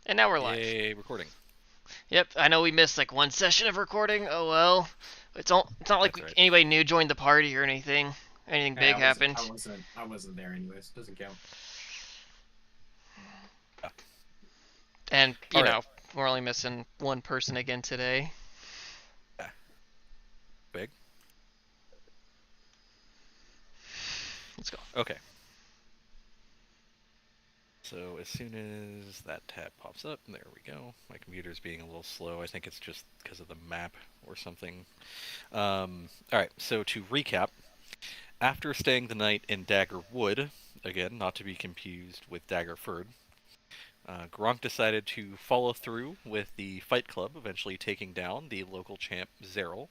And now we're live. Yay, recording. Yep, I know we missed like one session of recording. Oh well. It's not like That's right. anybody new joined the party or anything. Anything Hey, big I wasn't, I happened. wasn't, I wasn't there anyways. Doesn't count. Yeah. And, All right. we're only missing one person again today. Yeah. Big. Let's go. Okay. So as soon as that tab pops up, there we go. My computer's being a little slow. I think it's just because of the map or something. All right. So to recap, after staying the night in Dagger Wood, again, not to be confused with Daggerford, Gronk decided to follow through with the Fight Club, eventually taking down the local champ Zeril.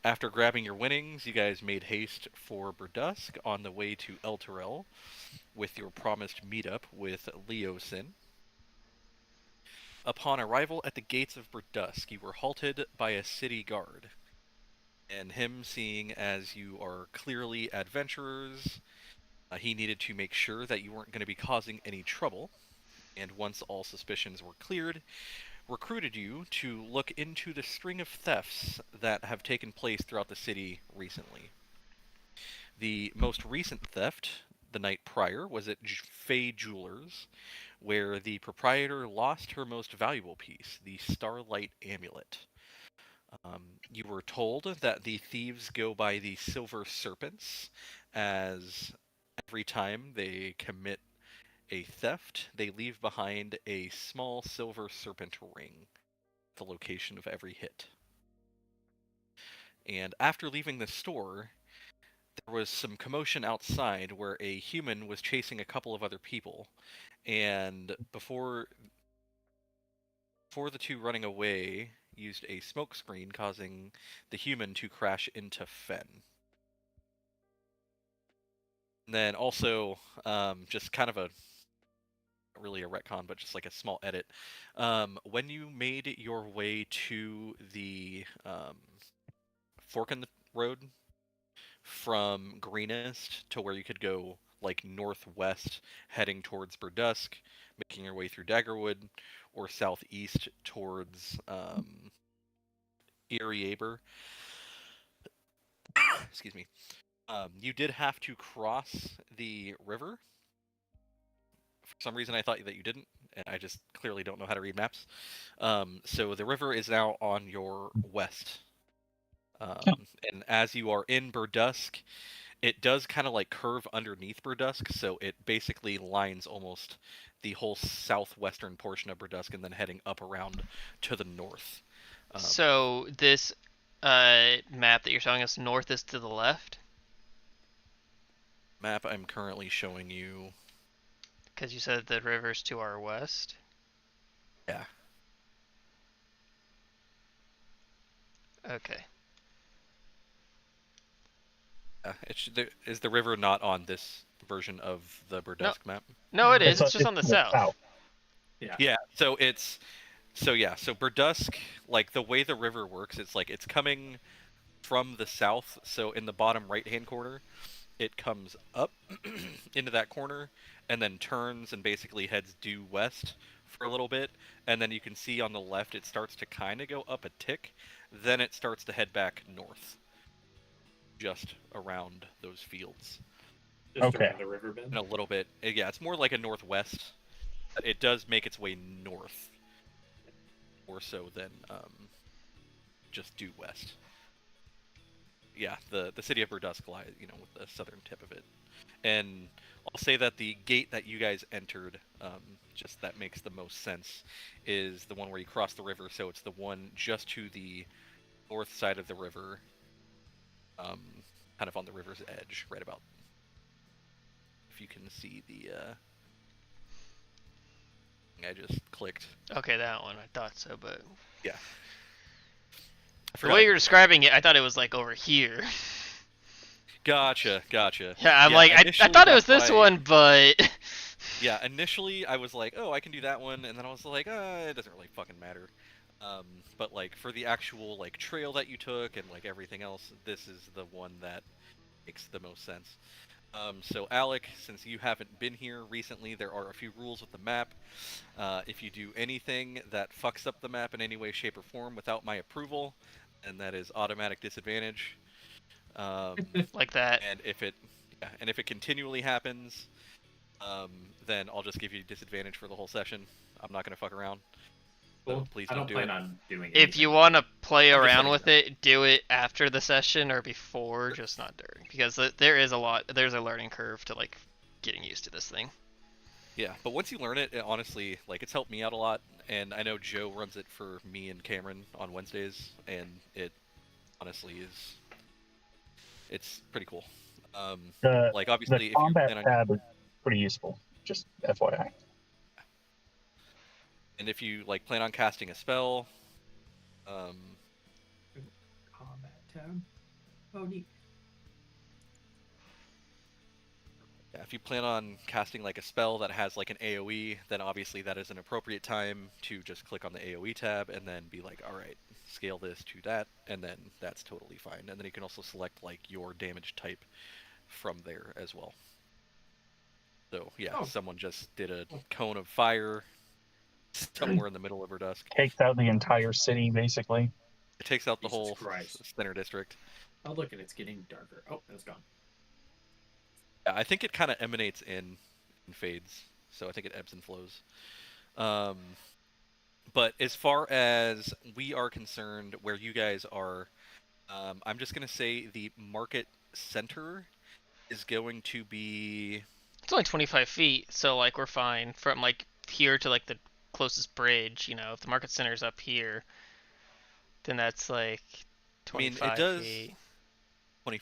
After grabbing your winnings, you guys made haste for Burdusk on the way to Elturel with your promised meetup with Leosin. Upon arrival at the gates of Burdusk, you were halted by a city guard, and him seeing as you are clearly adventurers, he needed to make sure that you weren't going to be causing any trouble, and once all suspicions were cleared, recruited you to look into the string of thefts that have taken place throughout the city recently. The most recent theft, the night prior, was at Fay Jewelers, where the proprietor lost her most valuable piece, the Starlight Amulet. You were told that the thieves go by the Silver Serpents, as every time they commit a theft, they leave behind a small silver serpent ring, the location of every hit. And after leaving the store, there was some commotion outside where a human was chasing a couple of other people, and before the two running away, used a smoke screen, causing the human to crash into Fen. And then also, just kind of a really a retcon, but just like a small edit. When you made your way to the fork in the road from Greenest to where you could go like northwest, heading towards Burdusk, making your way through Daggerwood, or southeast towards Erie excuse me. You did have to cross the river. For some reason, I thought that you didn't, and I just clearly don't know how to read maps. So the river is now on your west. And as you are in Burdusk, it does kind of like curve underneath Burdusk, so it basically lines almost the whole southwestern portion of Burdusk and then heading up around to the north. Um, So, this map that you're showing us north is to the left? Map I'm currently showing you. Because you said the river's to our west. Yeah. Okay. Is the river not on this version of the No, Burdusk map? no, it It's is. It's just it's on the to the south. south. Yeah. Yeah, so Burdusk, like the way the river works, it's like it's coming from the south, so in the bottom right-hand corner, it comes up into that corner and then turns and basically heads due west for a little bit, and then you can see on the left it starts to kind of go up a tick, then it starts to head back north, just around those fields. Just Okay. around the riverbed. And a little bit, yeah, it's more like a northwest. It does make its way north, more so than just due west. Yeah, the city of Burdusk lies, with the southern tip of it. And I'll say that the gate that you guys entered, just that makes the most sense, is the one where you cross the river. So it's the one just to the north side of the river, kind of on the river's edge, right about. If you can see the, I just clicked. Okay, that one. I thought so, but Yeah. the way you're describing it, I thought it was like over here. Gotcha. Yeah, I'm Yeah, like, I thought it was that's this why- one, but Yeah, initially I was like, oh, I can do that one, and then I was like, it doesn't really fucking matter. But like for the actual like trail that you took and like everything else, this is the one that makes the most sense. So Alec, since you haven't been here recently, there are a few rules with the map. If you do anything that fucks up the map in any way, shape, or form without my approval, then that is automatic disadvantage. Um, Like that. and if it continually happens, then I'll just give you disadvantage for the whole session. I'm not gonna fuck around. So Cool. please I don't don't do plan it. on doing If anything. you want to play I'm just around letting you with know. it, do it after the session or before, just not during, because there is a lot. There's a learning curve to like getting used to this thing. Yeah, but once you learn it, honestly, like it's helped me out a lot, and I know Joe runs it for me and Cameron on Wednesdays, and it honestly it's pretty cool. Um, The like the obviously, if you combat plan on tab is pretty useful. Just FYI. and if you like plan on casting a spell, um, Combat tab. Oh, neat. yeah, if you plan on casting like a spell that has like an AOE, then obviously that is an appropriate time to just click on the AOE tab and then be like, all right, scale this to that, and then that's totally fine. And then you can also select like your damage type from there as well. So yeah, Oh. someone just did a cone of fire somewhere in the middle of her dusk. Takes out the entire city, basically. It takes out the Jesus whole Christ. center district. Oh, look, and it's getting darker. Oh, it's gone. Yeah, I think it kind of emanates in fades, so I think it ebbs and flows. Um, but as far as we are concerned, where you guys are, I'm just gonna say the market center is going to be. It's only 25 feet, so like we're fine from like here to like the closest bridge. You know, if the market center's up here, then that's like I mean, it 25 does. feet. 20.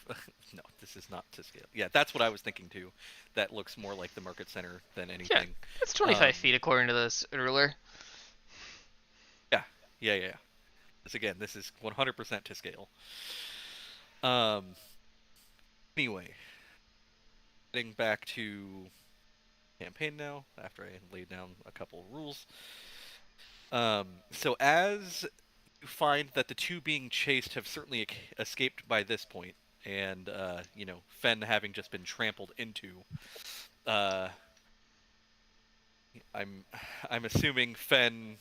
No, this is not to scale. Yeah, that's what I was thinking too. That looks more like the market center than anything. It's 25 Um, feet according to this ruler. Yeah. Again, this is 100% to scale. Um. Anyway, getting back to campaign now after I laid down a couple of rules. So as you find that the two being chased have certainly escaped by this point, and Fen having just been trampled into, uh, I'm I'm assuming Fen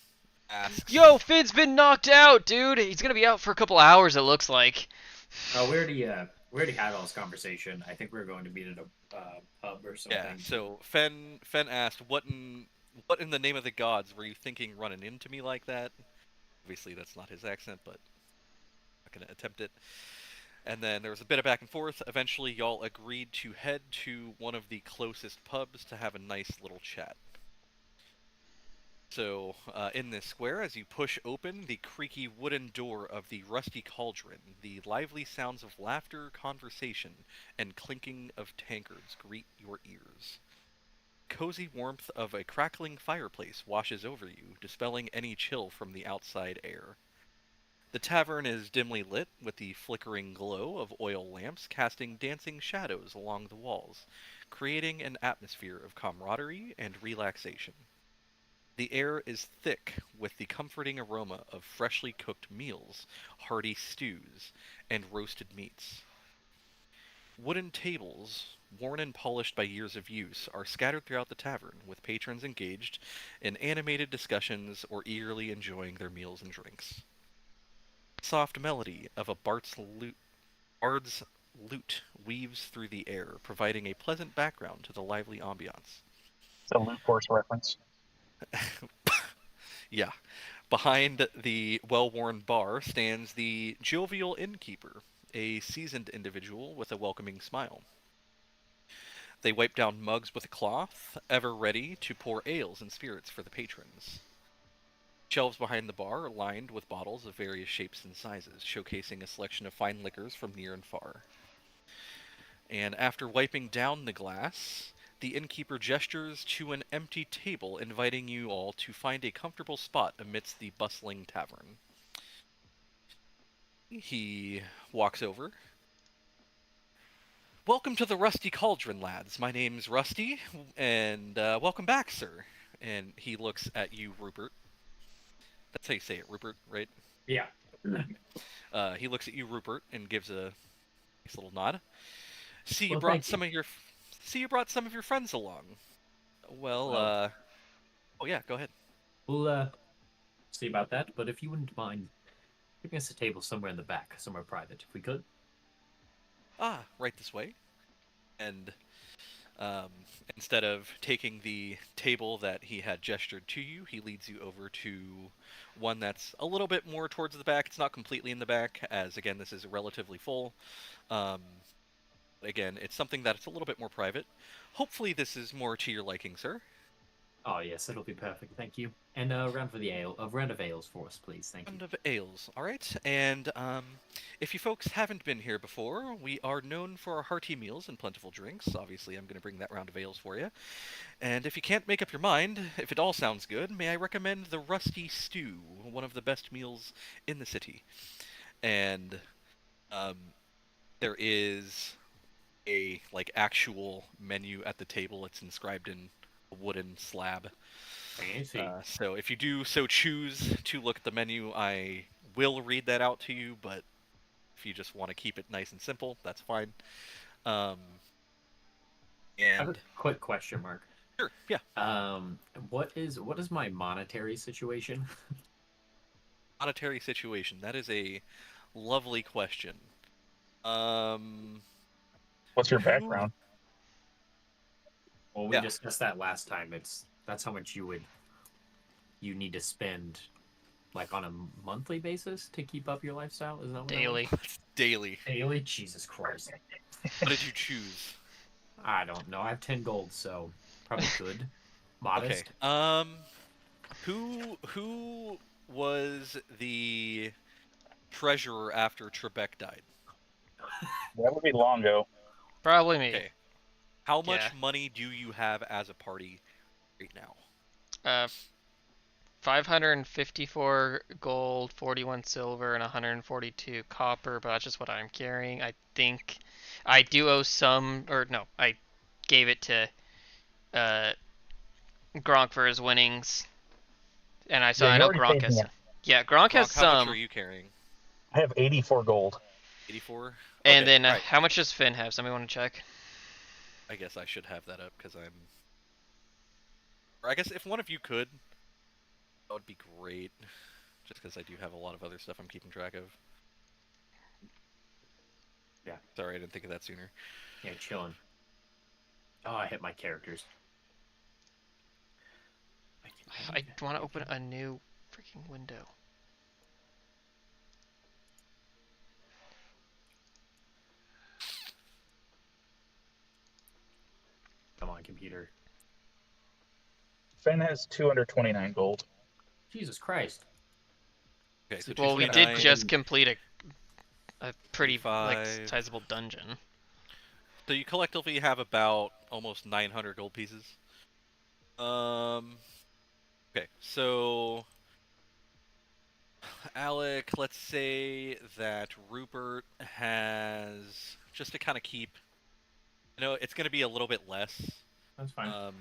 asks. Yo, Finn's been knocked out, dude. He's gonna be out for a couple hours. It looks like. Oh, we already had all this conversation. I think we were going to meet at a pub or something. Yeah. So Fen asked, what in the name of the gods were you thinking running into me like that? Obviously, that's not his accent, but I'm not gonna attempt it. And then there was a bit of back and forth. Eventually, y'all agreed to head to one of the closest pubs to have a nice little chat. So, in this square, as you push open the creaky wooden door of the Rusty Cauldron, the lively sounds of laughter, conversation, and clinking of tankards greet your ears. Cozy warmth of a crackling fireplace washes over you, dispelling any chill from the outside air. The tavern is dimly lit, with the flickering glow of oil lamps casting dancing shadows along the walls, creating an atmosphere of camaraderie and relaxation. The air is thick with the comforting aroma of freshly cooked meals, hearty stews, and roasted meats. Wooden tables, worn and polished by years of use, are scattered throughout the tavern, with patrons engaged in animated discussions or eagerly enjoying their meals and drinks. Soft melody of a bard's lute weaves through the air, providing a pleasant background to the lively ambiance. It's a loot force reference. Yeah. Behind the well-worn bar stands the jovial innkeeper, a seasoned individual with a welcoming smile. They wipe down mugs with a cloth, ever ready to pour ales and spirits for the patrons. Shelves behind the bar are lined with bottles of various shapes and sizes, showcasing a selection of fine liquors from near and far. And after wiping down the glass, the innkeeper gestures to an empty table, inviting you all to find a comfortable spot amidst the bustling tavern. He walks over. Welcome to the Rusty Cauldron, lads. My name's Rusty, and welcome back, sir. And he looks at you, Rupert. That's how you say it, Rupert, right? Yeah. He looks at you, Rupert, and gives a nice little nod. See, you Well, brought thank some you. of your see you brought some of your friends along. Well, Well- oh yeah, go ahead. We'll see about that. But if you wouldn't mind giving us a table somewhere in the back, somewhere private, if we could. Ah, right this way. And um, instead of taking the table that he had gestured to you, he leads you over to one that's a little bit more towards the back. It's not completely in the back, as again, this is relatively full. Um, again, it's something that's a little bit more private. Hopefully, this is more to your liking, sir. Oh yes, it'll be perfect. Thank you. And round for the ale, a round of ales for us, please. Thank you. Round of ales, all right. And if you folks haven't been here before, we are known for our hearty meals and plentiful drinks. Obviously, I'm going to bring that round of ales for you. And if you can't make up your mind, if it all sounds good, may I recommend the Rusty Stew, one of the best meals in the city. And um, there is a actual menu at the table. It's inscribed in a wooden slab. Fancy. So if you do so choose to look at the menu, I will read that out to you. But if you just want to keep it nice and simple, that's fine. Um, I have a and quick question, Mark. sure, yeah, What is my monetary situation? monetary situation. That is a lovely question. Um, What's your who? background? Well, we Yeah. discussed that last time. That's how much you need to spend, like on a monthly basis to keep up your lifestyle. Isn't that what that was? Daily. It's daily. Daily? Jesus Christ! What did you choose? I don't know. I have 10 gold, so probably good. Okay. Modest. Who was the treasurer after Trebek died? That would be Longo. Probably me. Okay. How much Yeah. money do you have as a party right now? 554 gold, 41 silver, and 142 copper, but that's just what I'm carrying. I think I do owe some, or no, I gave it to uh, Gronk for his winnings, and I Yeah, I you know already Gronk paid me. has. Yeah, Gronk has Gronk, how much are some, you carrying? I have 84 gold. 84? and Okay, then right. how much does Finn have? Somebody want to check? I guess I should have that up because I'm. Or I guess if one of you could, that would be great. Just because I do have a lot of other stuff I'm keeping track of. Yeah. Sorry, I didn't think of that sooner. Yeah, chilling. Oh, I hit my characters. I want to open a new freaking window. Come on, computer. Finn has 229 gold. Jesus Christ. Okay, so Well, we 229, did just complete a pretty like 35. sizable dungeon. So you collectively have about almost 900 gold pieces. Okay, so Alec, let's say that Rupert has, just to kind of keep, it's going to be a little bit less. That's fine.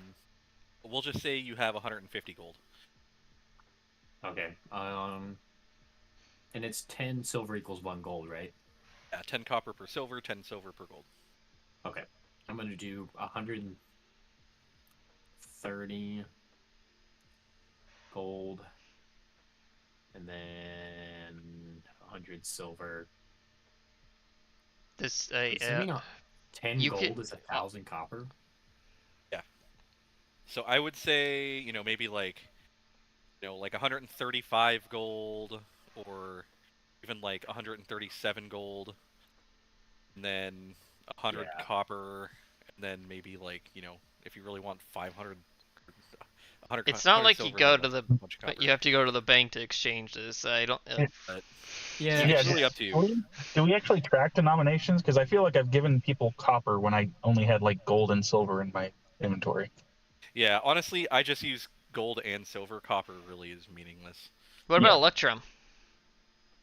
We'll just say you have 150 gold. Okay. And it's 10 silver equals 1 gold, right? Yeah, 10 copper per silver, 10 silver per gold. Okay. I'm gonna do 130 gold, and then 100 silver. This Assuming 10 you gold could- is 1,000 copper. So I would say, maybe like 135 gold, or even like 137 gold, and then 100 Yeah. copper, and then maybe like, if you really want 500, 100 It's not 100 like you silver, go then to that's the, a bunch of copper. you have to go to the bank to exchange this. I don't. But Yeah. it's Yeah, really up to you. Do we actually track denominations? Because I feel like I've given people copper when I only had like gold and silver in my inventory. Yeah, honestly, I just use gold and silver. Copper really is meaningless. What Yeah. about Electrum?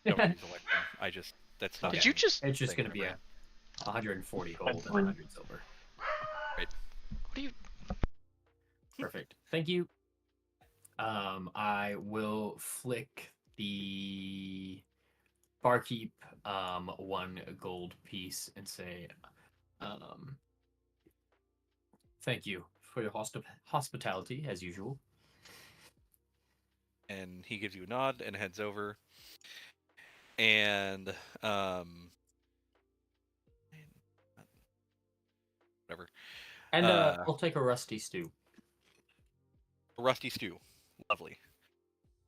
Don't use electrum. That's not. Did you just? It's just thing gonna in be my a brain. 140 gold and 100 silver. What do you? Perfect. Thank you. I will flick the barkeep 1 gold piece and say, Thank you for your hospitality, as usual. And he gives you a nod and heads over. And whatever. And I'll take a rusty stew. A rusty stew, lovely.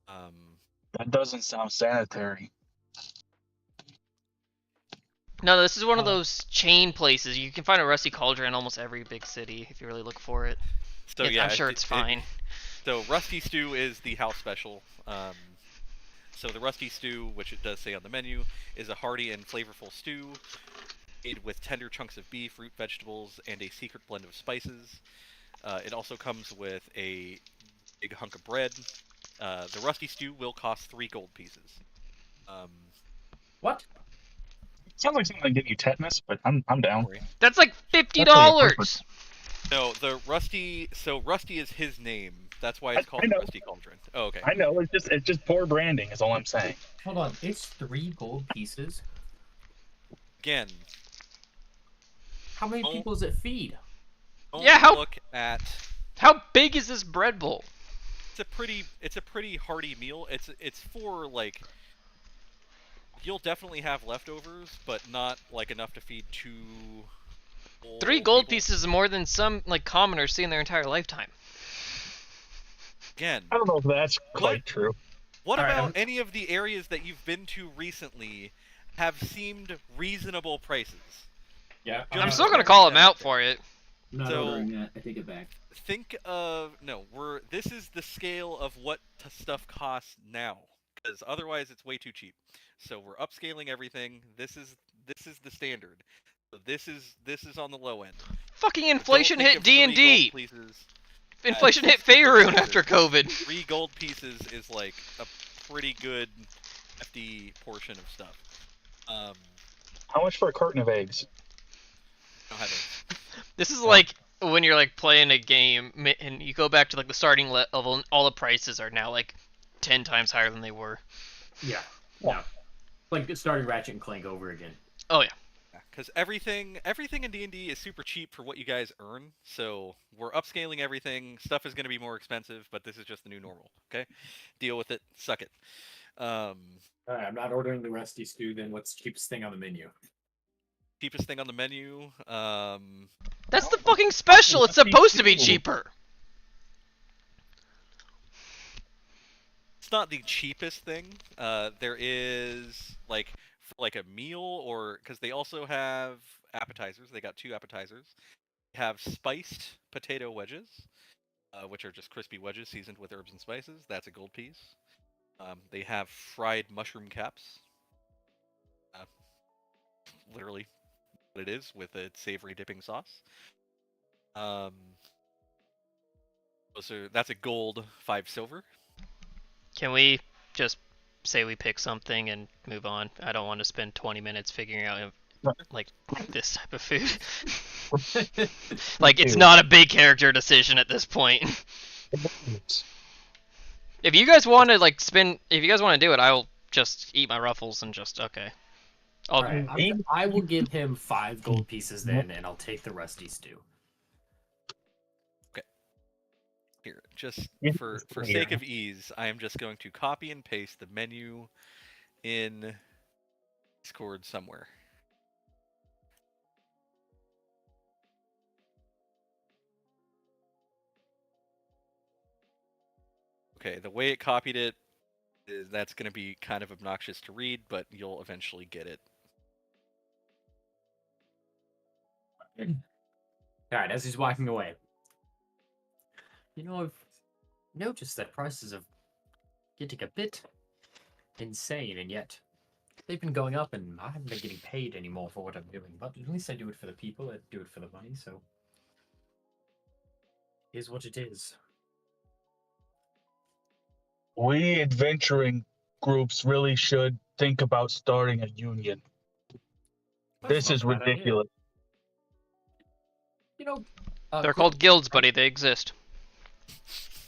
That doesn't sound sanitary. No, this is one of those chain places. You can find a rusty cauldron in almost every big city if you really look for it. So yeah, I'm sure it's fine. So rusty stew is the house special. So the rusty stew, which it does say on the menu, is a hearty and flavorful stew made with tender chunks of beef, root vegetables, and a secret blend of spices. It also comes with a big hunk of bread. The rusty stew will cost 3 gold pieces. What? Sounds like something to give you tetanus, but I'm down. Sorry. That's like $50. No, the rusty. So rusty is his name. That's why it's called the Rusty Cauldron. Oh, okay. I know. It's just poor branding. Is all I'm saying. Hold on. It's 3 gold pieces. Again, How many people does it feed? don't Yeah, how- look at. How big is this bread bowl? It's a pretty hearty meal. It's for like. You'll definitely have leftovers, but not like enough to feed 2. 3 gold people. pieces is more than some like commoners see in their entire lifetime. Again, I don't know if that's quite true. what All right, about any of the areas that you've been to recently have seemed reasonable prices? Yeah. I'm still gonna call him out for it. I'm not So- ordering that. I take it back. Think of this is the scale of what stuff costs now, because otherwise it's way too cheap. So we're upscaling everything. This is the standard. So this is on the low end. Fucking Don't inflation think hit of 3 D&D. gold pieces. Inflation as hit Faerun standard. after COVID. 3 gold pieces is like a pretty good hefty portion of stuff. How much for a carton of eggs? I don't have it. This is like when you're like playing a game and you go back to like the starting level and all the prices are now like 10 times higher than they were. Yeah. Yeah. Like starting Ratchet and Clank over again. Oh yeah. Because everything in D&D is super cheap for what you guys earn, so we're upscaling everything. Stuff is going to be more expensive, but this is just the new normal. Okay, deal with it. Suck it. Alright, I'm not ordering the rusty stew. Then what's the cheapest thing on the menu? Cheapest thing on the menu. That's the fucking special. It's supposed to be cheaper. It's not the cheapest thing. There is like a meal, or because they also have appetizers. They got 2 appetizers. They have spiced potato wedges, which are just crispy wedges seasoned with herbs and spices. That's a gold piece. They have fried mushroom caps. Literally what it is, with a savory dipping sauce. That's a gold, 5 silver. Can we just say we pick something and move on? I don't want to spend 20 minutes figuring out like this type of food. Like it's not a big character decision at this point. If you guys want to like if you guys want to do it, I'll just eat my ruffles and just okay. I'll, Alright, I will give him 5 gold pieces then, and I'll take the rusty stew. Here, just Yeah, for here. sake of ease, I am just going to copy and paste the menu in Discord somewhere. Okay, the way it copied it is that's going to be kind of obnoxious to read, but you'll eventually get it. Alright, as he's walking away. You know, I've noticed that prices are getting a bit insane, and yet they've been going up, and I haven't been getting paid anymore for what I'm doing. But at least I do it for the people, I do it for the money, so here's what it is. We adventuring groups really should think about starting a union. That's This not is a bad idea. ridiculous. You know, they're called guilds, buddy. They exist.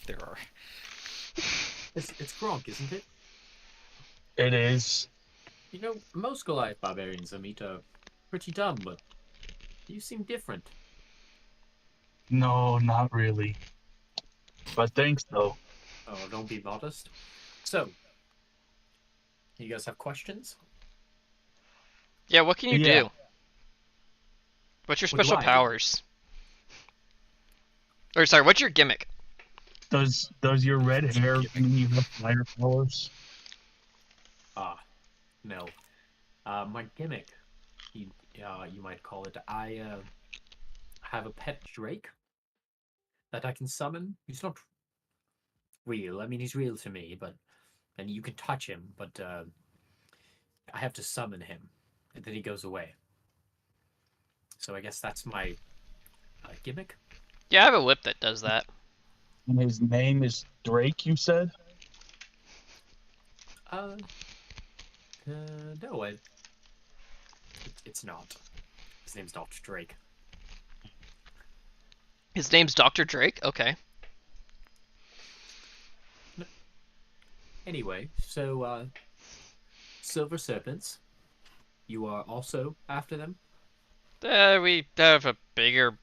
There are. It's Gronk, isn't it? It is. You know, most Goliath barbarians I meet are pretty dumb, but you seem different. No, not really. But thanks though. Oh, don't be modest. So, you guys have questions? Yeah, what can you Yeah. do? What's your What do special I do? powers? Or sorry, what's your gimmick? Does your red hair mean you have fire powers? Ah, no. My gimmick, you, you might call it. I have a pet drake that I can summon. He's not real. I mean, he's real to me, but and you can touch him, but I have to summon him, and then he goes away. So I guess that's my gimmick. Yeah, I have a whip that does that. And his name is Drake, you said? Uh, no, it's not. His name's Dr. Drake. His name's Dr. Drake? Okay. Anyway, so silver serpents. You are also after them. We have a bigger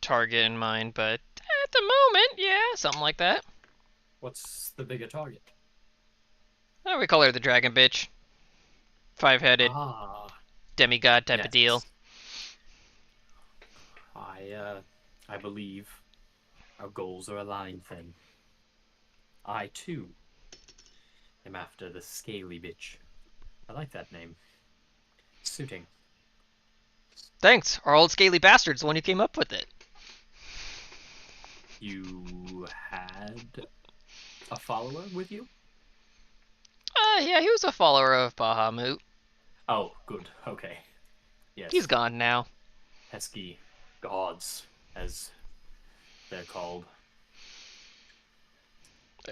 target in mind, but at the moment, yeah, something like that. What's the bigger target? We call her the Dragon Bitch. Five-headed Ah, demigod type of deal. yes. I believe our goals are aligned then. I too am after the scaly bitch. I like that name. Suiting. Thanks. Our old scaly bastard's the one who came up with it. You had a follower with you? Yeah, he was a follower of Bahamut. Oh, good. Okay. Yes. He's gone now. Pesky gods, as they're called.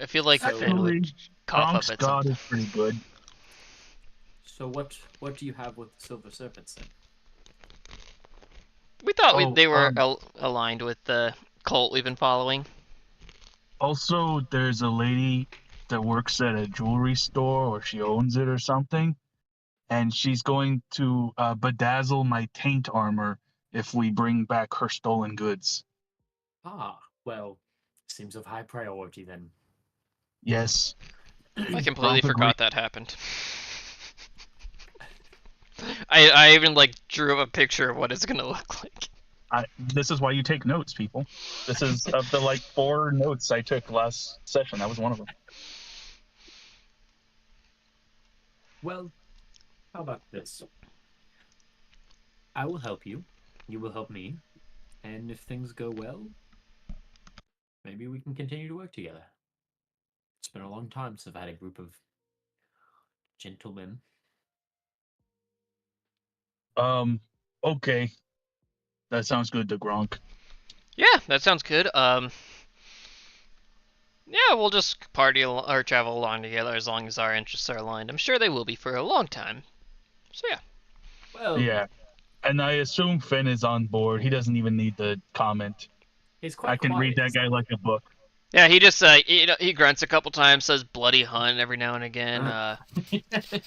I feel like So, Finn would Actually, cough up Gronk's at god something. is pretty good. so what do you have with the silver serpents then? We thought Oh, they were aligned with the cult we've been following. also there's a lady that works at a jewelry store or she owns it or something, and she's going to bedazzle my taint armor if we bring back her stolen goods. Ah, well, seems of high priority then. Yes, I completely Gronk agrees. forgot that happened. I even like drew up a picture of what it's gonna look like. This is why you take notes, people. This is of the like 4 notes I took last session. That was one of them. Well, how about this? I will help you. You will help me. And if things go well, maybe we can continue to work together. It's been a long time since I've had a group of gentlemen. Okay, that sounds good to Gronk. Yeah, that sounds good. Yeah, we'll just party or travel along together as long as our interests are aligned. I'm sure they will be for a long time. So yeah. Well, Yeah, and I assume Finn is on board. He doesn't even need to comment. he's I quite can read quiet. that guy like a book. Yeah, he just he grunts a couple times, says bloody hunt every now and again.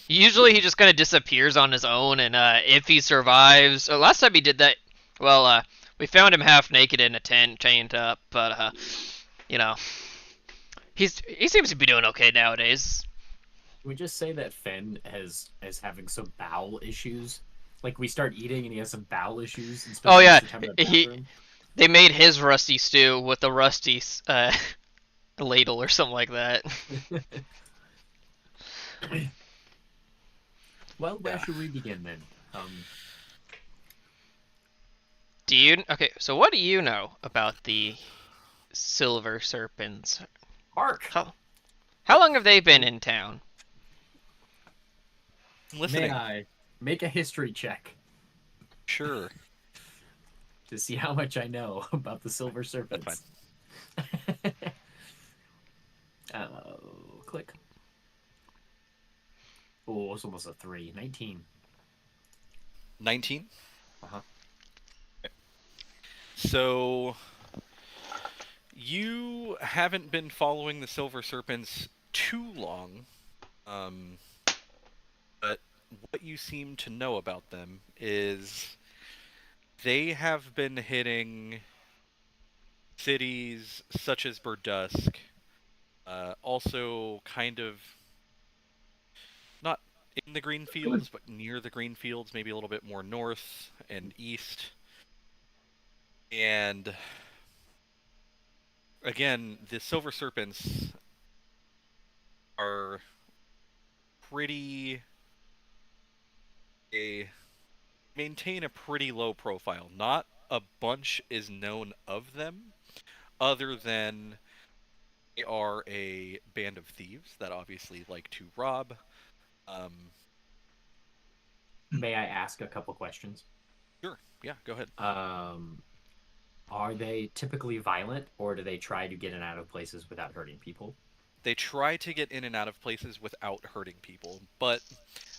Usually he just kind of disappears on his own, and if he survives, last time he did that, well, we found him half naked in a tent, chained up, but you know, he seems to be doing okay nowadays. We just say that Finn is having some bowel issues. Like we start eating and he has some bowel issues and Oh spends yeah, most of the time in the he bathroom. they made his rusty stew with a rusty ladle or something like that. Well, where Yeah. should we begin then? Do you okay? So what do you know about the silver serpents? Hark! How long have they been in town? May Listening. I make a history check Sure. to see how much I know about the silver That's serpents? Oh, click. Oh, it's almost a 3. 19. 19. Uh-huh. So you haven't been following the Silver Serpents too long, but what you seem to know about them is they have been hitting cities such as Burdusk, also kind of not in the green fields, but near the green fields, maybe a little bit more north and east. And again, the Silver Serpents are pretty. They maintain a pretty low profile. Not a bunch is known of them, other than they are a band of thieves that obviously like to rob. Um, May I ask a couple questions? sure, yeah, go ahead. Um, are they typically violent, or do they try to get in and out of places without hurting people? They try to get in and out of places without hurting people, but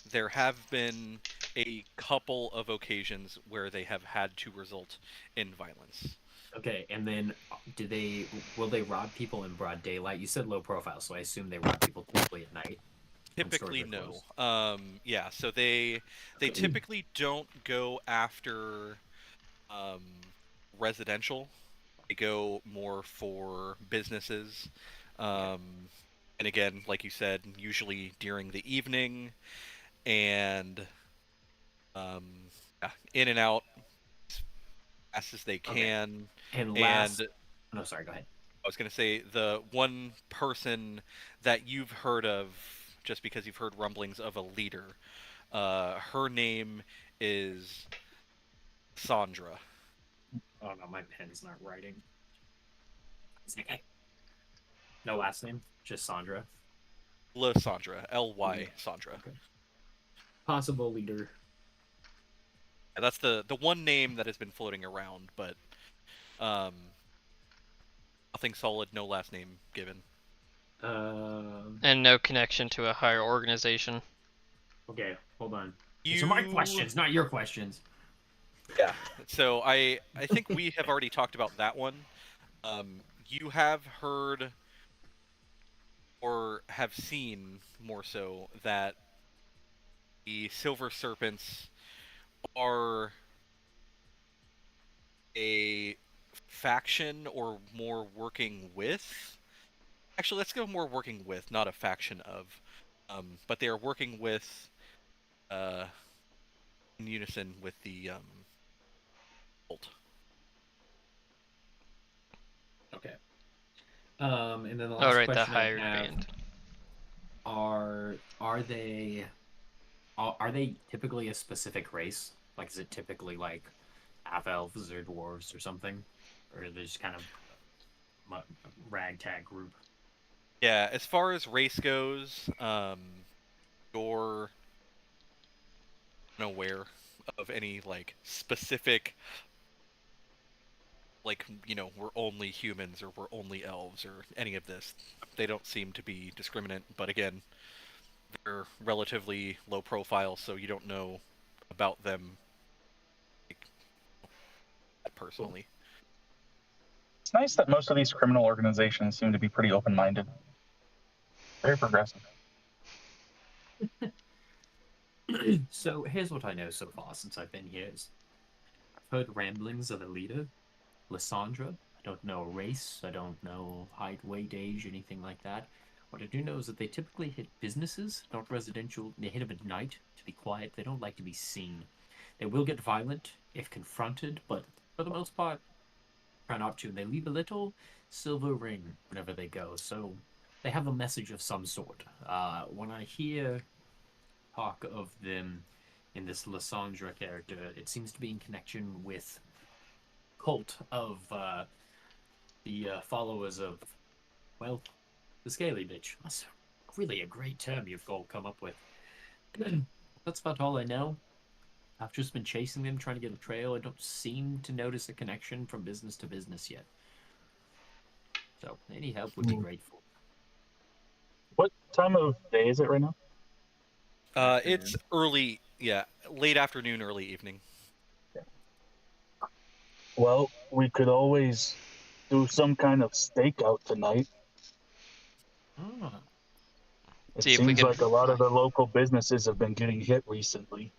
there have been a couple of occasions where they have had to result in violence. Okay, and then will they rob people in broad daylight? You said low profile, so I assume they rob people typically at night when stores Typically, are no. closed. Yeah, so they typically don't go after um, residential. They go more for businesses. Okay. Um, and again, like you said, usually during the evening and um, yeah, in and out as fast as they Okay. can. And And last, no, sorry, go ahead. I was going to say the one person that you've heard of, just because you've heard rumblings of a leader, her name is Sandra. Oh no, my pen's not writing. Okay. No last name, just Sandra. Lysandra, Ly Yeah. Sandra. Okay. Possible leader. And that's the one name that has been floating around, but um, nothing solid, no last name given. Um. And no connection to a higher organization. Okay, hold on. These are my You, questions, not your questions. yeah. So I think we have already talked about that one. You have heard or have seen more so that the Silver Serpents are a faction or more working with. Actually, let's go more working with, not a faction of. But they are working with, uh, in unison with the cult. Okay. And then the Oh, last right, the question I hired have band. are they are they typically a specific race? Like, is it typically like half elves or dwarves or something, or are they just kind of ragtag group? Yeah, as far as race goes, you're unaware of any like specific, like we're only humans or we're only elves or any of this. They don't seem to be discriminant, but again, they're relatively low profile, so you don't know about them like, Cool. personally. It's nice that most of these criminal organizations seem to be pretty open-minded, very progressive. So here's what I know so far since I've been here. I've heard ramblings of a leader, Lysandra. I don't know race. I don't know height, weight, age, anything like that. What I do know is that they typically hit businesses, not residential. They hit them at night to be quiet. They don't like to be seen. They will get violent if confronted, but for the most part, try not to. They leave a little silver ring whenever they go, so they have a message of some sort. When I hear talk of them in this Lysandra character, it seems to be in connection with cult of the followers of, well, the Scaly Bitch. That's really a great term you've all come up with. That's about all I know. I've just been chasing them, trying to get a trail. I don't seem to notice a connection from business to business yet. So any help would be grateful. What time of day is it right now? It's Afternoon. early, yeah, late afternoon, early evening. Well, we could always do some kind of stakeout tonight. Ah, It See if we seems can. like a lot of fine. the local businesses have been getting hit recently.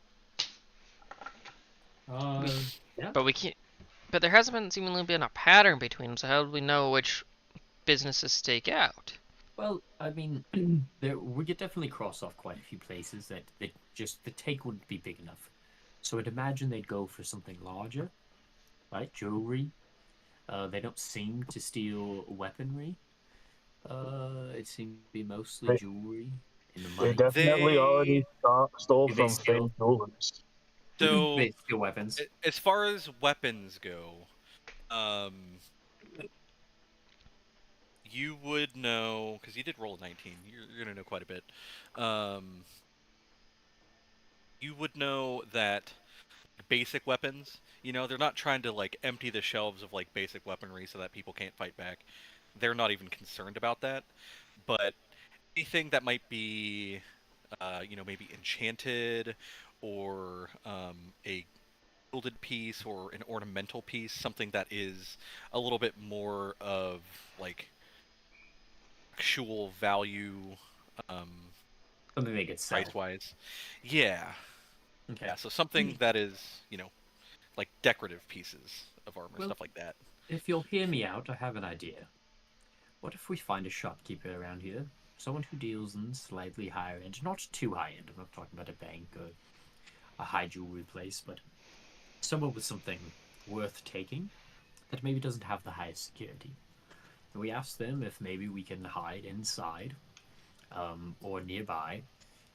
We, Yeah. but we can't. But there hasn't been seemingly been a pattern between them, so how do we know which businesses stake out? Well, I mean, we could definitely cross off quite a few places that just the take wouldn't be big enough. So I'd imagine they'd go for something larger, right? Jewelry. They don't seem to steal weaponry. It seemed to be mostly They, jewelry and the they money. definitely They already stole Do they from steal? fake jewelers. so They steal weapons. as far as weapons go, um, you would know because you did roll a 19. You're gonna know quite a bit. Um, you would know that basic weapons, they're not trying to like empty the shelves of like basic weaponry so that people can't fight back. They're not even concerned about that. But anything that might be, maybe enchanted or a gilded piece or an ornamental piece, something that is a little bit more of like actual value, um, Something they could sell. price wise. Yeah, Okay. yeah. So something that is, like decorative pieces of armor, Well, stuff like that. if you'll hear me out, I have an idea. What if we find a shopkeeper around here? Someone who deals in slightly higher end, not too high end. I'm not talking about a bank or a high jewelry place, but someone with something worth taking that maybe doesn't have the highest security. And we ask them if maybe we can hide inside or nearby,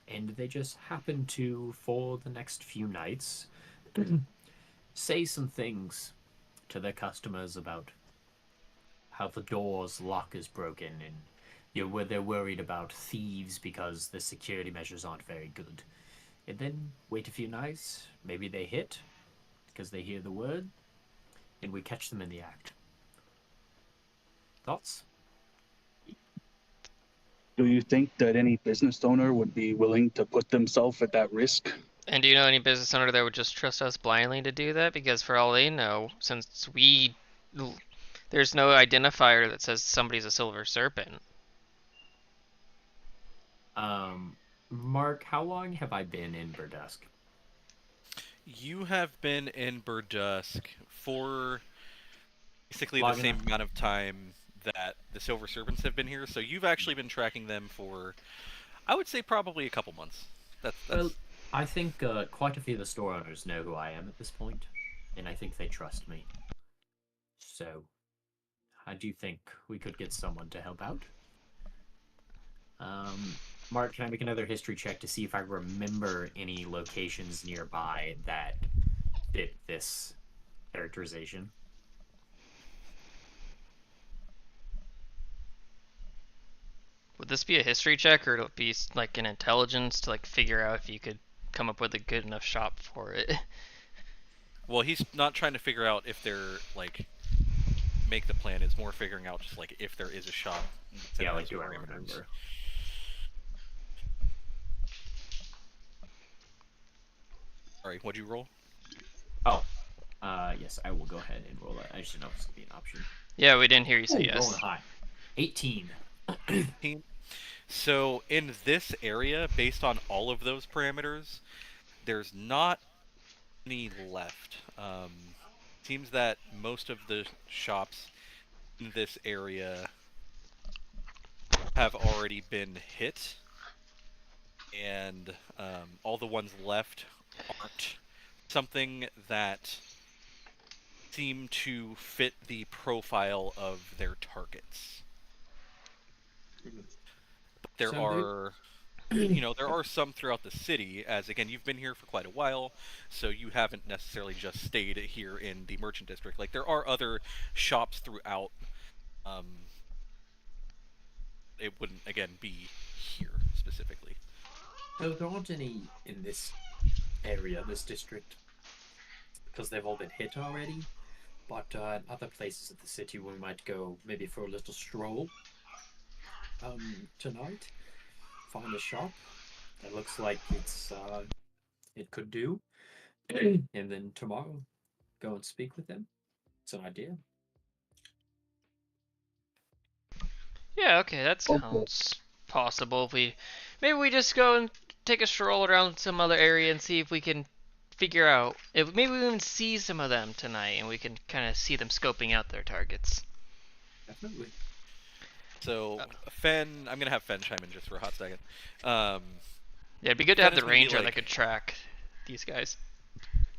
and they just happen to, for the next few nights, say some things to their customers about how the door's lock is broken and where they're worried about thieves because the security measures aren't very good. And then wait a few nights, maybe they hit because they hear the word, and we catch them in the act. Thoughts? Do you think that any business owner would be willing to put themselves at that risk? And do you know any business owner that would just trust us blindly to do that? Because for all they know, since there's no identifier that says somebody's a silver serpent. Mark, how long have I been in Burdusk? You have been in Burdusk for basically the Long same enough. amount of time that the Silver Serpents have been here, so you've actually been tracking them for, I would say, probably a couple months. Well, That's I think quite a few of the store owners know who I am at this point, and I think they trust me. So, I do think we could get someone to help out. Mark, can I make another history check to see if I remember any locations nearby that fit this characterization? Would this be a history check, or would it be like an intelligence to like figure out if you could come up with a good enough shop for it? well, he's not trying to figure out if they're like make the plan. It's more figuring out just like if there is a shop. Yeah, like those do I parameters. remember? Sorry, what'd you roll? Oh, yes, I will go ahead and roll that. I just didn't know if this could be an option. Yeah, we didn't hear you say Ooh, yes. rolling high. 18. So in this area, based on all of those parameters, there's not any left. Seems that most of the shops in this area have already been hit, and all the ones left aren't something that seem to fit the profile of their targets. But there So are, there are some throughout the city, as again, you've been here for quite a while, so you haven't necessarily just stayed here in the merchant district. Like, there are other shops throughout. It wouldn't, again, be here specifically. So there aren't any in this area, this district, because they've all been hit already. But in other places of the city, we might go maybe for a little stroll tonight. Find a shop that looks like it could do, and then tomorrow go and speak with them. It's an idea. Yeah, okay, that Okay. sounds possible. If we maybe we just go and take a stroll around some other area and see if we can figure out if maybe we even see some of them tonight, and we can kind of see them scoping out their targets. Definitely. So Fen, I'm gonna have Fen chime in just for a hot second. Yeah, it'd be good to Fen have is the gonna be ranger that like- could track these guys.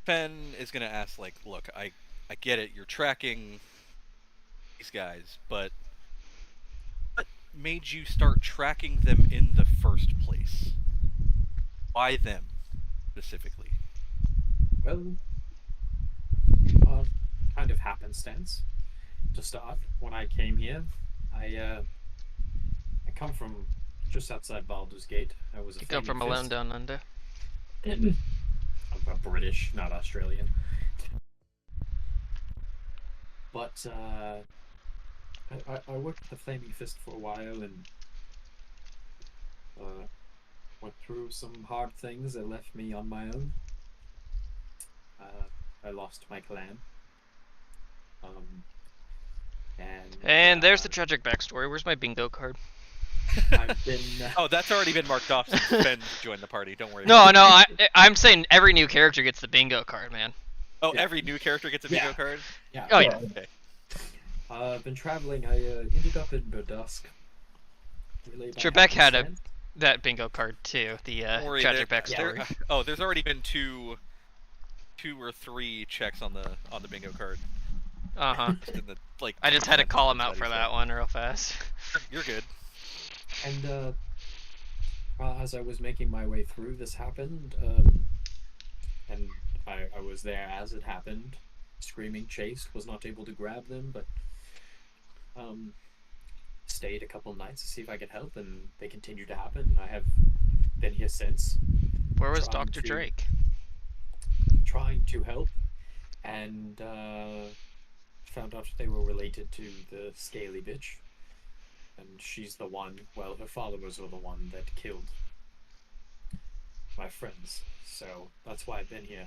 Fen is gonna ask, like, look, I get it, you're tracking these guys, but what made you start tracking them in the first place? Why them specifically? Well, kind of happenstance. To start, when I came here, I come from just outside Baldur's Gate. I was a You come from flaming Alone fist. Down Under. I'm a British, not Australian. But I worked at the Flaming Fist for a while and went through some hard things that left me on my own. I lost my clan. And there's the tragic backstory. Where's my bingo card? I've been. Oh, that's already been marked off since Fen joined the party. Don't worry. No, about it. no, I'm saying every new character gets the bingo card, man. Oh, Yeah. every new character gets a bingo Yeah. card. Yeah. Oh yeah. Okay. I've been traveling. I ended up in Burdusk. Really by Trebek had happenstance. that bingo card too. The Don't worry, tragic there- backstory. oh, there's already been two or three checks on the bingo card. Uh huh. Just in the, like, I just had to call him out for study that one real fast. stuff. You're good. And as I was making my way through, this happened, and I was there as it happened, screaming, chased, was not able to grab them, but stayed a couple nights to see if I could help, and they continued to happen. I have been here since, Where was Trying Dr. to- Drake? trying to help, and found out they were related to the Scaly Bitch. And she's the one, well, her followers were the one that killed my friends. So that's why I've been here.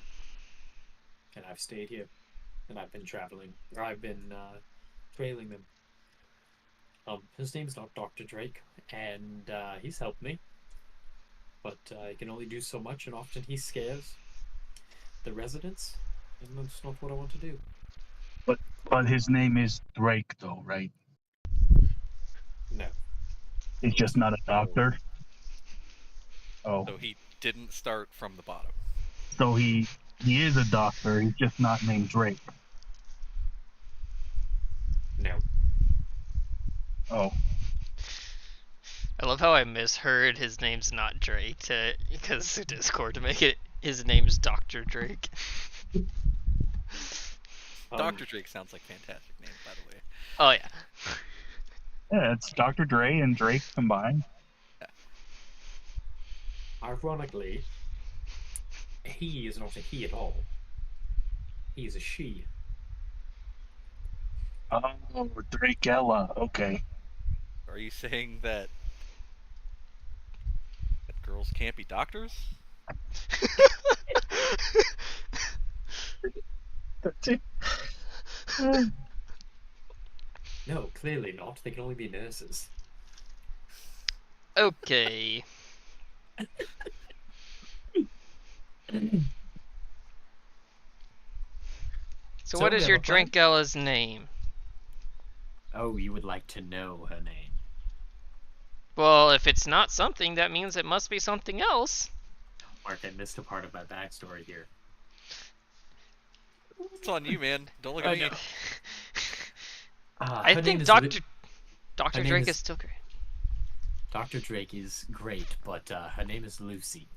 And I've stayed here. And I've been traveling. Or I've been trailing them. His name's not Dr. Drake, and he's helped me. But he can only do so much, and often he scares the residents. And that's not what I want to do. But his name is Drake, though, right? No. He's just not a doctor. Oh, So he didn't start from the bottom. so he is a doctor. He's just not named Drake. No. Oh, I love how I misheard his name's not Drake because of Discord to make it his name's Dr. Drake. Dr. Drake sounds like a fantastic name, by the way. Oh yeah. yeah, it's Dr. Dre and Drake combined. Ironically, he is not a he at all. He is a she. Oh, Drakella. Okay. Are you saying that girls can't be doctors? No, clearly not. They can only be nurses. Okay. So So what we is have your a plan? Drinkella's name? Oh, you would like to know her name. Well, if it's not something, that means it must be something else. Mark, I missed a part of my backstory here. It's on you, man. Don't look at me. I Her think name is Dr. her name Drake is- is still great. Dr. Drake is great, but her name is Lucy.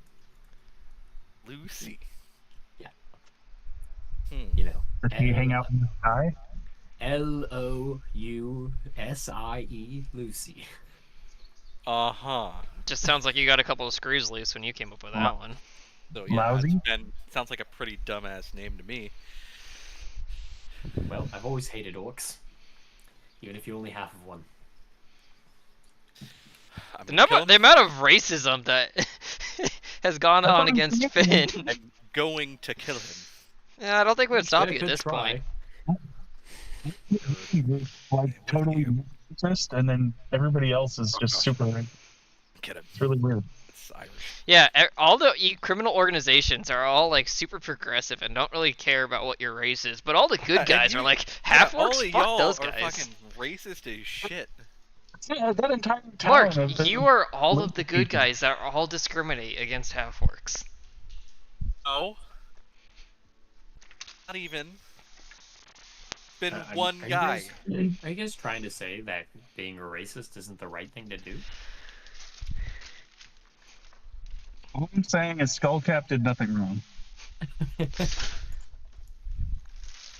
Lucy. Yeah. Hmm. You know. Does he hang out in the sky? Lousie, Lucy. Uh-huh. Just sounds like you got a couple of screws loose when you came up with that one. So yeah, Lousy? and sounds like a pretty dumbass name to me. Well, I've always hated orcs. Even if you're only half of one. I'm The gonna kill him. amount of racism that has gone on against Finn. I'm going to kill him. Yeah, I don't think we would stop Yeah, you at good this try. point. He's like totally racist, and then everybody else is just super. get him. It's really weird. It's Irish. Yeah, all the criminal organizations are all like super progressive and don't really care about what your race is. But all the good guys are like half all orcs. of Fuck y'all those are guys. fucking racist as shit. Yeah, that entire Mark, town of you are all of local the good people. guys that all discriminate against half orcs. No. Not even. Been one Are guy. Are you guys trying to say that being a racist isn't the right thing to do? All I'm saying is Skullcap did nothing wrong.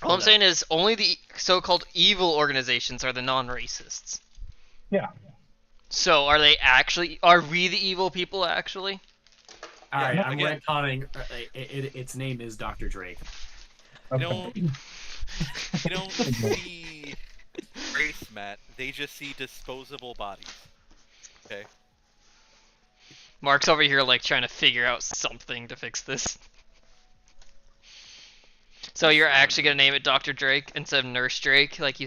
All I'm saying is only the so-called evil organizations are the non-racists. Yeah. So are they actually? Are we the evil people actually? All right, I'm again. retconning. Its name is Dr. Drake. You don't see race, Matt. They just see disposable bodies. Okay. Mark's over here like trying to figure out something to fix this. So you're actually gonna name it Dr. Drake instead of Nurse Drake, like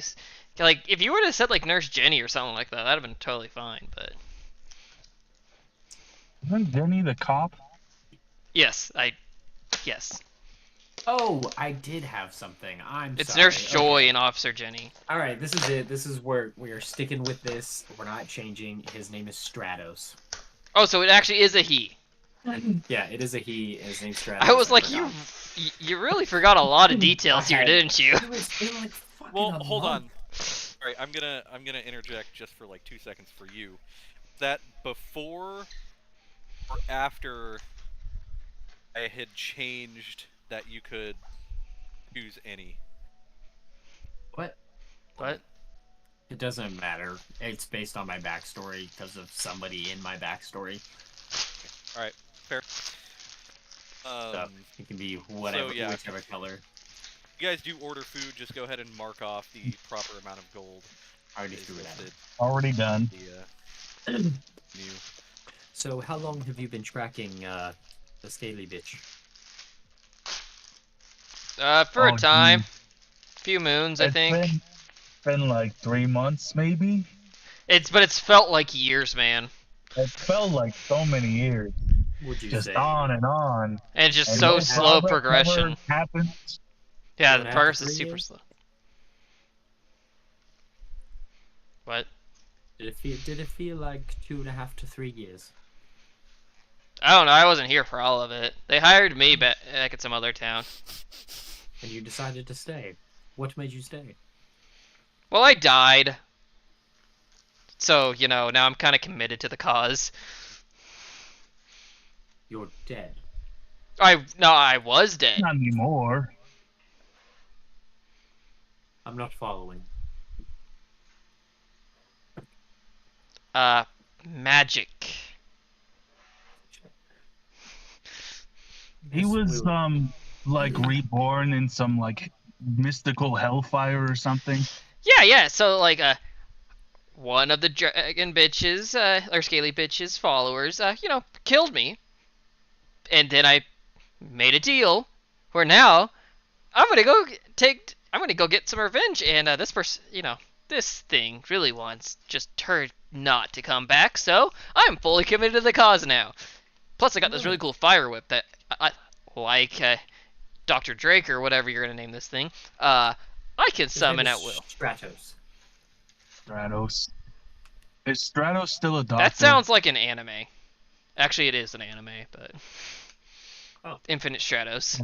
like if you would have said like Nurse Jenny or something like that, that'd have been totally fine. But Isn't Jenny the cop? yes, yes, Oh, I did have something. it's sorry. Nurse Joy Okay. and Officer Jenny. All right, this is it. This is where we are sticking with this. We're not changing. His name is Stratos. Oh, so it actually is a he. Yeah, it is a he. His name's Stratos. I was like, forgot. you really forgot a lot of details here, didn't you? It was in like fucking Well, a hold month. on. All right, I'm gonna interject just for like 2 seconds for you. That before or after I had changed that you could choose any. What? What? It doesn't matter. It's based on my backstory because of somebody in my backstory. All right, fair. So it can be whatever, yeah. whichever color. You guys do order food. Just go ahead and mark off the proper amount of gold. I already is threw it out. listed Already done. in the menu. So how long have you been tracking the scaly bitch? For a Oh, time, geez. few moons, I It's think. been like 3 months, maybe. But it's felt like years, man. It felt like so many years, Would you just say? on and on. And it's just And so no slow progress progression. never happened. Yeah, 2.5 the to progress 3 is super years? slow. What? Did it feel like 2.5 to 3 years? I don't know. I wasn't here for all of it. They hired me back at some other town. And you decided to stay. What made you stay? Well, I died. So, now I'm kind of committed to the cause. You're dead. I was dead. Not anymore. I'm not following. Magic. He was like reborn in some like mystical hellfire or something. Yeah. So, like, one of the dragon bitches, or scaly bitches followers, killed me. And then I made a deal where now I'm gonna go get some revenge, and this person, this thing really wants just her not to come back, so I'm fully committed to the cause now. Plus, I got this really cool fire whip that I like Dr. Drake or whatever you're gonna name this thing. I can His summon name at is will. Stratos. Stratos. Is Stratos still a doctor? That sounds like an anime. Actually, it is an anime, but Infinite Stratos.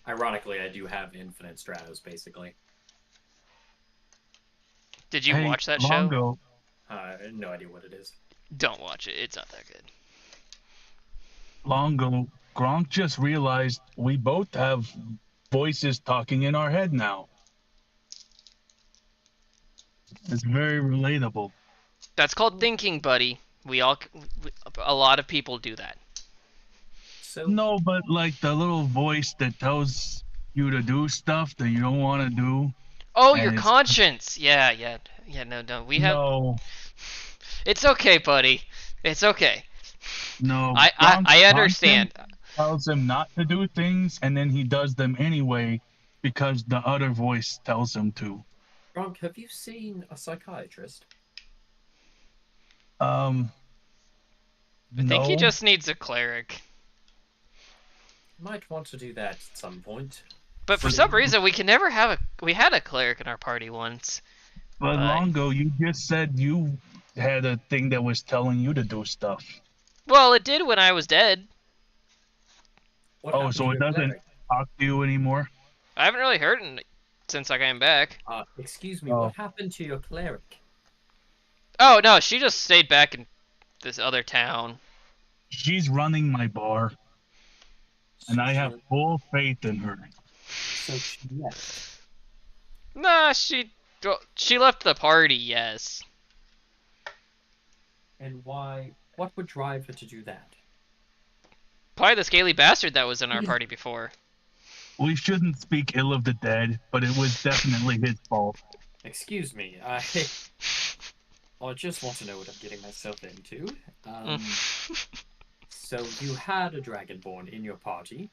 Ironically, I do have Infinite Stratos, basically. Did you watch that show? Longo, No idea what it is. Don't watch it. It's not that good. Longo, Gronk just realized we both have voices talking in our head now. It's very relatable. That's called thinking, buddy. A lot of people do that. So No, but like the little voice that tells you to do stuff that you don't want to do. Oh, And your it's- conscience. Yeah. No. No, It's okay, buddy. It's okay. no. I Gronk's understand. conscience tells him not to do things, and then he does them anyway because the other voice tells him to. Gronk, have you seen a psychiatrist? Um, I think he no, just needs a cleric. Might want to do that at some point. But for But- some reason, we can never have a. We had a cleric in our party once. but But- Longo, you just said you had a thing that was telling you to do stuff. Well, it did when I was dead. What Oh, happened so to it your doesn't cleric? talk to you anymore? I haven't really heard it since I came back. Excuse me, Oh. what happened to your cleric? Oh no, she just stayed back in this other town. She's running my bar, and I have full faith in her. So she left. Nah, she left the party. Yes. And why? What would drive her to do that? Probably the scaly bastard that was in our party before. We shouldn't speak ill of the dead, but it was definitely his fault. Excuse me, I just want to know what I'm getting myself into. So you had a dragonborn in your party.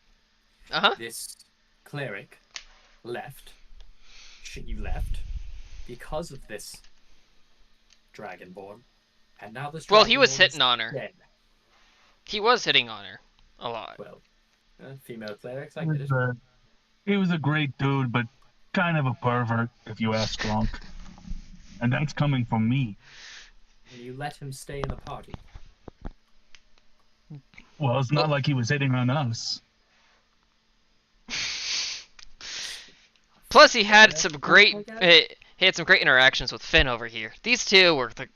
Uh-huh. This cleric left. She left because of this dragonborn, and now this. Well, he was dragonborn hitting is on her. dead. He was hitting on her a lot. Well, female clerics, I get it. He was a great dude, but kind of a pervert, if you ask Gronk. And that's coming from me. And you let him stay in the party. Well, it's not like he was hitting on us. Plus, he had Yeah, some I great. guess. He had some great interactions with Finn over here. These two were the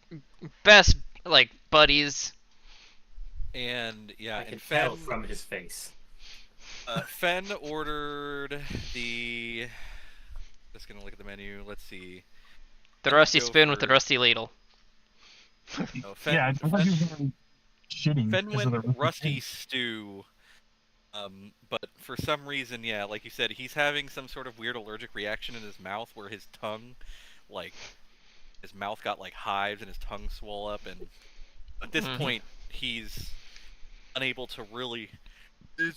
best, like, buddies. And yeah, I and can Fen, tell from his face. Fen ordered the. Just gonna look at the menu. Let's see. The rusty Go spoon with the for- rusty ladle. Oh, Fen, Yeah, I thought he was really shitting. Fen because of went the rusty stew. But for some reason, yeah, like you said, he's having some sort of weird allergic reaction in his mouth where his tongue, like, his mouth got like hives and his tongue swole up, and at this Mhm. point, he's unable to really. The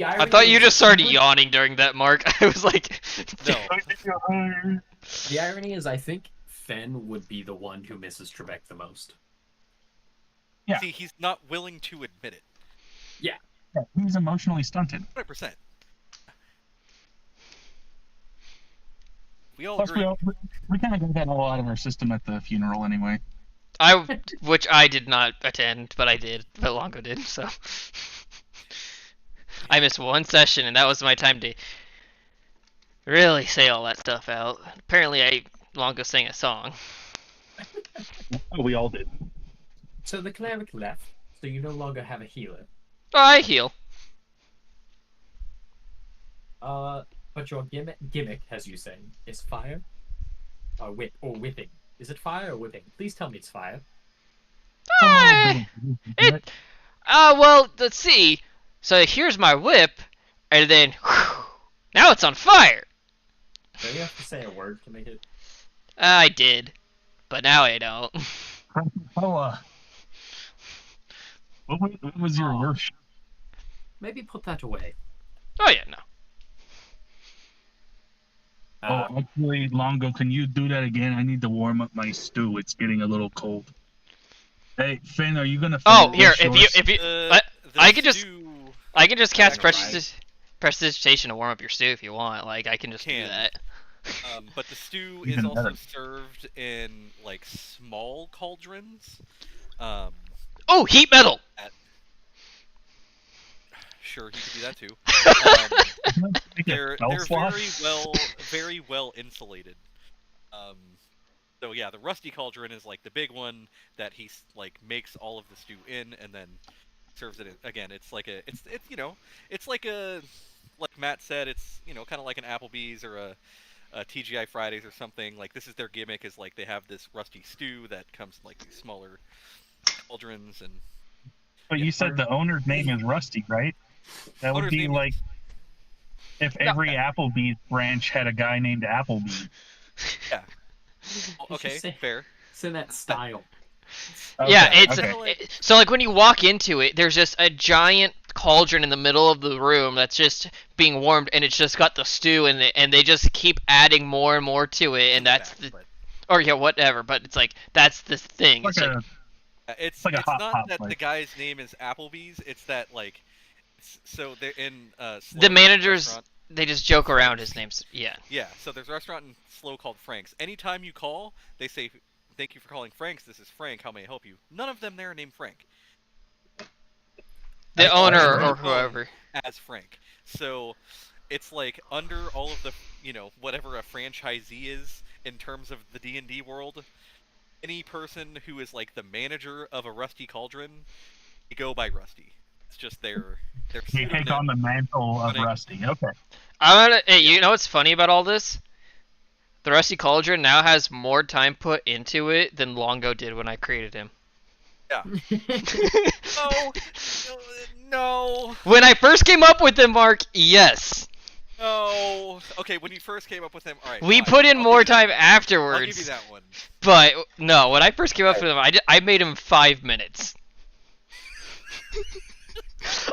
I irony thought you is just started he would- yawning during that, Mark. I was like, No. The irony is, I think Fen would be the one who misses Trebek the most. Yeah. See, he's not willing to admit it. Yeah, he's emotionally stunted. 100%. We all Plus, agree. we kind of got that all out of our system at the funeral anyway. which I did not attend, but I did, but Longo did, so. I missed one session, and that was my time to really say all that stuff out. Apparently, Longo sang a song. Oh, we all did. So the cleric left, so you no longer have a healer. Oh, I heal. But your gimmick, as you say, is fire? Or whipping. Is it fire or whipping? Please tell me it's fire. Well, let's see. So here's my whip, and then, now it's on fire! Do you have to say a word to make it? I did, but now I don't. Oh, what was your worst? Maybe put that away. Oh yeah, no. Oh, actually, Longo, can you do that again? I need to warm up my stew. It's getting a little cold. Hey, Finn, are you gonna? Oh, finish here, yours? if you, The I could just- stew I can just cast Alright. prestidigitation to warm up your stew if you want. Like, I can just do Can. that. But the stew is Even also better. served in like small cauldrons. Oh, heat metal! Sure, you could do that too. Make a They're spell slot? very well insulated. So yeah, the rusty cauldron is like the big one that he like makes all of the stew in, and then serves it in. Again, it's like it's it's like like Matt said, it's kind of like an Applebee's or a TGI Fridays or something. Like this is their gimmick, is like they have this rusty stew that comes in like these smaller cauldrons, and But you said the owner's name is Rusty, right? That would owner's be name like if every Applebee's branch had a guy named Applebee. okay, just say- fair. It's in that style. Yeah, Okay, it's okay. so like when you walk into it, there's just a giant cauldron in the middle of the room that's just being warmed, and it's just got the stew in it, and they just keep adding more and more to it, and that's the or yeah, whatever. But it's like that's the thing. Like It's like It's like a hot not pot that the place. guy's name is Applebee's. It's that like, so they're in the Slow. There's a managers restaurant, they just joke around Frank's. his names. Yeah. Yeah, so there's a restaurant in Slow called Frank's. Anytime you call, they say, "Thank you for calling Frank's. This is Frank. How may I help you?" None of them there are named Frank. The They all owner answer or the phone whoever. as Frank. So it's like under all of the, whatever a franchisee is in terms of the D&D world, any person who is like the manager of a Rusty Cauldron, they go by Rusty. It's just their You take on pseudonym. the mantle of running- Rusty. Okay. Hey, you know what's funny about all this? The Rusty Cauldron now has more time put into it than Longo did when I created him. No, no, When I first came up with him, Mark, yes. no. Okay, when you first came up with him, all right. We fine, put in I'll more give you that time one. afterwards. I'll give you that one. But no, when I first came up with him, I made him 5 minutes.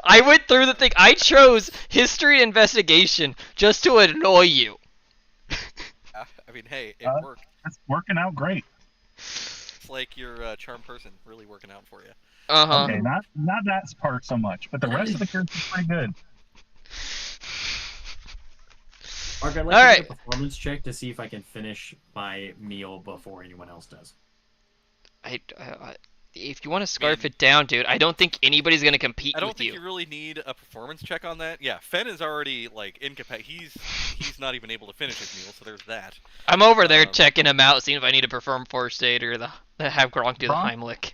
I went through the thing. I chose history and investigation just to annoy you. I mean, hey, it Uh, worked. That's working out great. It's like your charm person really working out for you. Uh-huh. Okay, not that part so much, but the rest of the character's pretty good. Mark, I'd like All to right. make a performance check to see if I can finish my meal before anyone else does. If you want to scarf it down, dude, I don't think anybody's gonna compete I don't with think you. you really need a performance check on that. Yeah, Fen is already like incapacitated. He's not even able to finish his meal, so there's that. I'm over there checking him out, seeing if I need to perform forced aid or have Gronk do the Gronk? Heimlich.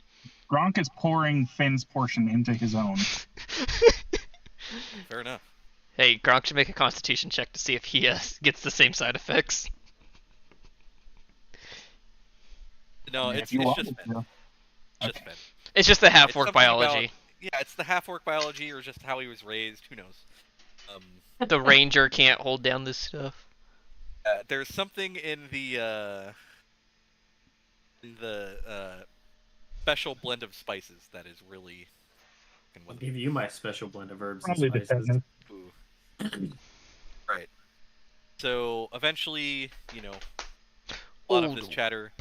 Gronk is pouring Finn's portion into his own. Fair enough. Hey, Gronk should make a Constitution check to see if he gets the same side effects. No, If it's you want just me Fen. to. Just Fen. It's just the It's half-orc something biology. about- yeah, it's the half-orc biology or just how he was raised. Who knows? The ranger can't hold down this stuff. There's something in the special blend of spices that is really fucking I'll with give you my special blend of herbs Probably and spices. dependent. Ooh. Right. So eventually, a lot of this chatter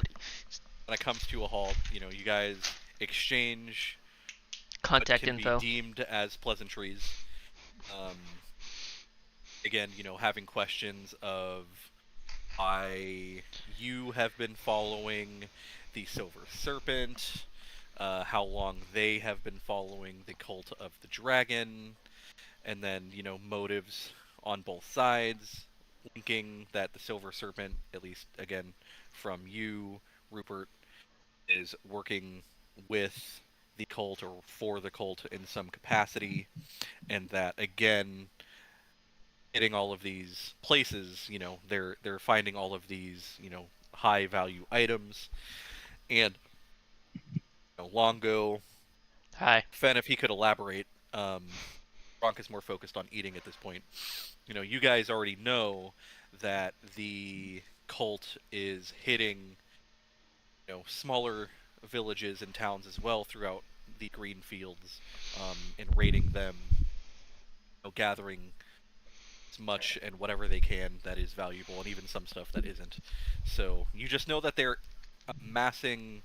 when it comes to a halt, you guys exchange Contact what can info. be deemed as pleasantries. Again, having questions of why you have been following the Silver Serpent, how long they have been following the Cult of the Dragon, and then, motives on both sides, linking that the Silver Serpent, at least, again, from you, Rupert, is working with the cult or for the cult in some capacity, and that, again, hitting all of these places, they're finding all of these, high value items, and Longo, Hi. Fen, if he could elaborate, Bronk is more focused on eating at this point. You guys already know that the cult is hitting, smaller villages and towns as well throughout the green fields, and raiding them, gathering as much and whatever they can that is valuable, and even some stuff that isn't. So you just know that they're amassing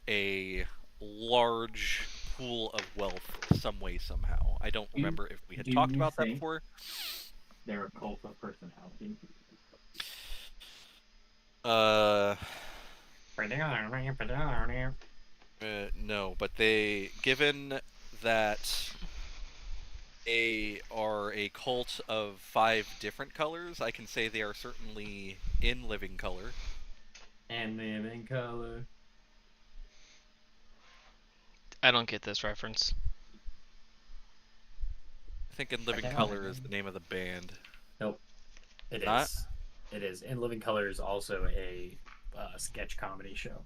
a large pool of wealth some way, somehow. I don't remember if we had do talked you about that think- before. They're a cult of personality. No, but given that they are a cult of 5 different colors, I can say they are certainly in living color. And living color. I don't get this reference. I think in living color is the name of the band. Nope. It is. Not? It is. And Living Color is also a sketch comedy show.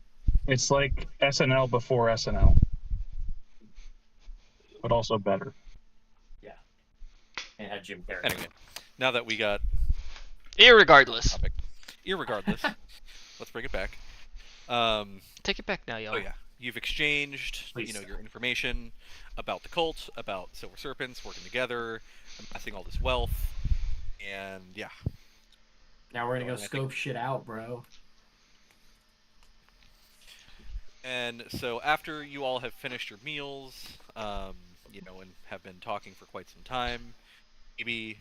It's like SNL before SNL, but also better. Yeah. And it had Jim Carrey. Anyway, now that we got Irregardless. topic, irregardless, let's bring it back. Take it back now, y'all. Oh yeah, you've exchanged, Please. your information about the cult, about Silver Serpents working together, amassing all this wealth, and yeah. Now we're gonna go I think- scope shit out, bro. And so after you all have finished your meals, and have been talking for quite some time, maybe,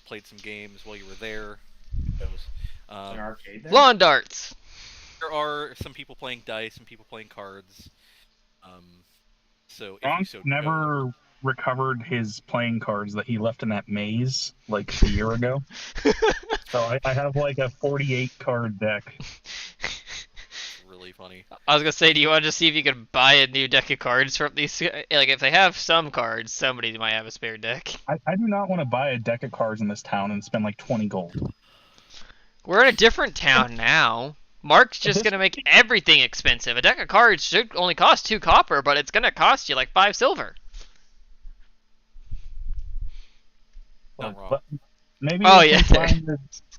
played some games while you were there. Who knows? Is there an arcade there? Lawn darts. There are some people playing dice, some people playing cards. Um, so if you Gronk so never recovered his playing cards that he left in that maze like a year ago. So I have like a 48 card deck. it's really funny. I was gonna say, do you want to see if you can buy a new deck of cards from these? Like, if they have some cards, somebody might have a spare deck. I do not want to buy a deck of cards in this town and spend like 20 gold. We're in a different town now. Mark's just This- gonna make everything expensive. A deck of cards should only cost 2 copper, but it's gonna cost you like 5 silver. Not wrong. But maybe Oh, we yeah. can find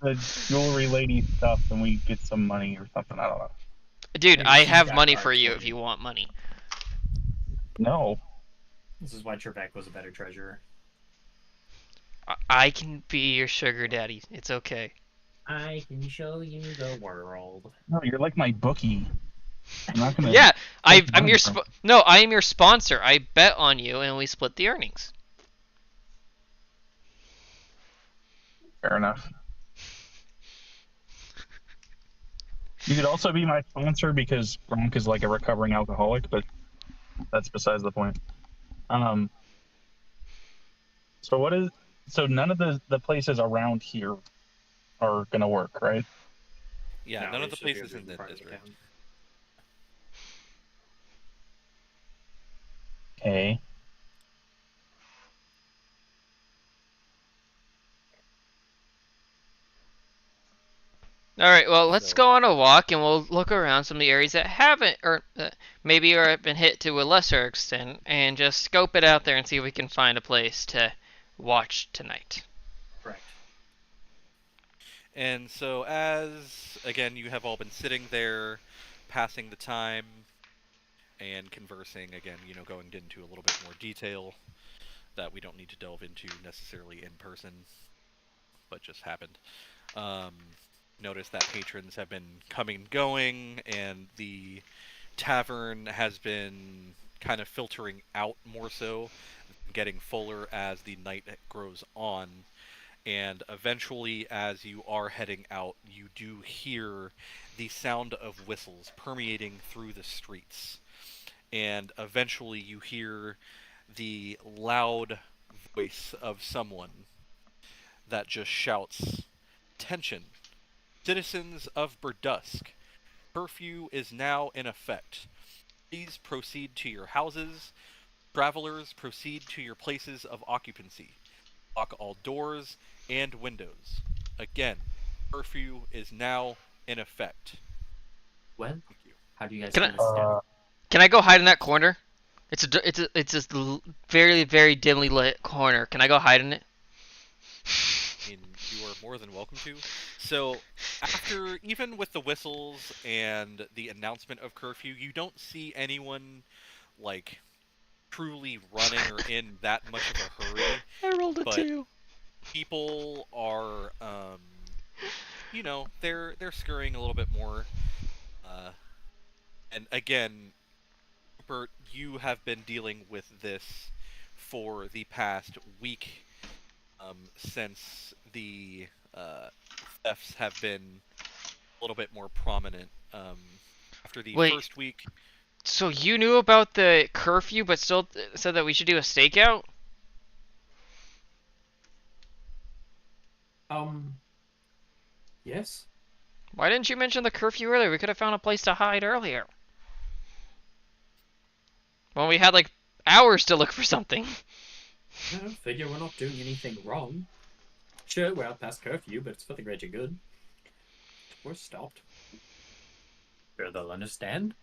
the jewelry lady stuff and we get some money or something. I don't know. Dude, Maybe I she's have got money cards for you for if you. you want money. No. This is why Trebek was a better treasurer. I can be your sugar daddy. It's okay. I can show you the world. No, you're like my bookie. I'm not gonna. Yeah, take I'm money your from- no, I am your sponsor. I bet on you, and we split the earnings. Fair enough. You could also be my sponsor because Gronk is like a recovering alcoholic, but that's besides the point. So what is? So none of the places around here are gonna work, right? Yeah, No, none of it's the just places gonna in be the part of the district. town. Okay. All right, well, let's So- go on a walk and we'll look around some of the areas that haven't, or maybe are been hit to a lesser extent, and just scope it out there and see if we can find a place to watch tonight. Correct. And so as, again, you have all been sitting there, passing the time, and conversing, again, going into a little bit more detail that we don't need to delve into necessarily in person, but just happened. Notice that patrons have been coming and going, and the tavern has been kind of filtering out more so, getting fuller as the night grows on. And eventually, as you are heading out, you do hear the sound of whistles permeating through the streets. And eventually, you hear the loud voice of someone that just shouts, "Attention! Citizens of Burdusk, curfew is now in effect. Please proceed to your houses. Travelers, proceed to your places of occupancy. Lock all doors and windows. Again, curfew is now in effect." Well, Thank you. how do you guys Can feel this is down? Can I go hide in that corner? It's a very very dimly lit corner. Can I go hide in it? I mean, you are more than welcome to. So, after, even with the whistles and the announcement of curfew, you don't see anyone, like, truly running or in that much of a hurry. I rolled a But- 2. People are, they're scurrying a little bit more. And again, Bert, you have been dealing with this for the past week, since the thefts have been a little bit more prominent. After the Wait. first week, So you knew about the curfew, but still said that we should do a stakeout? Yes? Why didn't you mention the curfew earlier? We could have found a place to hide earlier. Well, we had like hours to look for something. No, figure we're not doing anything wrong. Sure, we're out past curfew, but it's for the greater good. We're stopped. Sure, they'll understand.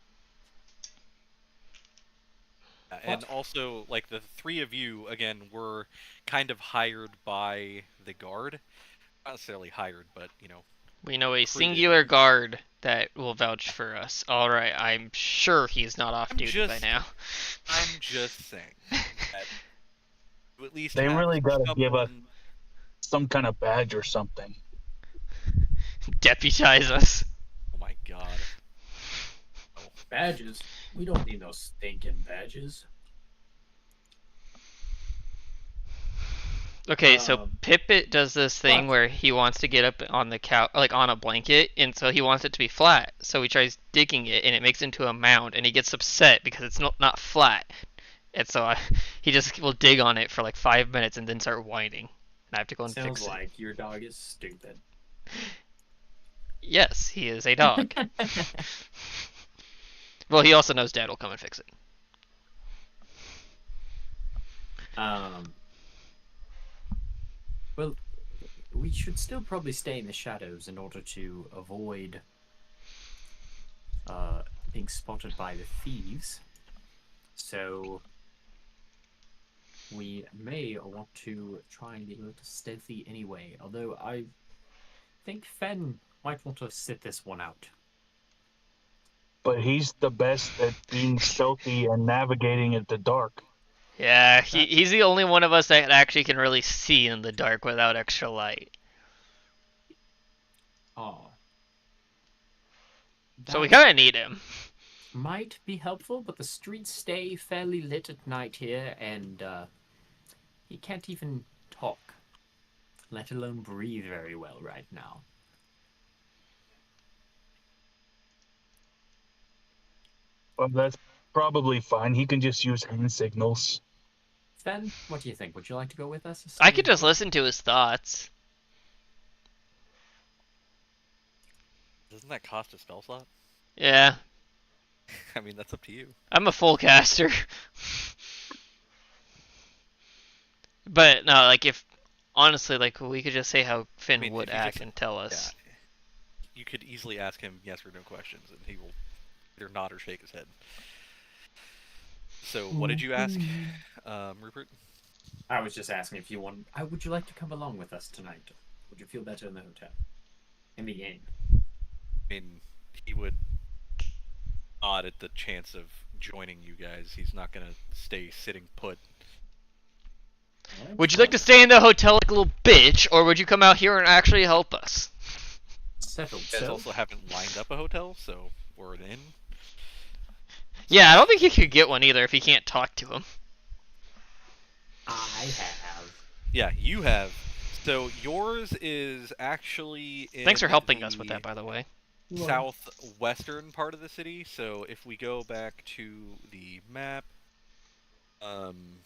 and also, like, the three of you, again, were kind of hired by the guard. Not necessarily hired, but, We know a singular guard that will vouch for us. Alright, I'm sure he's not off I'm duty by just- now. I'm just saying that you at least They have really gotta give us- someone- Some kind of badge or something. Deputize us. Oh my god. Oh. Badges? We don't need no stinking badges. Okay, so Pippet does this thing What? where he wants to get up on the couch, like on a blanket, and so he wants it to be flat. So he tries digging it, and it makes it into a mound, and he gets upset because it's not flat. And so he just will dig on it for like 5 minutes and then start whining, and I have to go and Sounds fix it. like your dog is stupid. Yes, he is a dog. Well, he also knows Dad will come and fix it. Well, we should still probably stay in the shadows in order to avoid being spotted by the thieves. So we may want to try and be a little stealthy anyway. Although I think Fen might want to sit this one out. But he's the best at being stealthy and navigating at the dark. Yeah, he's the only one of us that actually can really see in the dark without extra light. Oh. So we kind of need him. Might be helpful, but the streets stay fairly lit at night here, and he can't even talk, let alone breathe very well right now. Well, that's probably fine. He can just use hand signals. Fen, what do you think? Would you like to go with us? I could just listen to his thoughts. Doesn't that cost a spell slot? Yeah, I mean, that's up to you. I'm a full caster. But no, like if honestly, like we could just say how Finn I mean, would if you act just- and tell Yeah. us. You could easily ask him yes or no questions, and he will either nod or shake his head. So, what did you ask, Rupert? I was just asking if you want. Would you like to come along with us tonight? Would you feel better in the hotel? In the inn? I mean, he would nod at the chance of joining you guys. He's not gonna stay sitting put. Would you like to stay in the hotel like a little bitch, or would you come out here and actually help us? Settled. You guys also haven't lined up a hotel, so we're an inn. Yeah, I don't think he could get one either if he can't talk to him. I have. Yeah, you have. So yours is actually in Thanks for helping us with that, by the way. southwestern part of the city. So if we go back to the map,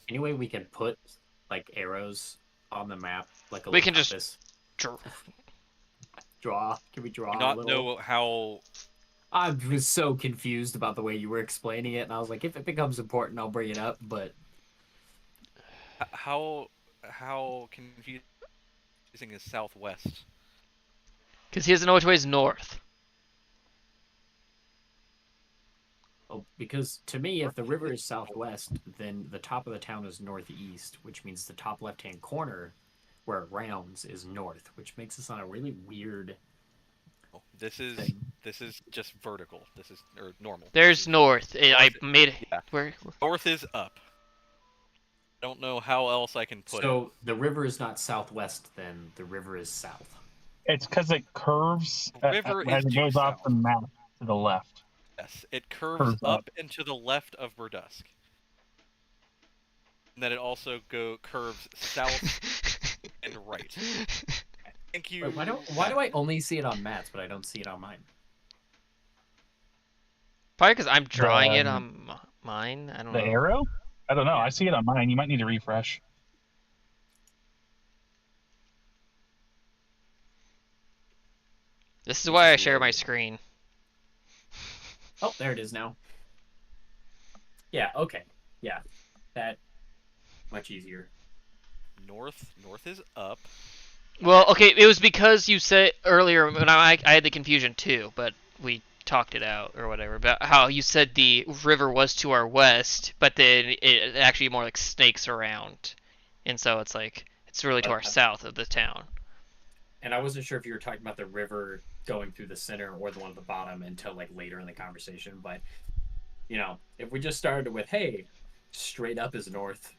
Anyway, we can put like arrows on the map, like a We little can just compass. Dr- Draw. Can we draw? do a not little? know how. I was so confused about the way you were explaining it, and I was like, if it becomes important, I'll bring it up. But How confusing is southwest? Because he doesn't know which way is north. because to me, if the river is southwest, then the top of the town is northeast, which means the top left-hand corner, where it rounds, is north, which makes this on a really weird. This is thing. this is just vertical. This is or normal. There's This is- north. I made it. Yeah. Where? North is up. Don't know how else I can put it. So the river is not southwest, then the river is south. It's because it curves The river as is it due goes off south. the map to the left. Yes, it curves Curves up up. and to the left of Burdusk. And then it also curves south and right. Thank you. Wait, why do I only see it on Matt's, but I don't see it on mine? Probably because I'm drawing it Um, on mine. I don't The know. arrow? I don't know. Yeah. I see it on mine. You might need to refresh. This is why I share my screen. Oh, there it is now. Yeah, okay. Yeah. That much easier. North is up. Well, okay, it was because you said earlier when I had the confusion too, but we talked it out or whatever about how you said the river was to our west, but then it actually more like snakes around, and so it's like it's really to our south of the town. And I wasn't sure if you were talking about the river going through the center or the one at the bottom until like later in the conversation, but you know, if we just started with, hey, straight up is north,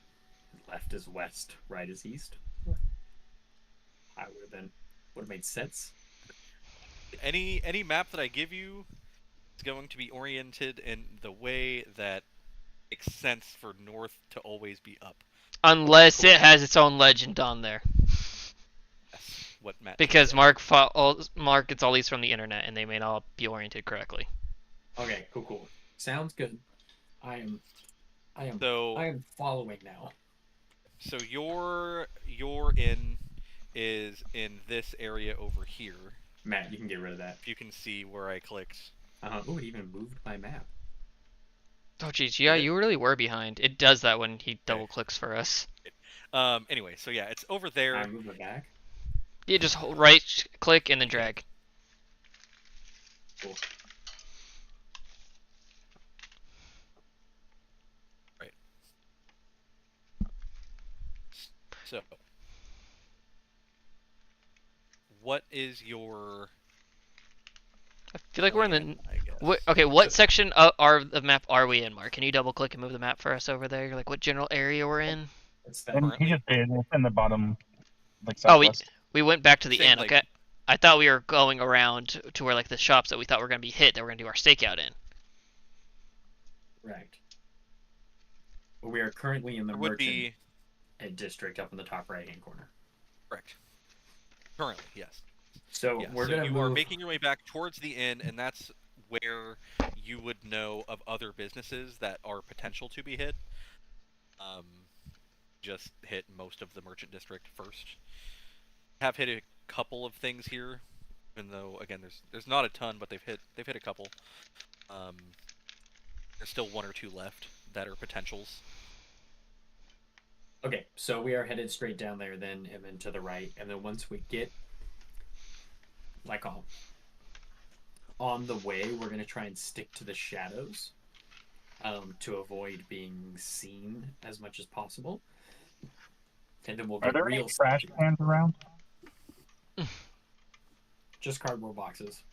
left is west, right is east, I would have made sense. Any map that I give you It's going to be oriented in the way that makes sense for north to always be up. Unless cool. it has its own legend on there. That's what Matt just Because said. Mark gets all these from the internet, and they may not be oriented correctly. Okay, cool. Sounds good. I am So following now. so your in is in this area over here. Matt, you can get rid of that. If you can see where I clicked. Oh, it even moved my map. Oh, jeez, yeah, you really were behind. It does that when he double clicks for us. Anyway, so yeah, it's over there. I move it back. You just right click and then drag. Cool. Right. So, what is your I feel like we're in plan, the. I guess? Okay, what section of the map are we in, Mark? Can you double click and move the map for us over there? Like what general area we're in? It's that. And he Currently, just did. It's in the bottom, like Oh, southwest. we went back to the Same, inn. like- Okay, I thought we were going around to where like the shops that we thought were gonna be hit that we're gonna do our stakeout in. Right. But we are currently in the there would merchant be district up in the top right-hand corner. correct. Currently, yes. So Yeah, we're so gonna you move. are making your way back towards the inn, and that's where you would know of other businesses that are potential to be hit. Just hit most of the merchant district first. Have hit a couple of things here, even though again there's not a ton, but they've hit a couple. There's still one or two left that are potentials. Okay, so we are headed straight down there, then and then to the right, and then once we get like on the way, we're gonna try and stick to the shadows, to avoid being seen as much as possible. And then we'll Are get there any real trash sneaky. cans around? Just cardboard boxes.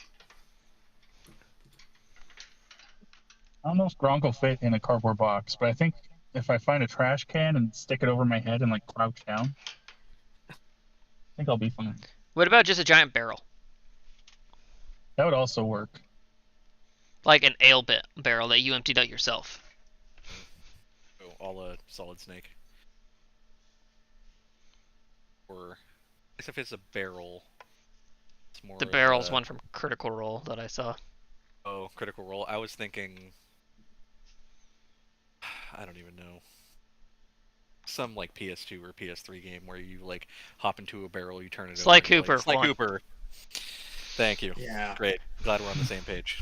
I don't know if Gronk will fit in a cardboard box, but I think if I find a trash can and stick it over my head and like crouch down, I think I'll be fine. What about just a giant barrel, That would also work. like an ale barrel that you emptied out yourself? So all a Solid Snake. Or I guess if it's a barrel, it's more The of barrel's a, one from Critical Role that I saw. oh, Critical Role. I was thinking, I don't even know. Some like PS2 or PS3 game where you like hop into a barrel, you turn it Sly over. and you're Cooper, Like, Sly one. Cooper. Thank you. Yeah. Great. Glad we're on the same page.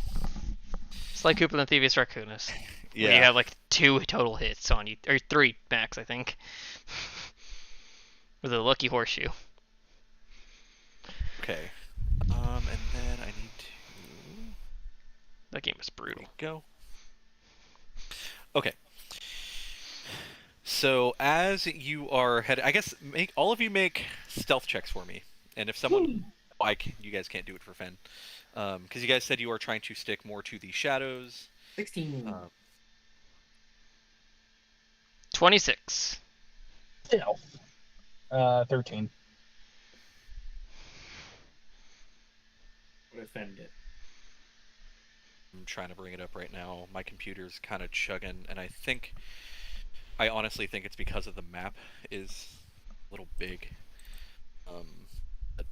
It's like Cooper and the Thievius Raccoonus. Yeah. Where you have like 2 total hits on you, or 3 max, I think. With a lucky horseshoe. Okay. And then I need to That game is brutal. go. Okay. So as you are headed, I guess all of you make stealth checks for me, and if someone, you guys can't do it for Fen, because you guys said you are trying to stick more to the shadows. 16. 26. Yeah. 13. What did Fen get? I'm trying to bring it up right now. My computer's kind of chugging, and I honestly think it's because of the map is a little big. But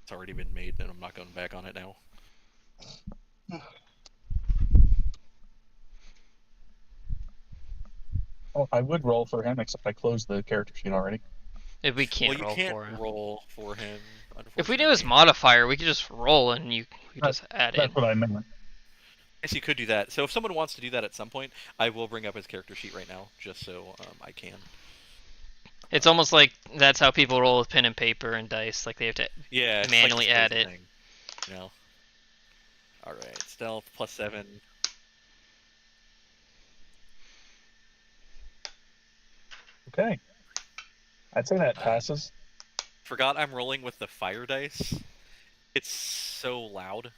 it's already been made, and I'm not going back on it now. Oh, I would roll for him, except I closed the character sheet already. If we can't Well, you roll can't for him. roll for him. If we knew his modifier, we could just roll and you could just add in. That's what I meant. Yes, you could do that. So if someone wants to do that at some point, I will bring up his character sheet right now, just so I can. It's almost like that's how people roll with pen and paper and dice. Like they have to Yeah, it's manually like a add skill it. thing, you know. All right, stealth +7. Okay. I'd say that passes. Forgot I'm rolling with the fire dice. It's so loud.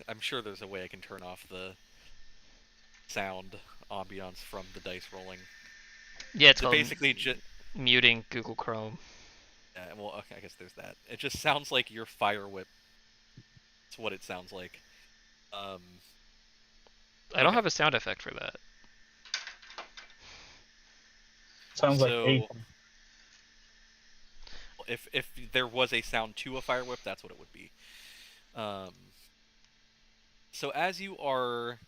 I'm sure there's a way I can turn off the sound ambiance from the dice rolling. Yeah, it's So called basically just muting Google Chrome. well, okay, I guess there's that. It just sounds like your fire whip That's what it sounds like. I don't Okay. have a sound effect for that. Sounds like So eight. if there was a sound to a fire whip, that's what it would be. Um, so as you are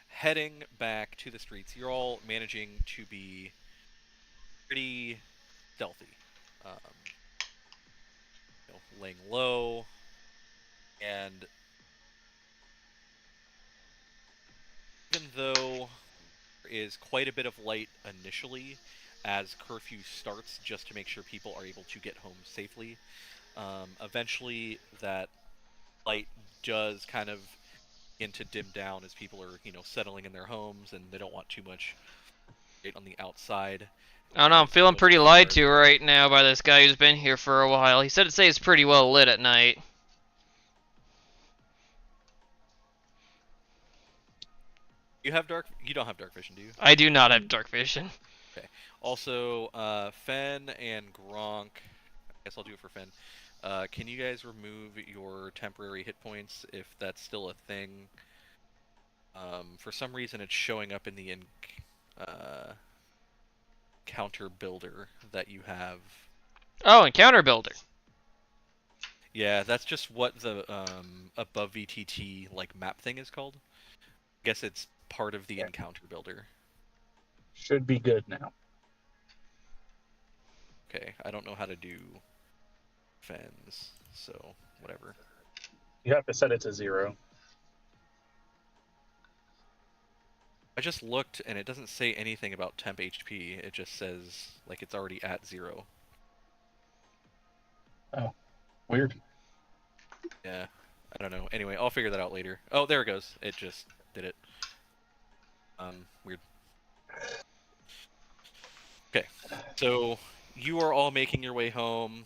heading back to the streets, you're all managing to be pretty stealthy, laying low, and even though there is quite a bit of light initially, as curfew starts, just to make sure people are able to get home safely, eventually that light does kind of begin to dim down as people are, settling in their homes and they don't want too much light on the outside. I don't know, I'm As feeling most pretty people lied are. to right now by this guy who's been here for a while. He said it stays pretty well lit at night. You have dark. You don't have dark vision, do you? I do not have dark vision. Okay. Also, Fen and Gronk. I guess I'll do it for Fen. Can you guys remove your temporary hit points if that's still a thing? For some reason, it's showing up in the uh, counter builder that you have. Oh, encounter builder. Yeah, that's just what the above VTT like map thing is called. I guess it's part of the Yeah. encounter builder. Should be good now. Okay, I don't know how to do Fens, so whatever. You have to set it to 0. I just looked and it doesn't say anything about temp HP. It just says like it's already at 0. Oh, weird. Yeah, I don't know. Anyway, I'll figure that out later. Oh, there it goes. It just did it. Weird. Okay, so you are all making your way home.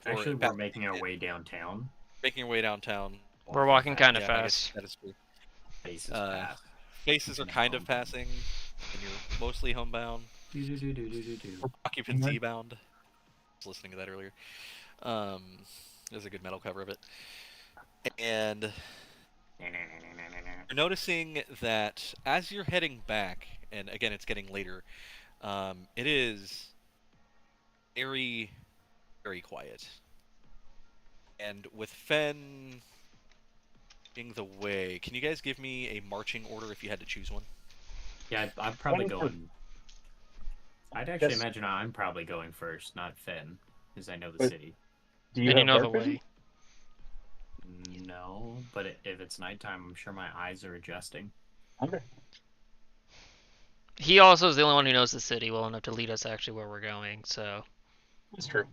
or Actually, back- we're making our way downtown. making your way downtown. We're walking kind of Yeah, I guess fast. that is true. Faces Uh, path. Faces are And kind of homebound. passing, and you're mostly homebound. Do. Occupancy bound. I was listening to that earlier. There's a good metal cover of it. And you're noticing that as you're heading back, and again, it's getting later, it is very, very quiet. And with Fen being the way, can you guys give me a marching order if you had to choose one? Yeah, I'm probably Going for- going. I'd actually Yes. imagine I'm probably going first, not Finn, because I know the Wait. city. Do you And you have know the dark vision? way. No, but if it's nighttime, I'm sure my eyes are adjusting. Okay. He also is the only one who knows the city well enough to lead us actually where we're going, so. That's true.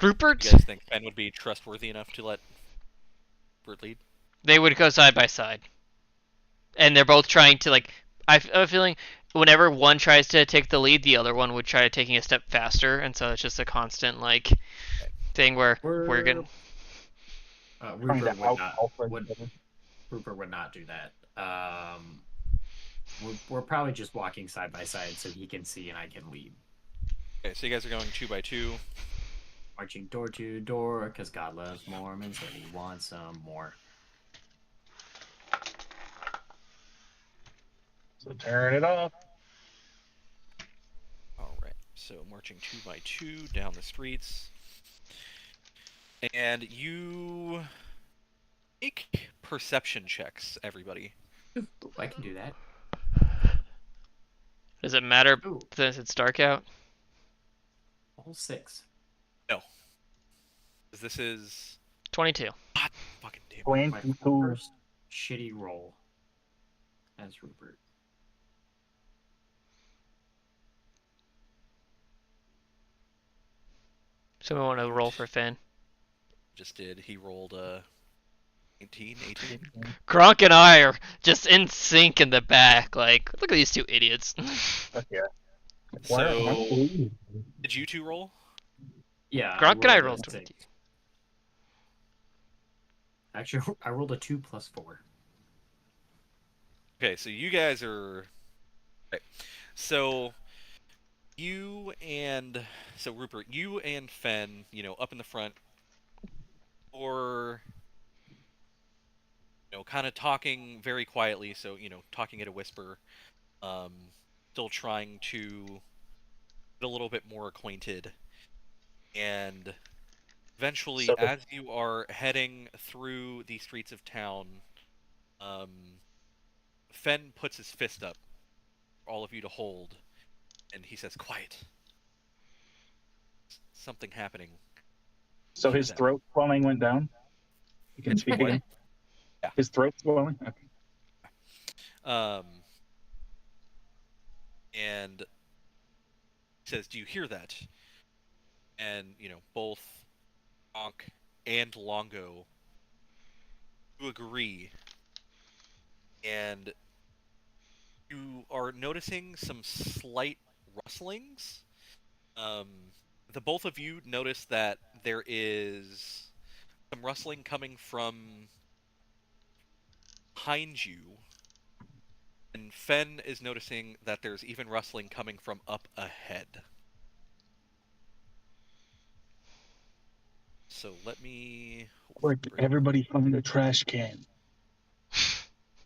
Rupert? You guys think Fen would be trustworthy enough to let Bert lead? They would go side by side. And they're both trying to, like, I have a feeling whenever one tries to take the lead, the other one would try to taking a step faster, and so it's just a constant, like, thing where we're gonna. Trying Rupert to would not. alpha Would, each other. Rupert would not do that. We're probably just walking side by side so he can see and I can lead. Okay, so you guys are going 2 by 2. Marching door to door, because God loves Mormons and he wants some more. So turn it off. Alright, so marching 2 by 2 down the streets. And you make perception checks, everybody. Ooh, I can do that. Does it matter Ooh, since it's dark out? a whole 6. This is 22. fucking damn. My 22. first shitty roll as Rupert. Someone want to roll for Finn? Just did. He rolled 18. Gronk and I are just in sync in the back. Like, look at these two idiots. Fuck yeah. So, did you two roll? Yeah. Gronk and I a rolled 6. 20. Actually, I rolled a 2 plus 4. Okay, so you guys are. Okay. So Rupert, you and Fen, up in the front, kind of talking very quietly, so, talking at a whisper, still trying to get a little bit more acquainted. And eventually, So the as you are heading through the streets of town, Fen puts his fist up for all of you to hold, and he says, "Quiet. Something happening. so Hear his that?" throat swelling went down. He can speak What? again. Yeah. His throat swelling. Okay. Um, and he says, "Do you hear that?" And both Ankh and Longo do agree, and you are noticing some slight rustlings. Um, the both of you notice that there is some rustling coming from behind you, and Fen is noticing that there's even rustling coming from up ahead. So let me. Quick, everybody find a trash can.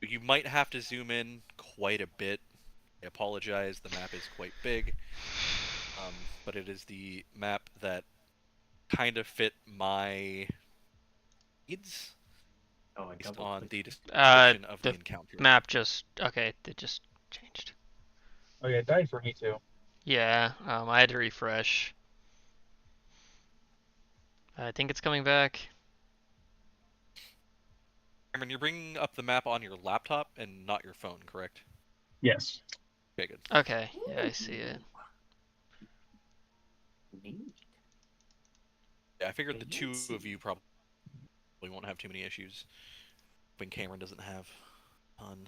You might have to zoom in quite a bit. I apologize, the map is quite big. But it is the map that kind of fit my needs Oh, I based double on the clicked. description of the The encounter. map just okay. It just changed. Oh yeah, it died for me too. Yeah. I had to refresh. I think it's coming back. Cameron, you're bringing up the map on your laptop and not your phone, correct? Yes. Okay, good. Okay. Yeah, I see it. Neat. Yeah, I figured the two Fancy. of you probably won't have too many issues. When Cameron doesn't have a ton.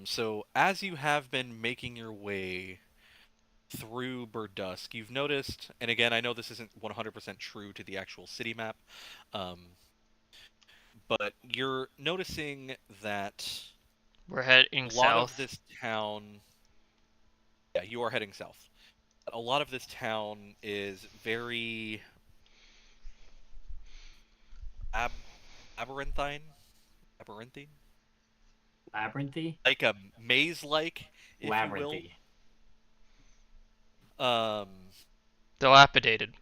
So as you have been making your way through Burdusk, you've noticed, and again, I know this isn't 100% true to the actual city map, um, but you're noticing that We're a heading lot of south. this town, yeah, you are heading south. A lot of this town is very labyrinthine, labyrinthine, Labyrinthy? like a maze-like, if you will. Labyrinthy. Um, Dilapidated.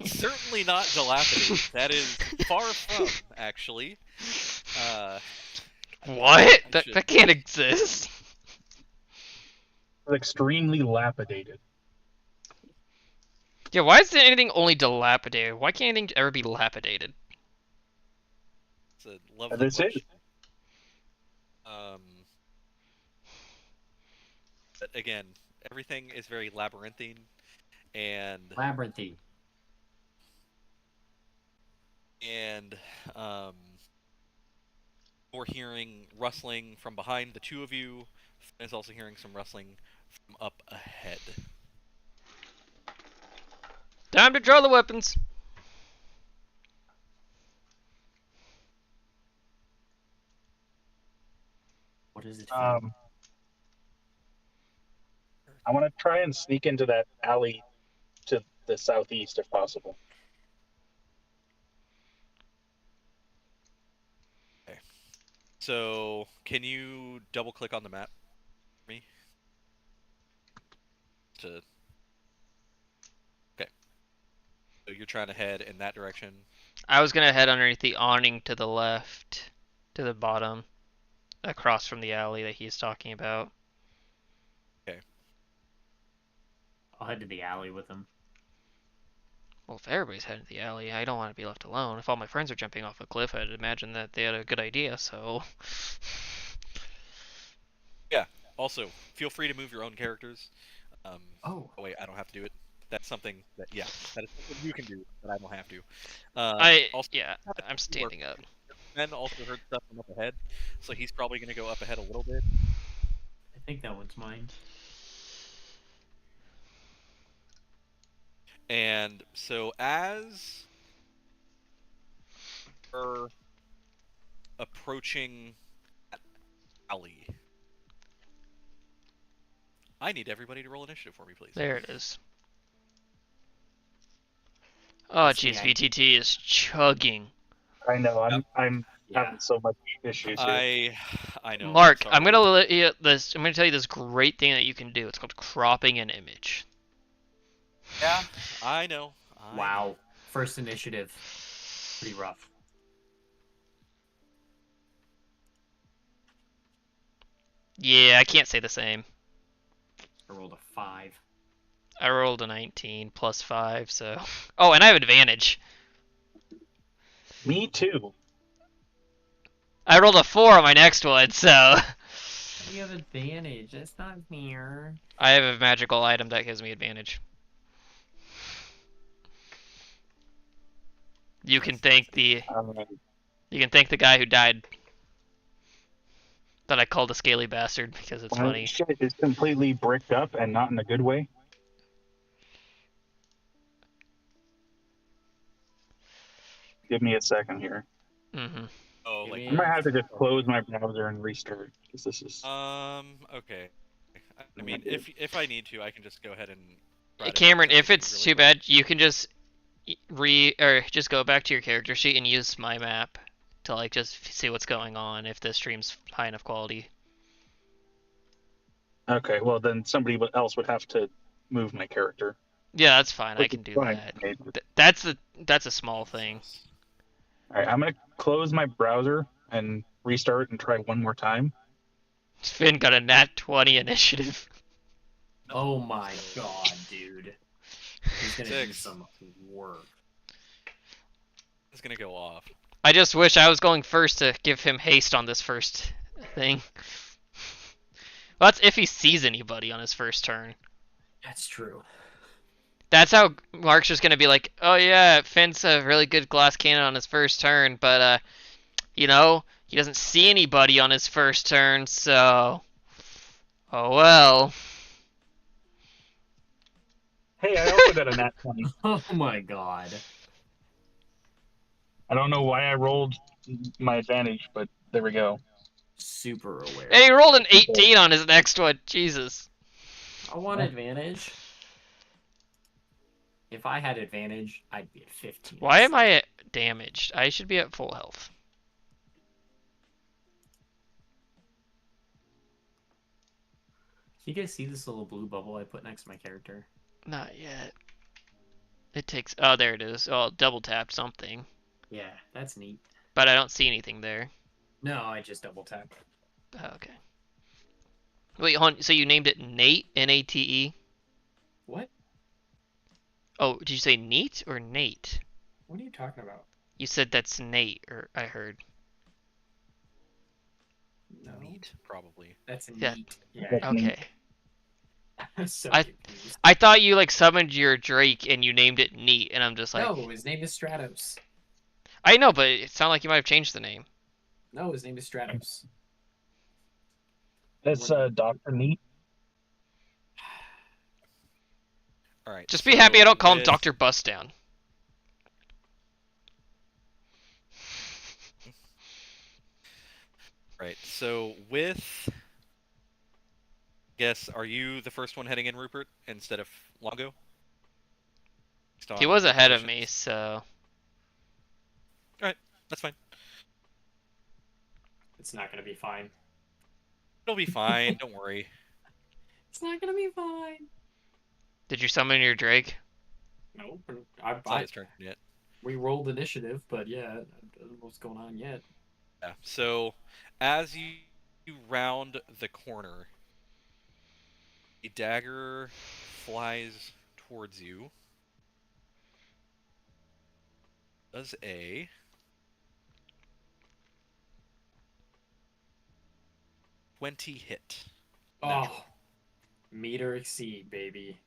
Certainly not dilapidated. That is far from, actually. Uh, What? I That should. that can't exist. It's extremely lapidated. Yeah, why is there anything only dilapidated? Why can't anything ever be lapidated? It's a lovely This is. question. Um, but again, everything is very labyrinthine, and Labyrinthy. and um, you're hearing rustling from behind the two of you. Finn is also hearing some rustling from up ahead. Time to draw the weapons. What does it feel? I want to try and sneak into that alley to the southeast if possible. Okay. So, can you double click on the map for me? To Okay. So you're trying to head in that direction. I was gonna head underneath the awning to the left, to the bottom, across from the alley that he's talking about. Okay. I'll head to the alley with him. Well, if everybody's heading to the alley, I don't want to be left alone. If all my friends are jumping off a cliff, I'd imagine that they had a good idea, so. Yeah. Also, feel free to move your own characters. Oh. Oh wait, I don't have to do it. That's something that that is something you can do, but I don't have to. Also, Yeah, I'm standing up. Ben also heard stuff from up ahead, so he's probably going to go up ahead a little bit. I think that one's mine. And so as we're approaching that alley, I need everybody to roll initiative for me, please. There it is. Oh, See, jeez, I- VTT is chugging. I know. I'm Yeah. having so much issues here. I know. I'm Mark, I'm sorry. gonna let you this. I'm gonna tell you this great thing that you can do. It's called cropping an image. Yeah, I know. I know. Wow. First initiative. Pretty rough. Yeah, I can't say the same. I rolled a 5. I rolled a 19 plus 5, so. Oh, and I have advantage. Me too. I rolled a 4 on my next one, so. You have advantage. That's not fair. I have a magical item that gives me advantage. You can thank the Um, you can thank the guy who died that I called a scaly bastard because it's my funny. shit is completely bricked up and not in a good way. Give me a second here. Hmm. Oh, Give like me I might a- have to just close my browser and restart because this is. okay. I mean, if I need to, I can just go ahead and try to Cameron, send it if to you it's really too quick. bad, you can just just go back to your character sheet and use my map to like just see what's going on if the stream's high enough quality. Okay, well then somebody else would have to move my character, Yeah, that's fine. I which is can do fine. that. Okay. That's a small thing. Jesus. All right, I'm gonna close my browser and restart and try one more time. Finn got a nat 20 initiative. Oh my god, dude. He's gonna do 6. some work. It's gonna go off. I just wish I was going first to give him haste on this first thing. Well, that's if he sees anybody on his first turn. That's true. That's how Mark's just gonna be like, oh yeah, Finn's a really good glass cannon on his first turn, but he doesn't see anybody on his first turn, so oh well. Hey, I also got a nat 20. Oh my god. I don't know why I rolled my advantage, but there we go. Super aware. And he rolled an 18 on his next one. Jesus. I want advantage. If I had advantage, I'd be at 15. Why am I damaged? I should be at full health. You guys see this little blue bubble I put next to my character? Not yet. It takes. Oh, there it is. Oh, double tapped something, Yeah, that's neat. but I don't see anything there. No, I just double tapped. Oh, okay. Wait, hold on. So you named it Nate? Nate? What? Oh, did you say neat or Nate? What are you talking about? You said that's Nate, or I heard. No. Neat, probably. That's Yeah. neat. Yeah. That's neat. Okay. I'm so I- confused. I thought you like summoned your Drake and you named it Neat, and I'm just like, No, his name is Stratos. I know, but it sounded like you might have changed the name. No, his name is Stratos. That's Doctor Neat. All right. Just be happy I don't call him with- Doctor Bustdown. Right. So with, guess, are you the first one heading in, Rupert, instead of Longo? Based He on was ahead of me, positions? so That's fine. It's not gonna be fine. It'll be fine. Don't worry. It's not gonna be fine. did you summon your Drake? Nope. It's not his turn yet. We rolled initiative, but yeah, I don't know what's going on yet. Yeah. So as you round the corner, a dagger flies towards you. Does a 20 hit? Natural. Oh, meet or exceed, baby.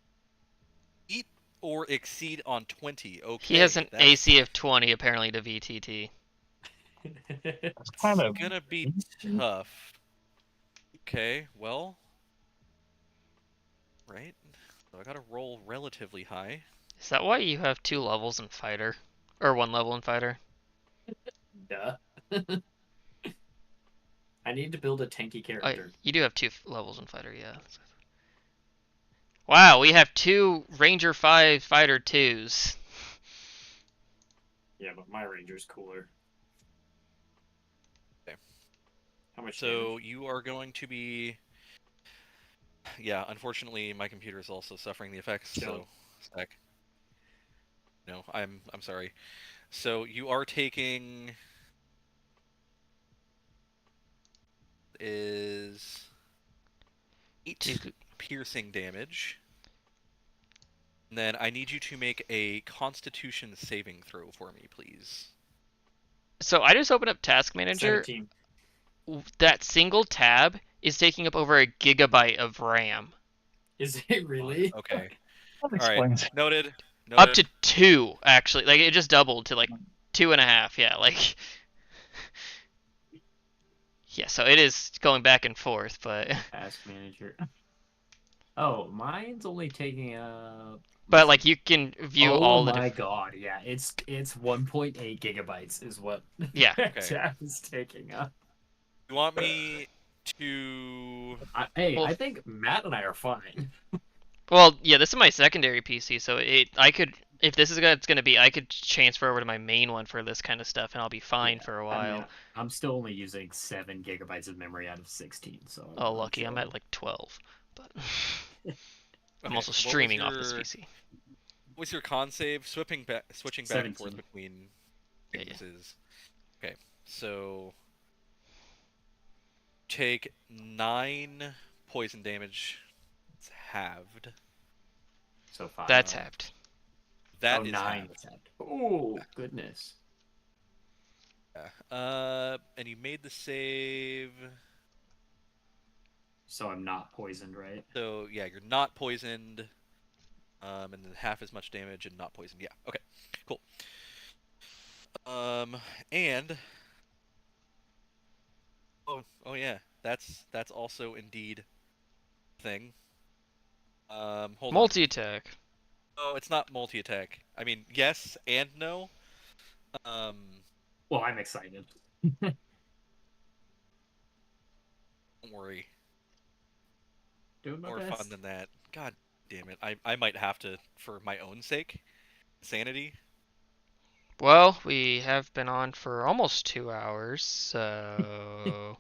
Eat or exceed on 20. Okay. He has an that's AC of 20 apparently to VTT. That's kind of gonna be tough. Okay, well. Right. So I gotta roll relatively high. Is that why you have 2 levels in Fighter? Or 1 level in Fighter? Duh. I need to build a tanky Oh, character. you do have 2 levels in Fighter, yeah. Wow, we have 2 Ranger 5 Fighter 2s. Yeah, but my ranger's cooler. How much So damage? you are going to be. Yeah, unfortunately, my computer is also suffering the effects. Kill So, stack. No, I'm sorry. So you are taking is 8 Two- piercing damage. And then I need you to make a Constitution saving throw for me, please. So I just opened up Task Manager. 17. That single tab is taking up over a gigabyte of RAM. Is it really? Okay. That All right. explains it. Noted. Up Noted. to 2, actually. Like, it just doubled to, like, 2.5. Yeah, like... Yeah, so it is going back and forth, but... Task manager. Oh, mine's only taking But, like, you can view Oh all the my different... god, yeah, it's 1.8 gigabytes is what Yeah. Okay. tab is taking up. You want me to? Hey, Well, I think Matt and I are fine. well, yeah, this is my secondary PC, so I could... If this is what it's going to be, I could transfer over to my main one for this kind of stuff, and I'll be fine Yeah, for a I mean, while. I'm still only using 7 gigabytes of memory out of 16, so Oh, I'm lucky, I'm at, chill. like, 12. But... I'm Okay. also What was streaming off this your? PC. What was your con save? Switching back and forth 17. between Yeah, things is. Okay. So take 9 poison damage. It's halved. So 5. That's halved. That oh, is 9 halved. is halved. Oh, goodness. Yeah. And you made the save. So I'm not poisoned, right? So yeah, you're not poisoned. And then half as much damage and not poisoned. Yeah. Okay. Cool. And oh yeah, that's also indeed a thing. Hold on. Multi-attack. Oh, it's not multi-attack. I mean, yes and no. Um, Well, I'm excited. don't worry. Doing my More best. fun than that. God damn it. I might have to, for my own sake, sanity. Well, we have been on for almost 2 hours, so...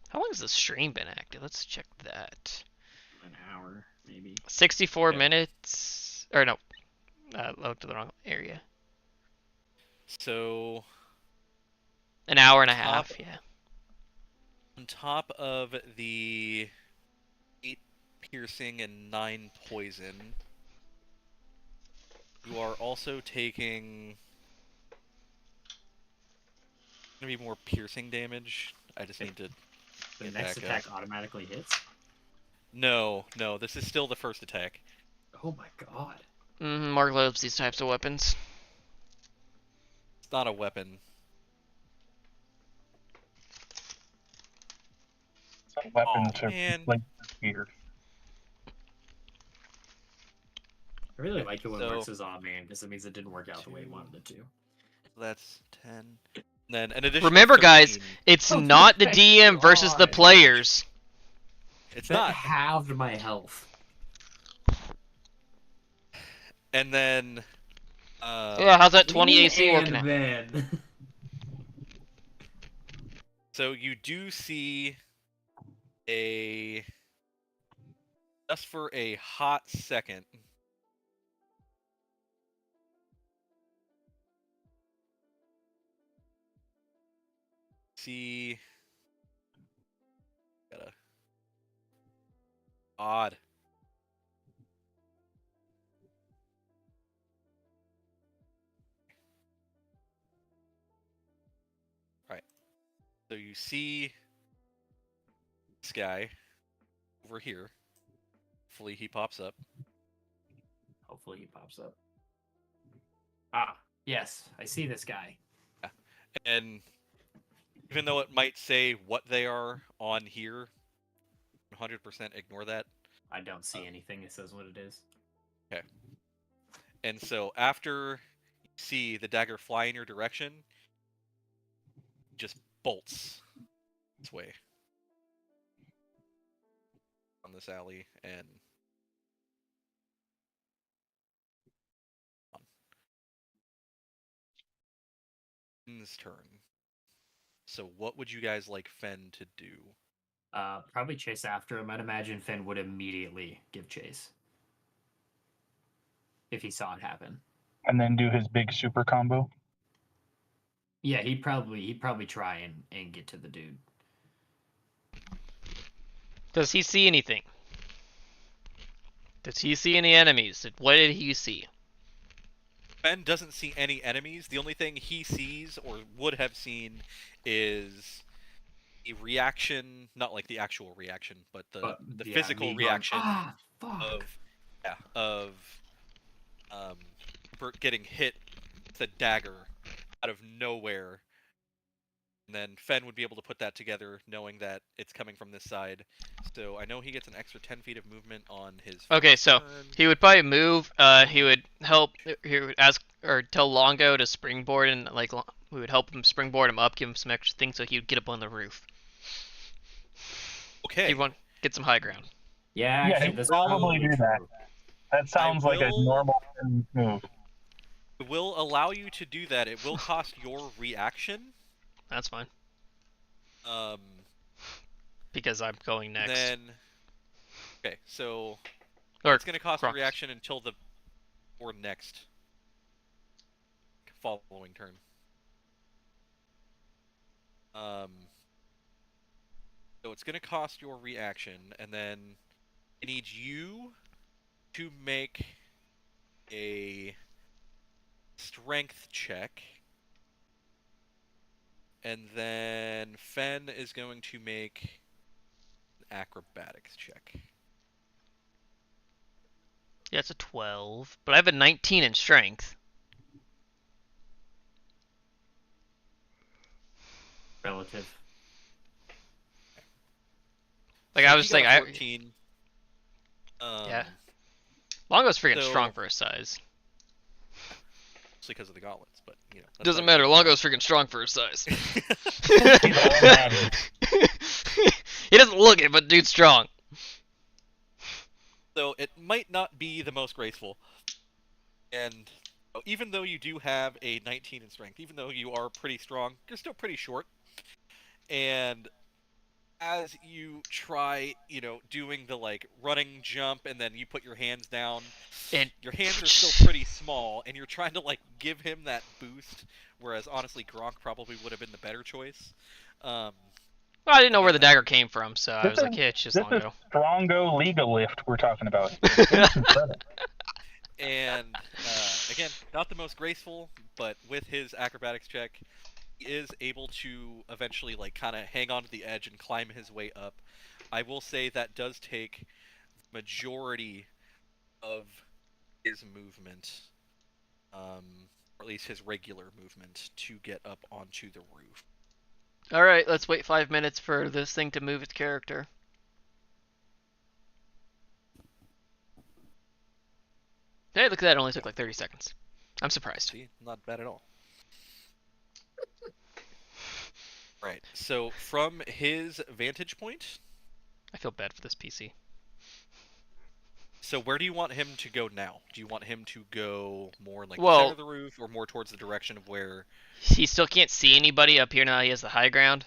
How long has the stream been active? Let's check that. An hour, maybe. 64 Okay. minutes... Or no, looked to the wrong area. So An hour and a top half, yeah. on top of the 8 piercing and 9 poison, you are also taking gonna be more piercing damage. I just need to The get next back attack up. automatically hits? No, this is still the first attack. Oh my god. Mark loves these types of weapons. It's not a weapon. It's a weapon Oh to man. like here. I really Okay, like it when so- Mark says, "Aw, man," because it means it didn't work out the way he wanted it to. That's 10. Then an additional Remember, guys, 13. it's Oh not the my DM versus the God. players. It's That not. halved my health. And then Yeah, how's that 20 AC and working out? then... so you do see a just for a hot second. See gotta odd. Right. So you see this guy over here. Hopefully he pops up. Hopefully he pops up. Ah, yes, I see this guy. And even though it might say what they are on here, 100% ignore that. I don't see anything. It says what it is. Okay. And so after you see the dagger fly in your direction, it just bolts its way on this alley and Fenn's turn. So what would you guys like Fenn to do? Probably chase after him. I'd imagine Finn would immediately give chase if he saw it happen. And then do his big super combo. Yeah, he'd probably try and get to the dude. Does he see anything? Does he see any enemies? What did he see? Fenn doesn't see any enemies. The only thing he sees or would have seen is a reaction, not like the actual reaction, but the Yeah, physical me going, reaction fuck. of Bert getting hit with a dagger out of nowhere. And then Fenn would be able to put that together, knowing that it's coming from this side. So I know he gets an extra 10 feet of movement on his. Okay, so turn. he would probably move. He would help. He would ask or tell Longo to springboard, and like we would help him springboard him up, give him some extra things so he would get up on the roof. Okay. He want get some high ground. Yeah, Yeah, actually, he'd that's probably do that. true. That sounds like a normal move. It will allow you to do that. It will cost your reaction. That's fine Um. because I'm going next. Then. Okay, so Or it's going to cost a Crocs. reaction until the or next following turn. So it's going to cost your reaction, and then it needs you to make a strength check, and then Fenn is going to make an acrobatics check. Yeah, it's a 12, but I have a 19 in strength. Relative. Like So I was he got like, a 14. Yeah. Longo's freaking so- strong for his size. Mostly because of the gauntlets, but you know. that's Doesn't not- matter. Longo's freaking strong for his size. He's all that. He doesn't look it, but dude's strong. So it might not be the most graceful. And even though you do have a 19 in strength, even though you are pretty strong, you're still pretty short. And as you try, doing the like running jump and then you put your hands down, And your hands are still pretty small and you're trying to like give him that boost, whereas honestly Gronk probably would have been the better choice. well, I didn't know where the Yeah. dagger came from, so I This was like, is- yeah, it's just This is Longo. Strongo Liga Lift we're talking about. Give him some credit. And again, not the most graceful, but with his acrobatics check, he is able to eventually like kind of hang onto the edge and climb his way up. I will say that does take the majority of his movement, or at least his regular movement, to get up onto the roof. Alright, let's wait 5 minutes for this thing to move its character. Hey, look at that, it only took like 30 seconds. I'm surprised. See, not bad at all. Right, so from his vantage point, I feel bad for this PC. so where do you want him to go now? Do you want him to go more like the Well- center of the roof, or more towards the direction of where He still can't see anybody up here now he has the high ground.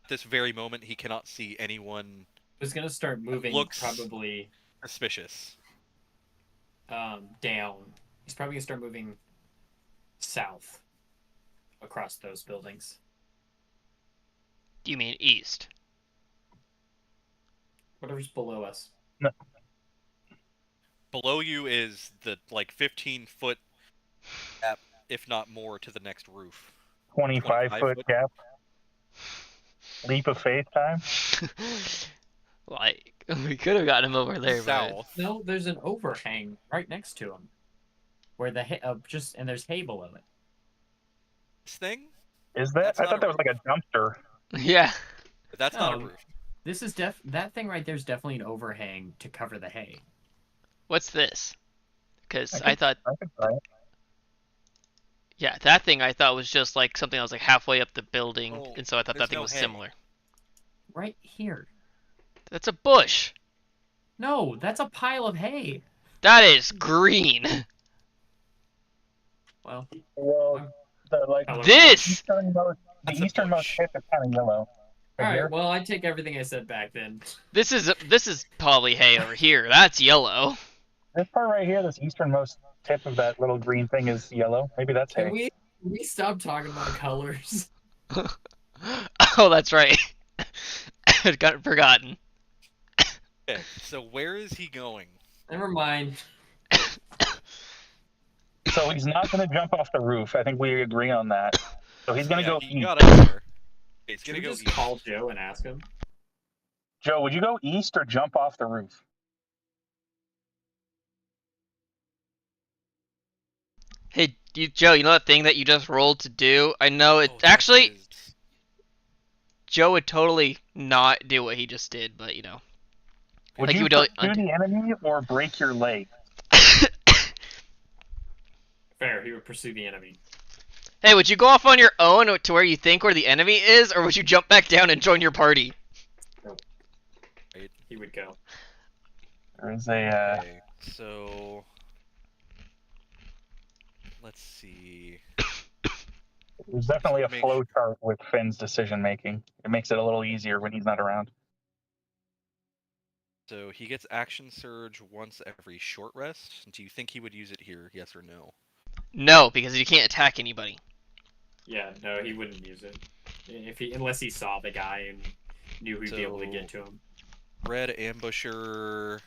at this very moment he cannot see anyone Was gonna start moving Looks- probably suspicious? down. He's probably gonna start moving south across those buildings. Do you mean east? Whatever's below us. Below you is the like 15-foot gap, if not more, to the next roof. 25-foot foot. gap. Leap of faith time. Like, we could have gotten him over there, but... South. No, there's an overhang right next to him, where the and there's hay below it. This thing? Is that? That's I not thought a that was like a dumpster. Yeah. That's not a No. roof. This is that thing right there is definitely an overhang to cover the hay. What's this? Because I I can- thought, I could try it. yeah, that thing I thought was just like something that was like halfway up the building, Oh, and so I thought there's that thing no was hay. similar. Right here. That's a bush. No, that's a pile of hay. That is green. Well, Well, Color This! the That's a easternmost bush. tip is kind of yellow. All right, Here. well, I take everything I said back then. This is probably hay over here. That's yellow. This part right here, this easternmost tip of that little green thing is yellow. Maybe that's Can hay. we stop talking about colors? Oh, that's right. I'd got forgotten. Okay, so where is he going? Never mind. So he's not going to jump off the roof. I think we agree on that. So he's going to Yeah, go he east. got up there. Okay, he's Should gonna we go just east. call Joe and ask him? Joe, would you go east or jump off the roof? Hey, Joe, you know that thing that you just rolled to do? I know it. Oh, Actually, that's his- Joe would totally not do what he just did, but Would like he you would pursue undo. the enemy or break your leg? Fair, he would pursue the enemy. Hey, would you go off on your own to where you think where the enemy is, or would you jump back down and join your party? Right. He would go. There is a. Okay, so let's see. There's definitely a Make flow sure- chart with Finn's decision making. It makes it a little easier when he's not around. So he gets action surge once every short rest. Do you think he would use it here? Yes or no? No, because he can't attack anybody. Yeah, no, he wouldn't use it. Unless he saw the guy and knew he'd be able to get to him. Red ambusher.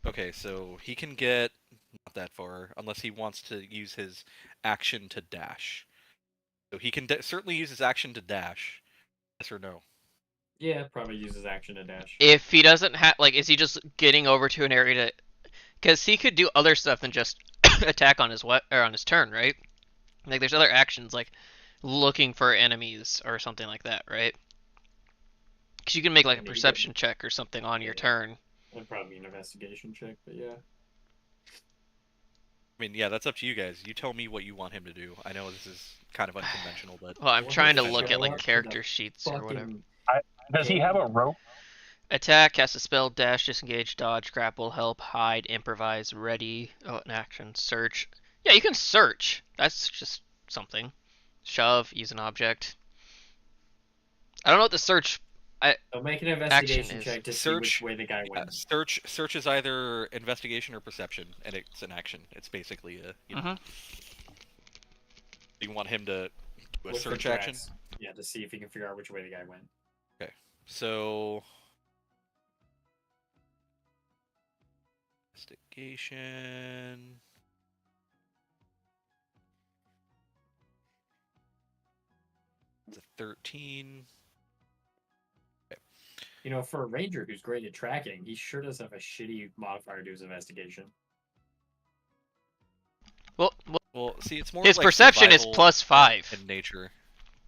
Okay, so he can get not that far unless he wants to use his action to dash. So he can certainly use his action to dash. Yes or no? Yeah, probably uses action to dash. If he doesn't have, like, is he just getting over to an area to? Because he could do other stuff than just attack on his or on his turn, right? Like, there's other actions like looking for enemies or something like that, right? Because you can make like a And he perception check or something on your Yeah. turn. That'd probably be an investigation check, but yeah. I mean, yeah, that's up to you guys. You tell me what you want him to do. I know this is kind of unconventional, but Well, I'm What trying to does look show at like up to character the sheets or whatever. Fucking Does he have a rope? Attack, cast a spell, dash, disengage, dodge, grapple, help, hide, improvise, ready. Oh, an action, search. Yeah, you can search. That's just something. Shove, use an object. I don't know what the search. So make an investigation is- check to see search. which way the guy Yeah, went. search is either investigation or perception, and it's an action. It's basically a. Mhm. You want him to do a Look for search action. tracks. Yeah, to see if he can figure out which way the guy went. So investigation. It's a 13. You know, for a ranger who's great at tracking, he sure does have a shitty modifier to his investigation. Well, Well, see, it's more his like perception is survival +5. in nature.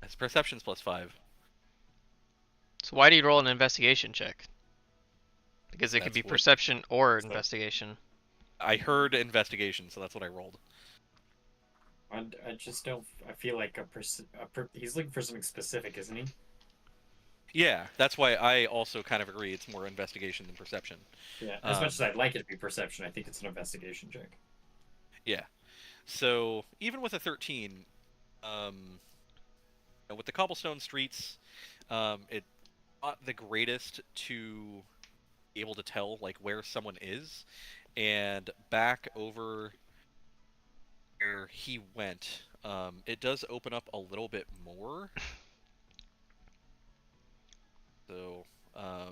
His perception's +5. So why do you roll an investigation check? Because it could That's be what- perception or So- investigation. I heard investigation, so that's what I rolled. I just don't. I feel like he's looking for something specific, isn't he? Yeah, that's why I also kind of agree it's more investigation than perception. Yeah. As much as I'd like it to be perception, I think it's an investigation check. Yeah. So even with a 13, with the cobblestone streets, it's not the greatest to be able to tell like where someone is, and back over where he went, it does open up a little bit more. So, I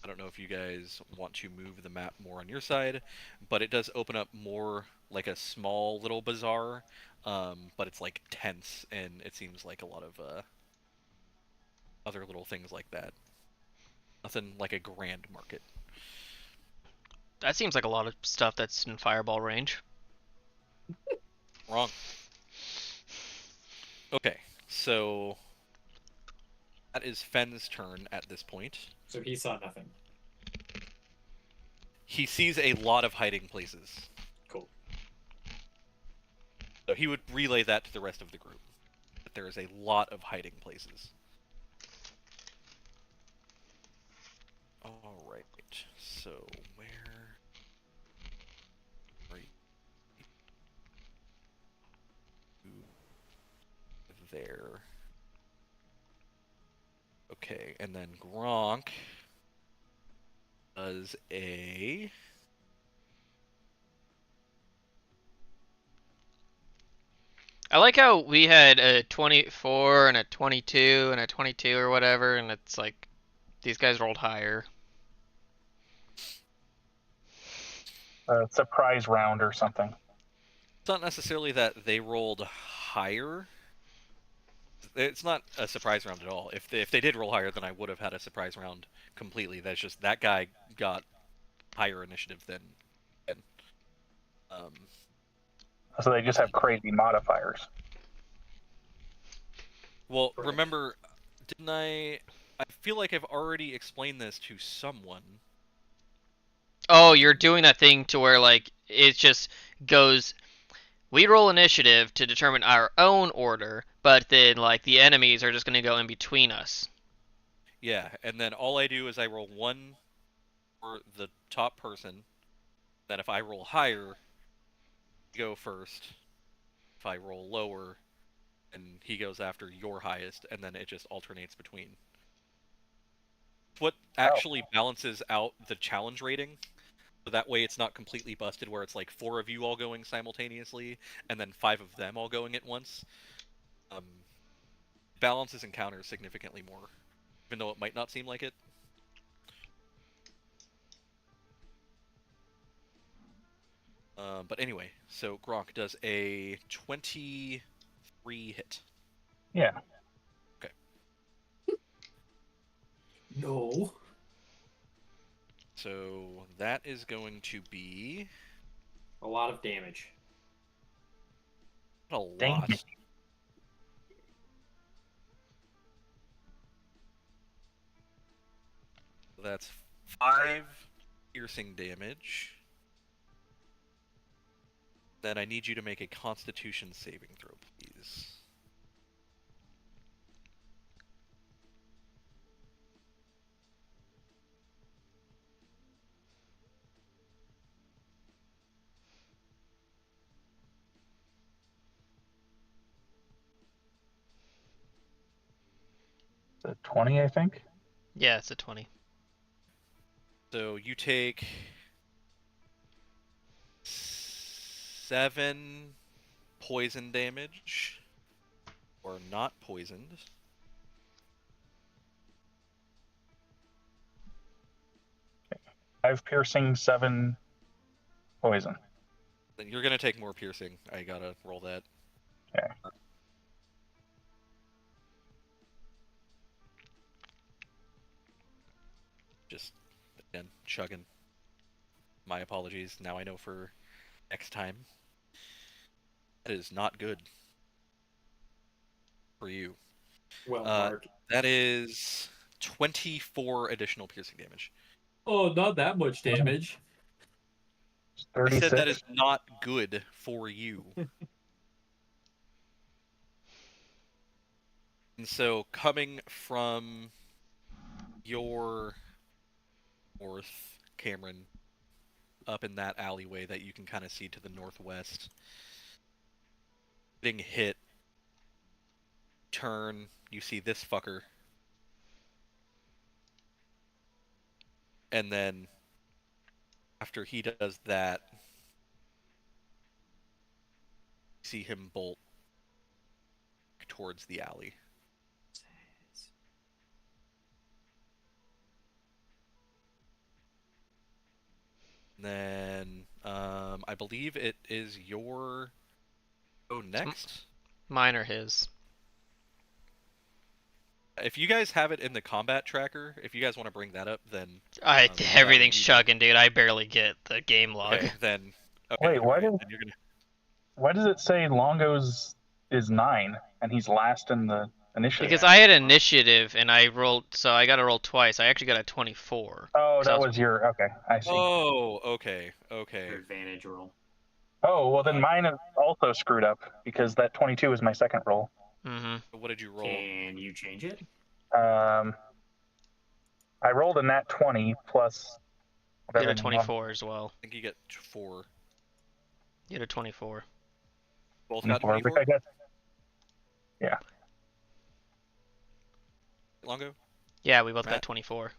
don't know if you guys want to move the map more on your side, but it does open up more like a small little bazaar, but it's like tense, and it seems like a lot of other little things like that. Nothing like a grand market. That seems like a lot of stuff that's in fireball range. Wrong. Okay, so that is Fenn's turn at this point. So he saw nothing. He sees a lot of hiding places. Cool. So he would relay that to the rest of the group. That there is a lot of hiding places. Alright, so where are you? there. Okay, and then Gronk does a... I like how we had a 24 and a 22 and a 22 or whatever, and it's like these guys rolled higher. A surprise round or something. It's not necessarily that they rolled higher. It's not a surprise round at all. If they did roll higher, then I would have had a surprise round completely. That's just that guy got higher initiative than. Um, So they just have crazy modifiers. well, Correct. remember, didn't I? I feel like I've already explained this to someone. Oh, you're doing that thing to where like it just goes. We roll initiative to determine our own order, but then like the enemies are just gonna go in between us. Yeah, and then all I do is I roll one for the top person. Then if I roll higher, you go first. If I roll lower, and he goes after your highest, and then it just alternates between. What actually balances out the challenge rating, so that way it's not completely busted where it's like 4 of you all going simultaneously, and then 5 of them all going at once. Balances encounters significantly more, even though it might not seem like it. But anyway, so Gronk does a 23 hit. Yeah. No. So that is going to be A lot of damage. a Dang lot. it. That's 5 piercing damage. Then I need you to make a Constitution saving throw, please. It's a 20, I think. Yeah, it's a 20. So you take 7 poison damage, or not poisoned. 5 piercing, 7 poison. Then you're gonna take more piercing. I gotta roll that. Okay. Just again chugging. My apologies. Now I know for next time. That is not good for you. Well, Mark. That is 24 additional piercing damage. Oh, not that much damage. It's I said 36. that is not good for you. And so, coming from your north, Cameron, up in that alleyway that you can kind of see to the northwest, getting hit, turn, you see this fucker. And then, after he does that, you see him bolt towards the alley. Then, I believe it is your go next. Mine or his. If you guys have it in the combat tracker, if you guys want to bring that up, then Everything's chugging, dude. I barely get the game log. okay. Then Wait, why then did- you're gonna... Why does it say Longo's is 9 and he's last in the initiative? Because I had initiative and I rolled, so I got to roll twice. I actually got a 24. Oh, So that was your... Okay, I see. Oh, okay. Your advantage roll. Oh, well then mine is also screwed up because that 22 is my second roll. Mm-hmm. What did you roll? Can you change it? I rolled a nat 20 plus You had whatever. a 24 as well. I think you get 4. You had a 24. Both got 24, which 24? I guess. Yeah. Longo? Yeah, we both got Matt? 24.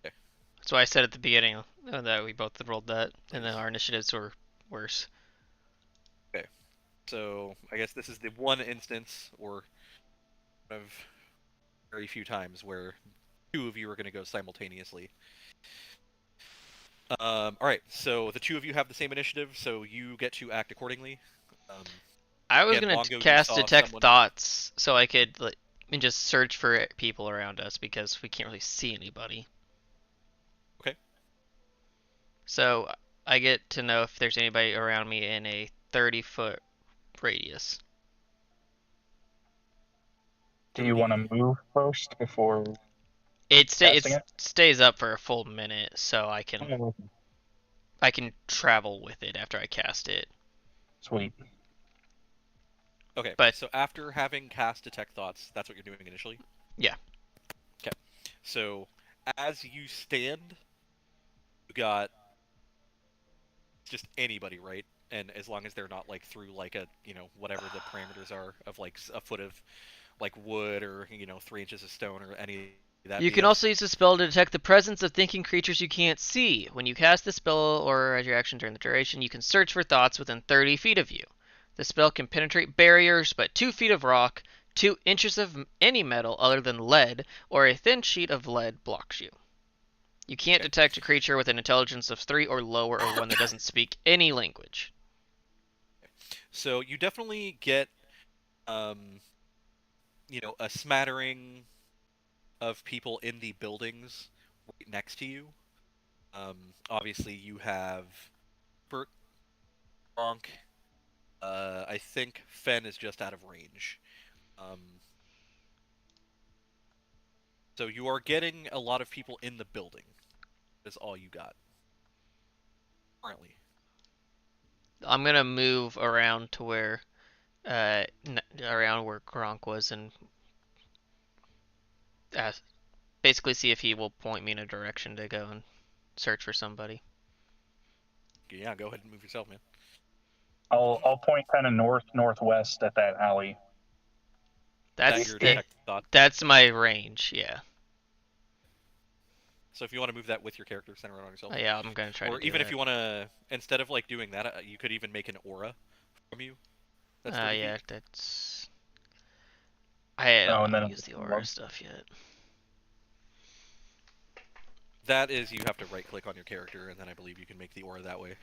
Okay. That's why I said at the beginning that we both rolled that, and then Nice. our initiatives were worse. Okay. So I guess this is the one instance, or one of very few times, where two of you are going to go simultaneously. All right. So the two of you have the same initiative, so you get to act accordingly. Um, I was Again, gonna Longo, you cast saw detect someone. thoughts so I could like and just search for people around us because we can't really see anybody. Okay. So I get to know if there's anybody around me in a 30-foot radius. Do you want 30. to move first before It casting it? stays up for a full minute, so Oh, I can travel with it after I cast it. sweet. Okay. But So after having cast detect thoughts, that's what you're doing initially. yeah, Okay. So as you stand, you got just anybody, right? And as long as they're not like through like a whatever the parameters are of like a foot of like wood or 3 inches of stone or any of that you can BS. also use the spell to detect the presence of thinking creatures you can't see. When you cast the spell or as your action during the duration, you can search for thoughts within 30 feet of you. The spell can penetrate barriers, but 2 feet of rock, 2 inches of any metal other than lead, or a thin sheet of lead blocks you. You can't Okay. detect a creature with an intelligence of 3 or lower or one that doesn't speak any language. So you definitely get a smattering of people in the buildings right next to you. Obviously you have Bert, Gronk. I think Fen is just out of range. Um, so you are getting a lot of people in the building. Is all you got currently. I'm gonna move around to where, around where Gronk was and ask, basically see if he will point me in a direction to go and search for somebody. Yeah, go ahead and move yourself, man. I'll point kind of northwest at that alley. Is that That's your the detect thought? that's my range. Yeah. So if you want to move that with your character, center it on yourself. Yeah, I'm gonna try to Or do even if that. you want to, instead of like doing that, you could even make an aura from you. That's 30 feet. Yeah, that's. I don't Oh, know and how to then use the aura stuff yet. That is, you have to right click on your character, and then I believe you can make the aura that way.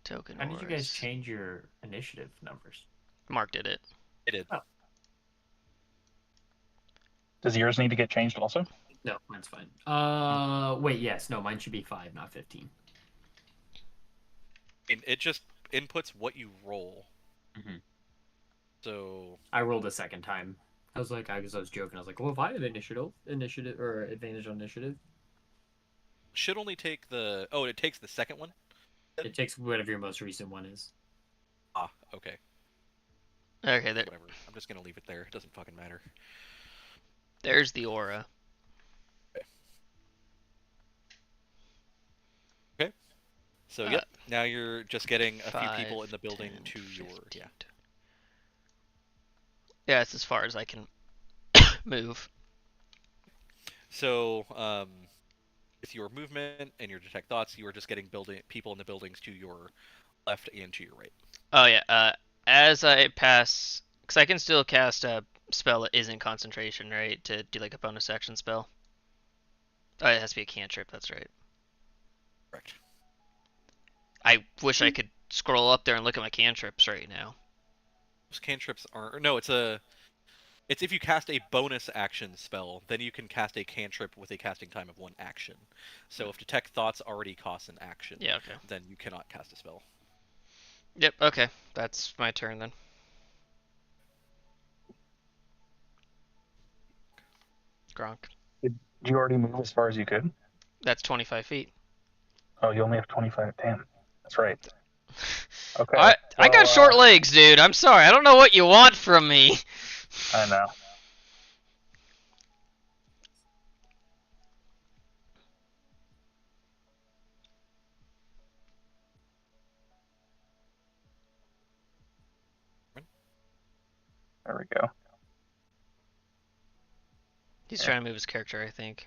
Token How did you guys auras. change your initiative numbers? Mark did it. I did. Oh. does yours need to get changed also? No, mine's fine. Wait, yes, no, mine should be 5, not 15. And it just inputs what you roll. Mm-hmm. So I rolled a second time. I was joking. I was like, well, if I have initiative or advantage on initiative, should only take the. Oh, it takes the second one. it takes whatever your most recent one is. Ah, okay. Okay, Whatever. I'm just gonna leave it there. It doesn't fucking matter. there's the aura. Okay. So Uh, yep. Now you're just getting a few 5, people in the building 10, to your 15. yeah. Yeah, it's as far as I can move. So with your movement and your detect thoughts, you are just getting building people in the buildings to your left and to your right. Oh yeah. As I pass, because I can still cast a spell that isn't concentration, right? To do like a bonus action spell. Oh, it has to be a cantrip. That's right. Correct. I wish I could scroll up there and look at my cantrips right now. Those cantrips are no. It's if you cast a bonus action spell, then you can cast a cantrip with a casting time of 1 action. So if detect thoughts already costs an action, Yeah. Okay. then you cannot cast a spell. Yep. Okay. That's my turn then. Gronk. Did you already move as far as you could? That's 25 feet. Oh, you only have 25. Damn, that's right. Okay, I got well, short legs, dude. I'm sorry. I don't know what you want from me. I know. There we go. He's Yeah. trying to move his character, I think.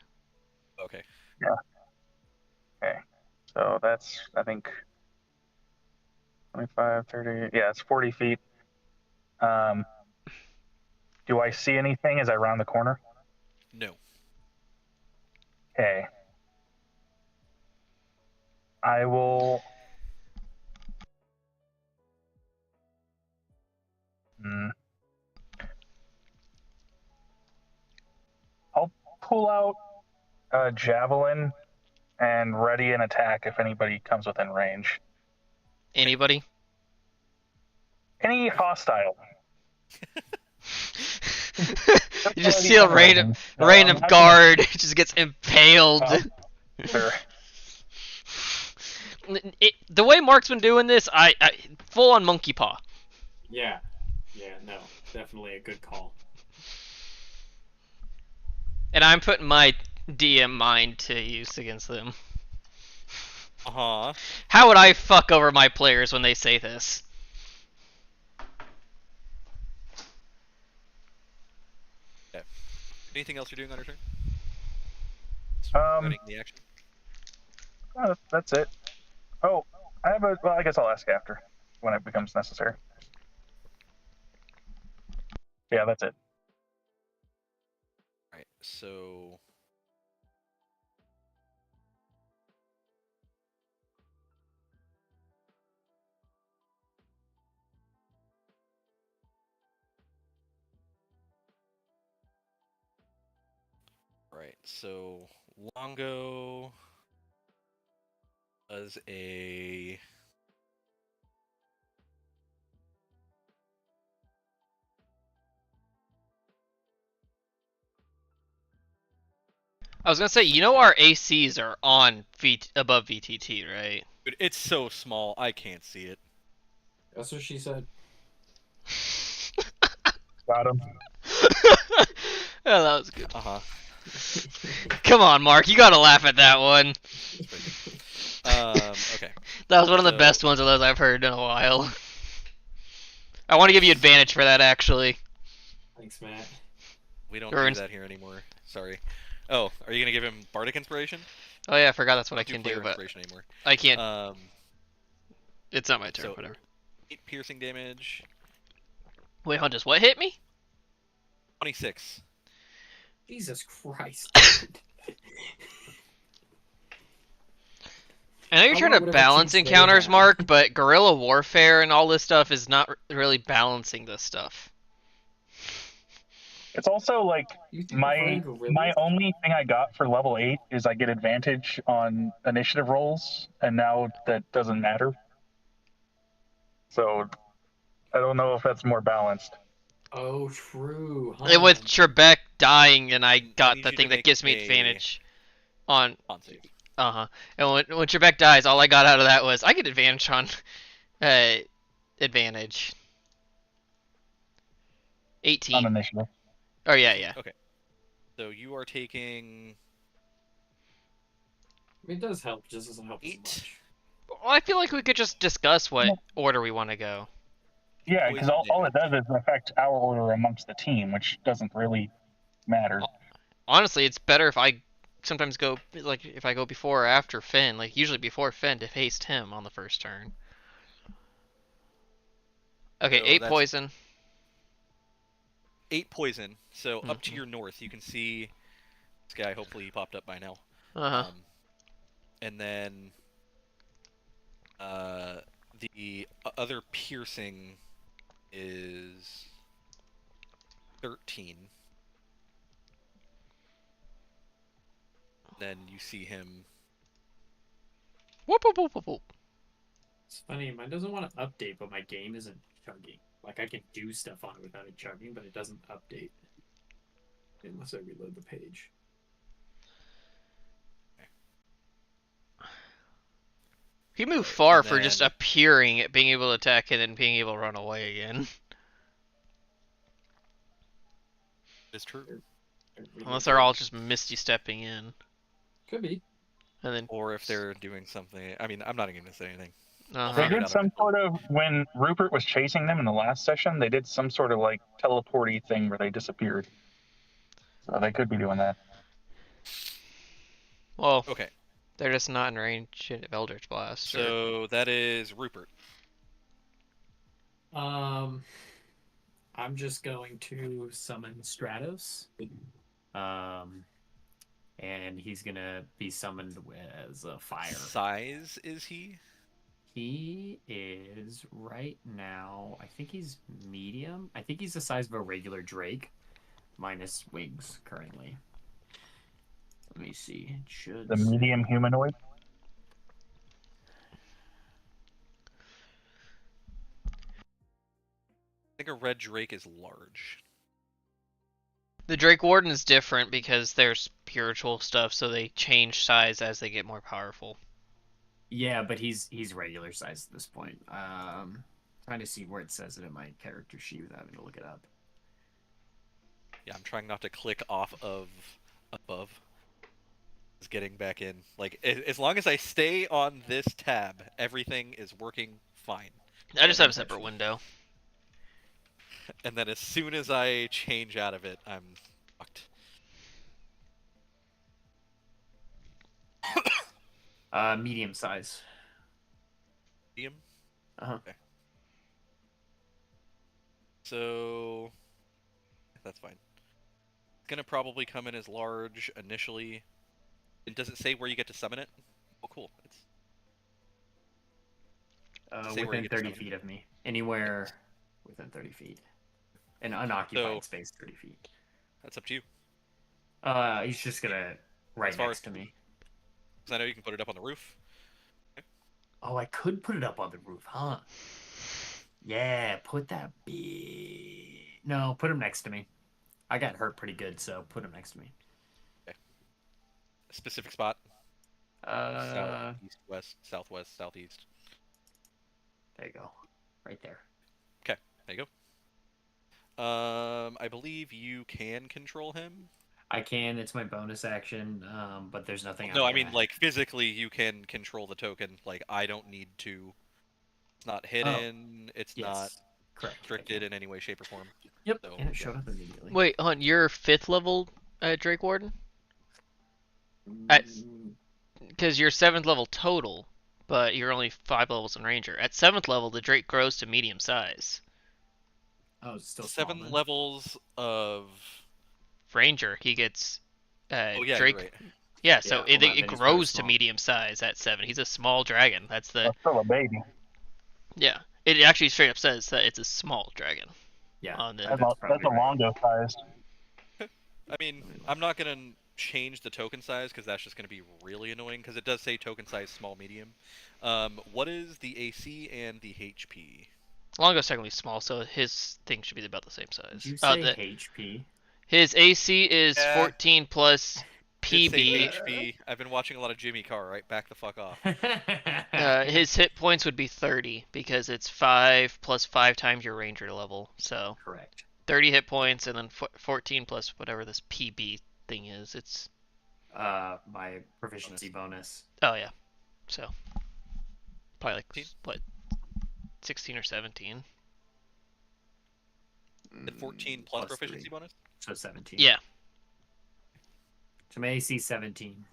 Okay. Okay. So that's, I think, 25, 30. Yeah, it's 40 feet. Um, do I see anything as I round the corner? No. Okay. I will. Hmm, I'll pull out a javelin and ready an attack if anybody comes within range. Anybody? Any hostile. You just Already see a in range, so I'm random not gonna- guard just gets impaled. Oh, sure. The way Mark's been doing this, I full on monkey paw. Yeah. Yeah, no. Definitely a good call. And I'm putting my DM mind to use against them. Uh-huh. How would I fuck over my players when they say this? Anything else you're doing on your turn? Um, Running the action? That's it. Oh, I have a. Well, I guess I'll ask after when it becomes necessary. Yeah, that's it. Right. So right. So Longo does a I was gonna say, you know our ACs are on above VTT, right? Dude, it's so small I can't see it. That's what she said. Got him. Oh, that was good. Uh-huh. Come on, Mark, you gotta laugh at that one. Okay. That was one of the So- best ones of those I've heard in a while. I want to give you advantage for that, actually. Thanks, Matt. We don't Or do that here anymore. Sorry. Oh, are you gonna give him Bardic Inspiration? Oh yeah, I forgot that's what I Don't can player do, but Inspiration anymore. I can't. Um, It's not my turn. so- Whatever. 8 piercing damage, Wait, hold on, just what hit me? 26. Jesus Christ. I know you're I trying want to whatever balance cheats they encounters, have. Mark, but guerrilla warfare and all this stuff is not really balancing this stuff. It's also like You think we're fighting my gorillas? only thing I got for level 8 is I get advantage on initiative rolls, and now that doesn't matter. So I don't know if that's more balanced. Oh, true. Huh? And with Trebek dying, and I I got need the you thing to that make gives me a advantage on. Con save. And when Trebek dies, all I got out of that was I get advantage on advantage. 18. On initiative. Oh yeah. So you are taking I mean, it does help, just doesn't help as 8. much. Well, I feel like we could just discuss what order we want to go. Yeah, because all it does is affect our order amongst the team, which doesn't really matter. Honestly, it's better if I sometimes go like if I go before or after Finn, like usually before Finn to haste him on the first turn. Okay, So 8 that's- poison. 8 poison. So up to Mhm. your north, you can see this guy. Hopefully, he popped up by now. Uh-huh. And then the other piercing is 13. Then you see him. Whoop whoop whoop whoop whoop. It's funny, mine doesn't want to update, but my game isn't chugging. Like, I can do stuff on it without it chugging, but it doesn't update. Unless I reload the page. He moved far And for just then- appearing, being able to attack, and then being able to run away again. It's true. I reload Unless the they're all page. just misty stepping in, Could be. and then. Or if they're doing something. I mean, I'm not going to say anything. Uh-huh. They figure it did out some eventually. sort of, when Rupert was chasing them in the last session, they did some sort of like teleporty thing where they disappeared. So they could be doing that. Well, Okay, they're just not in range of Eldritch Blast. Or... so that is Rupert. I'm just going to summon Stratos. And he's gonna be summoned as a fire. Size is he? He is right now. I think he's medium. I think he's the size of a regular Drake, minus wings currently. Let me see. It should The say- medium humanoid. I think a red drake is large. The Drake Warden is different because they're spiritual stuff, so they change size as they get more powerful. Yeah, but he's regular size at this point. Trying to see where it says it in my character sheet without having to look it up. Yeah, I'm trying not to click off of above. It's getting back in. Like, as long as I stay on this tab, everything is working fine. I just have a separate window. And then as soon as I change out of it, I'm fucked. Medium size. Medium? Uh-huh. Okay. So that's fine. It's gonna probably come in as large initially. And does it say where you get to summon it? Oh, cool. It's say where you Within get to 30 summon feet of me. Anywhere within 30 feet. An unoccupied space, 30 feet. that's up to you. He's just gonna right As far next as- to me. Because I know you can put it up on the roof. Oh, I could put it up on the roof, huh? Yeah, put that big. No, put him next to me. I got hurt pretty good, so put him next to me. A specific spot. South, east, west, southwest, southeast. There you go. Right there. Okay, there you go. I believe you can control him. I can. It's my bonus action, but there's nothing. No, I'm I mean gonna- like physically you can control the token. Like I don't need to. It's not hidden. It's not Yes, correct. I restricted can. in any way, shape, or form. Yep, So, and it yeah. showed up immediately. Wait, Hunt, you're 5th level Drake Warden? At- Mm, Because you're 7th level total, but you're only 5 levels in Ranger. At 7th level, the Drake grows to medium size. Oh, it's still small, 7 then. levels of. Ranger, he gets Oh yeah, Drake. you're right. Yeah, so Yeah, it, hold on, it then he's very grows to small. medium size at 7. He's a small dragon. That's the That's still a baby. yeah. It actually straight up says that it's a small dragon. Yeah, On the- That's, that's a probably right. longo sized. I mean, I'm not gonna change the token size because that's just gonna be really annoying. Because it does say token size small, medium. What is the AC and the HP? Longo's technically small, so his thing should be about the same size. Did you say The- HP? his AC is Yeah. 14 plus Did say PB. HP. I've been watching a lot of Jimmy Carr. Right, back the fuck off. His hit points would be 30 because it's 5 plus 5 times your ranger level. So Correct. 30 hit points and then 14 plus whatever this PB thing is. It's My proficiency bonus. oh yeah. So probably like 15? what 16 or 17. At 14 plus proficiency 3, bonus. so 17. Yeah. So my AC 17.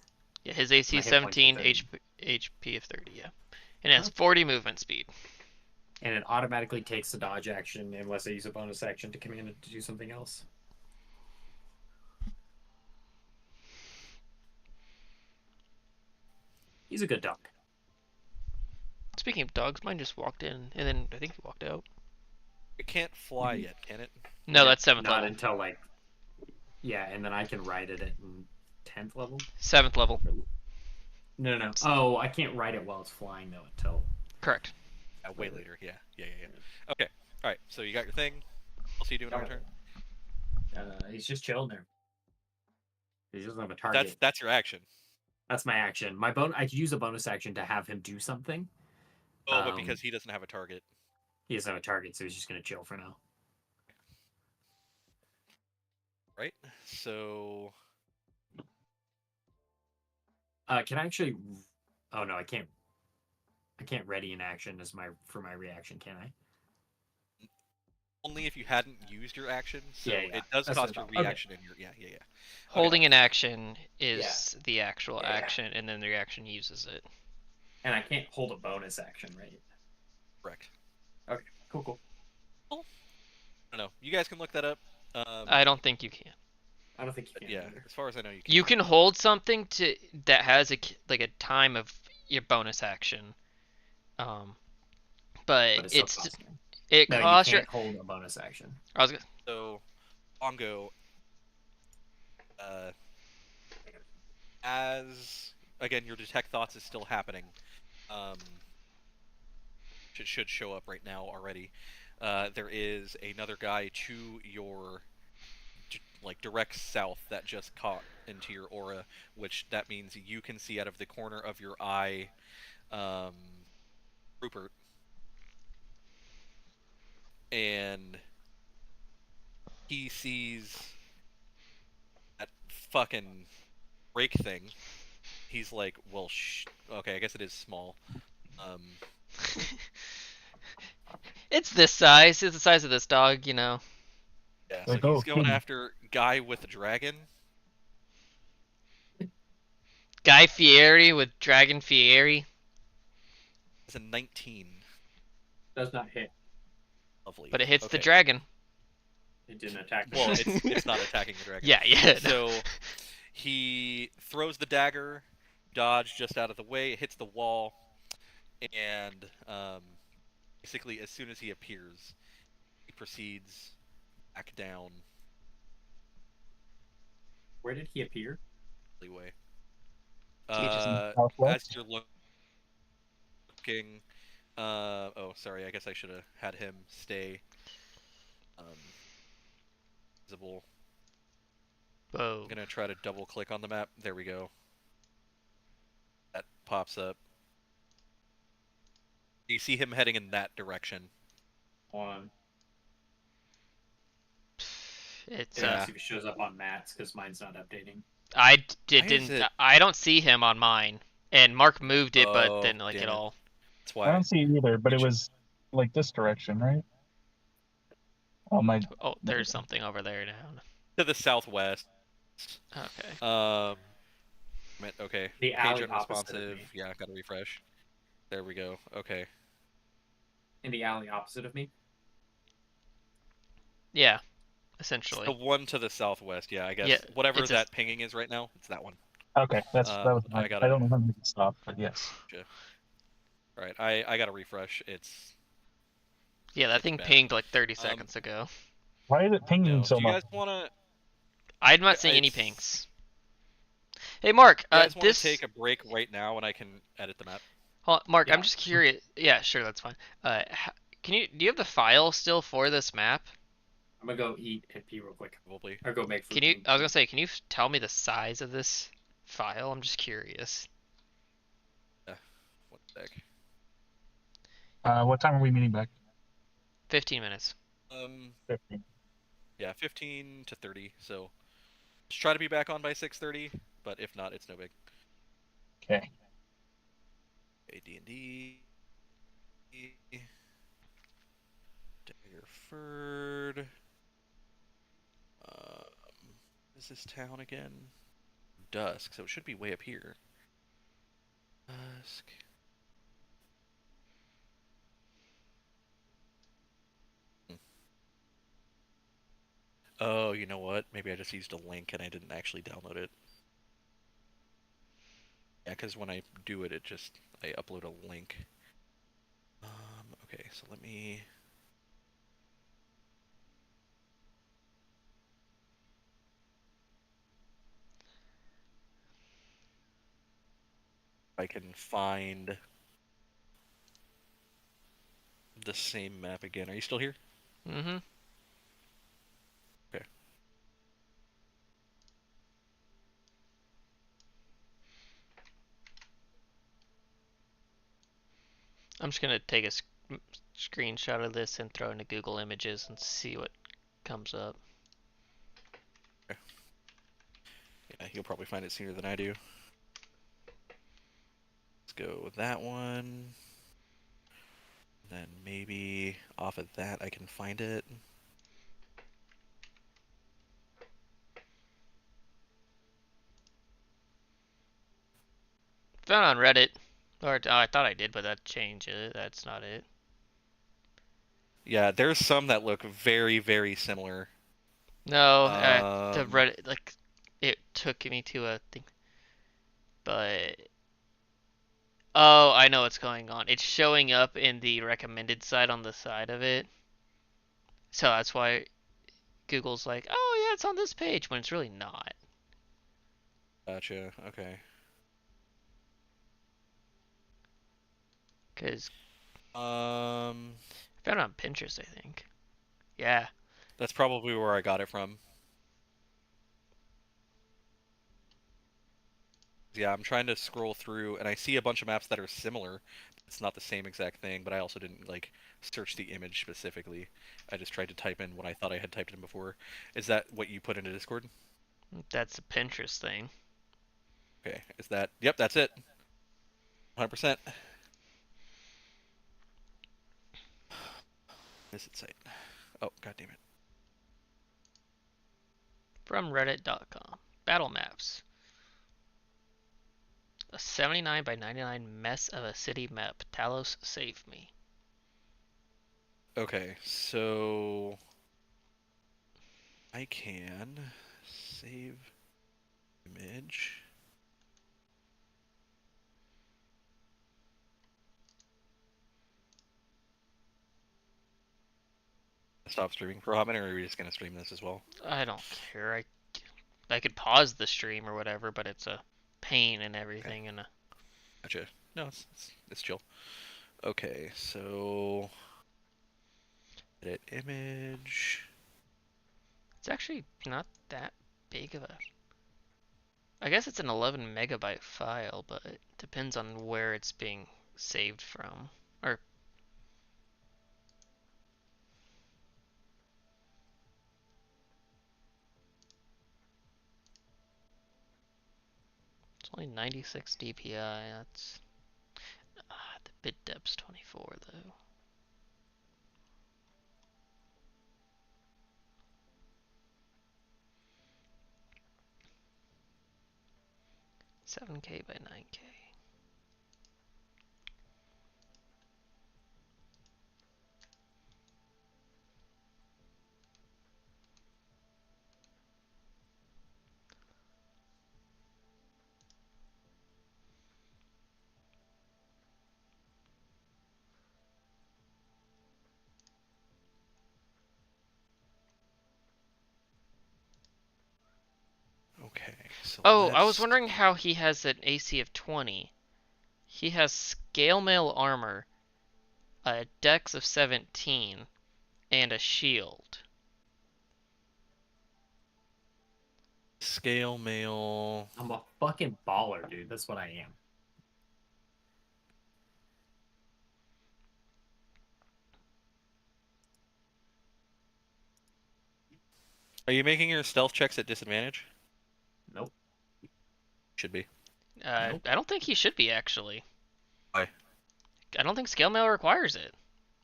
Yeah, his AC My is hit points are 17, 30. HP of 30, yeah. And it has Okay. 40 movement speed. And it automatically takes the dodge action unless I use a bonus action to command it to do something else. He's a good dog. Speaking of dogs, mine just walked in, and then I think he walked out. It can't fly yet, can it? No, that's 7th Not level. until like, yeah, and then I can ride it at 10th level. 7th level. No. Oh, I can't ride it while it's flying though until. Correct. Way later. Yeah. Okay. All right. So you got your thing. What's he doing on return? He's just chilling there. He doesn't have a target. That's your action. That's my action. I could use a bonus action to have him do something. Oh, but because he doesn't have a target. He doesn't have a target, so he's just gonna chill for now. Right. So Can I actually? Oh no, I can't. I can't ready an action as for my reaction, can I? only if you hadn't used your action, so Yeah, yeah. it does That's what cost I a thought. Okay. reaction in your yeah. Holding an action is the actual Yeah, yeah. action, and then the reaction uses it. And I can't hold a bonus action, right? Correct. Okay, cool. I don't know. You guys can look that up. I don't think you can. I don't think you can Yeah, either. as far as I know, you You can't. can hold something that has a time of your bonus action, but But it's still costing. it No, you costs your. can't hold a bonus action. I was So, Bongo, as again, your detect thoughts is still happening. Should show up right now already. There is another guy to your like direct south that just caught into your aura, which that means you can see out of the corner of your eye, Rupert, and he sees that fucking break thing. He's like, well, okay, I guess it is small. It's this size. It's the size of this dog, you know. Yeah, so Like, oh, he's going kitty. after guy with the dragon. Guy Fieri with Dragon Fieri. It's a 19. Does not hit. Lovely. But it hits the Okay. dragon. It didn't attack. Well, it's not attacking the dragon. Yeah. So he throws the dagger, dodge just out of the way, it hits the wall, and basically as soon as he appears, he proceeds back down Where did he appear? the way. He just- As Southwest? you're looking, oh sorry, I guess I should have had him stay visible. Whoa. I'm gonna try to double click on the map. There we go. That pops up. You see him heading in that direction. On. It's Yeah. See if it shows up on Matt's because mine's not updating. I Why is didn't. it- I don't see him on mine, and Mark moved it, but Oh, didn't like damn it it. all. That's I why. don't see it either, but it Which- was like this direction, right? Oh my. Oh, there's something over there now. To the southwest. Okay. Okay. The alley Page opposite of unresponsive. me. Yeah, gotta refresh. There we go. Okay. In the alley opposite of me. Yeah. It's Essentially. the one to the southwest. Yeah, I guess Yeah, whatever it's that pinging is right now, it's that one. Okay, that was. I I gotta. don't know when we can stop, but yes. All right, I gotta refresh. It's Yeah, that thing bad. pinged like 30 seconds ago. Why is it pinging no. so Do you much? guys wanna? I'm not seeing any it's- pings. Hey, Mark. You guys wanna This. take a break right now, and I can edit the map. Mark, Yeah. I'm just curious. Yeah, sure, that's fine. Do you have the file still for this map? I'm gonna go eat and pee real quick. Probably. Or go make food. I was gonna say, can you tell me the size of this file? I'm just curious. One sec. What time are we meeting back? 15 minutes. 15. Yeah, 15 to 30. So just try to be back on by 6:30. But if not, it's no big. Okay. D&D. Daggerford. Is this town again? Dusk, so it should be way up here. Dusk. Oh, you know what? Maybe I just used a link and I didn't actually download it. Yeah, because when I do it, I upload a link. Okay, so let me... I can find the same map again. Are you still here? Mm-hmm. Okay. I'm just gonna take a screenshot of this and throw into Google Images and see what comes up. Yeah, you'll probably find it sooner than I do. Let's go with that one. Then maybe off of that I can find it. Found on Reddit. Or I thought I did, but that changed it. That's not it. Yeah, there's some that look very, very similar. No, the Um, Reddit, like, it took me to a thing. But, oh, I know what's going on. It's showing up in the recommended site on the side of it. So that's why Google's like, oh yeah, it's on this page, when it's really not. gotcha. Okay. Because Um, I found it on Pinterest, I think. Yeah. that's probably where I got it from. Yeah, I'm trying to scroll through, and I see a bunch of maps that are similar. It's not the same exact thing, but I also didn't like search the image specifically. I just tried to type in what I thought I had typed in before. Is that what you put into Discord? That's a Pinterest thing. Okay. Is that? Yep, that's it. 100%. Visit site. Oh, god damn it. From Reddit.com. Battle maps. A 79 by 99 mess of a city map. Talos, save me. Okay, so I can save image. Stop streaming for a hot minute, or are we just gonna stream this as well? I don't care. I could pause the stream or whatever, but it's a pain and Okay, everything. And gotcha. No, it's chill. Okay, so edit image. it's actually not that big of a. I guess it's an 11 megabyte file, but it depends on where it's being saved from. Or it's only 96 dpi. That's the bit depth's 24 though. 7K by 9K. Okay, so Oh, I was let's. wondering how he has an AC of 20. He has scale mail armor, a dex of 17, and a shield. Scale mail. I'm a fucking baller, dude. That's what I am. Are you making your stealth checks at disadvantage? Nope. Should be. Nope. I don't think he should be actually. Why? I don't think scale mail requires it.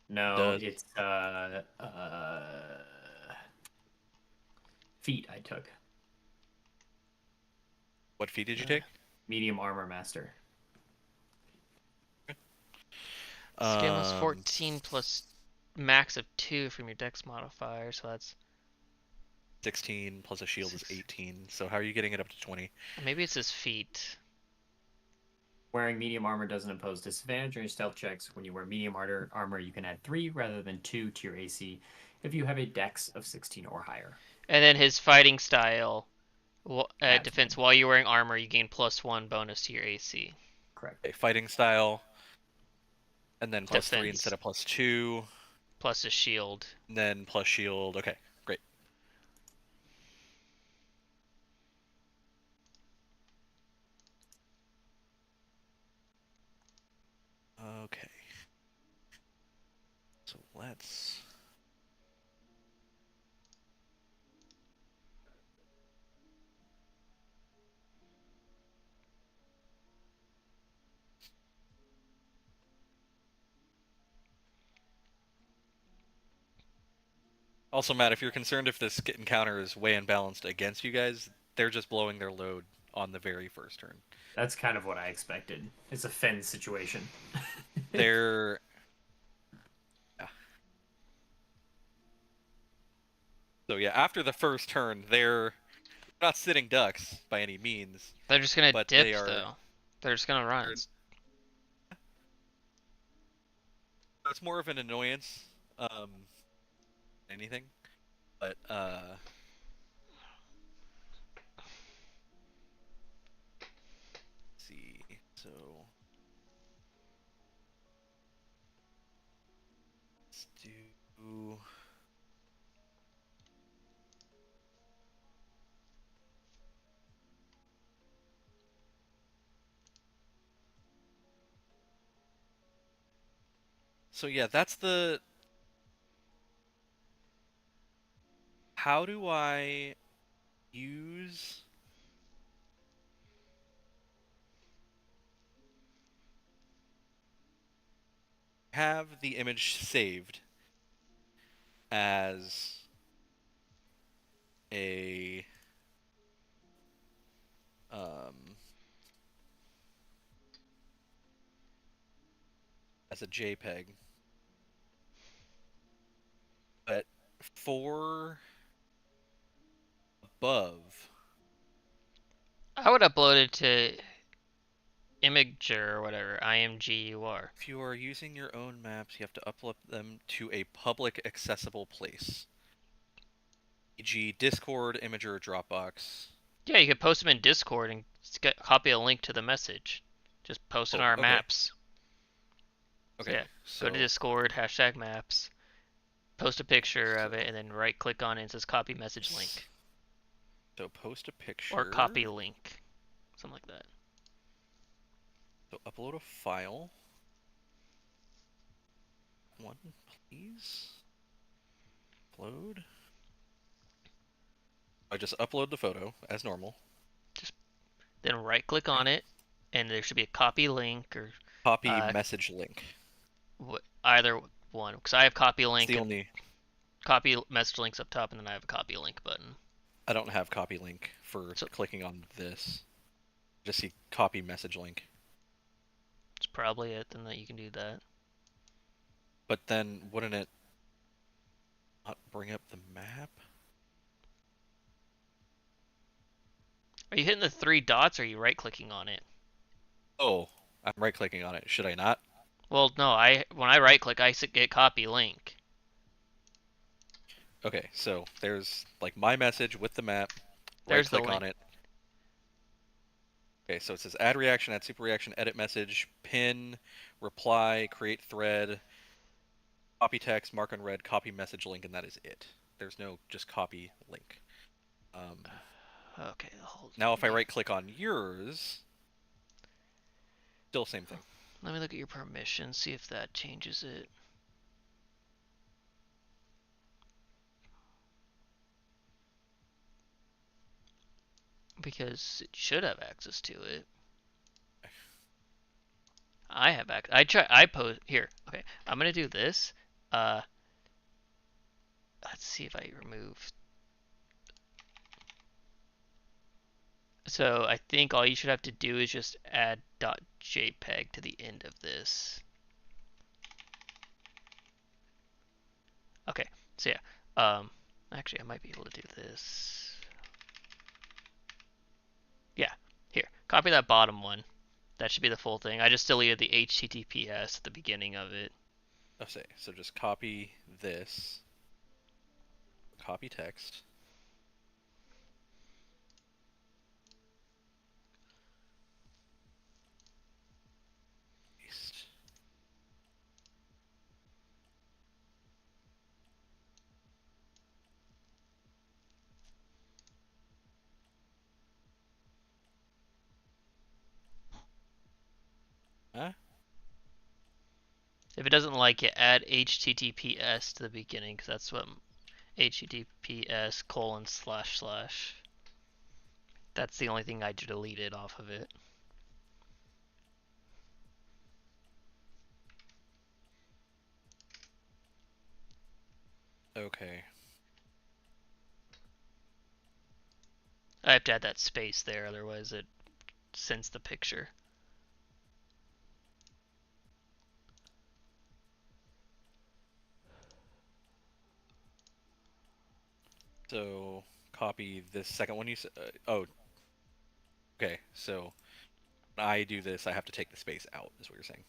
No, Does it's feat I took. what feat did you take? Medium armor master. Scale mail's 14 plus max of 2 from your dex modifier, so that's 16 plus a shield is six. 18. So how are you getting it up to 20? Maybe it's his feet. Wearing medium armor doesn't impose disadvantage on your stealth checks. When you wear medium armor, you can add 3 rather than 2 to your AC if you have a dex of 16 or higher. And then his fighting style, Adds defense. 1. While you're wearing armor, you gain +1 bonus to your AC. Correct. Okay, fighting style, and then plus 3 Defense. instead of plus 2, Plus a shield. and then plus shield. Okay, great. Okay. So let's. Also, Matt, if you're concerned if this encounter is way unbalanced against you guys, they're just blowing their load on the very first turn. That's kind of what I expected. It's a fence situation. They're yeah. So yeah, after the first turn, they're not sitting ducks by any means, They're just gonna but dip they are. though. They're just gonna run. It's more of an annoyance, anything. But let's see. So let's do. So yeah, that's the. How do I use have the image saved as a um as a JPEG, but for above, I would upload it to Imager or whatever, IMGUR. if you are using your own maps, you have to upload them to a public accessible place, e.g., Discord, Imager, Dropbox. Yeah, you could post them in Discord and copy a link to the message. Just post in Oh, our okay. maps. So Okay, yeah, go to so Discord, hashtag maps, post a picture of it, and then right click on it and it says copy message link. so post a picture Or copy link. Something like that. So upload a file. One, please. Upload. I just upload the photo as normal. Then right click on it, and there should be a copy link or Copy message link. either one. Because I have copy It's link the and only. copy message links up top, and then I have a copy link button. I don't have copy link for clicking on this. Just see copy message link. It's probably it, then that you can do that. But then wouldn't it not bring up the map? Are you hitting the three dots, or are you right clicking on it? Oh, I'm right clicking on it. Should I not? Well, no. When I right click, I get copy link. Okay, so there's like my message with the map. Right There's the click link. on it. Okay, so it says add reaction, add super reaction, edit message, pin, reply, create thread, copy text, mark on red, copy message link, and that is it. There's no just copy link. Okay, hold. Now if I right click on yours, still same thing. Let me look at your permissions, see if that changes it. Because it should have access to it. I have access. I post here. Okay, I'm gonna do this. Let's see if I remove. So I think all you should have to do is just add .jpeg to the end of this. Okay, so yeah. Actually, I might be able to do this. Yeah, here. Copy that bottom one. That should be the full thing. I just deleted the HTTPS at the beginning of it. Okay, so just copy this. Copy text. Paste. Huh? If it doesn't like it, add HTTPS to the beginning, because that's what HTTPS://. That's the only thing I deleted off of it. Okay. I have to add that space there, otherwise it sends the picture. So copy this second one you said. Oh, okay. So when I do this, I have to take the space out. Is what you're saying?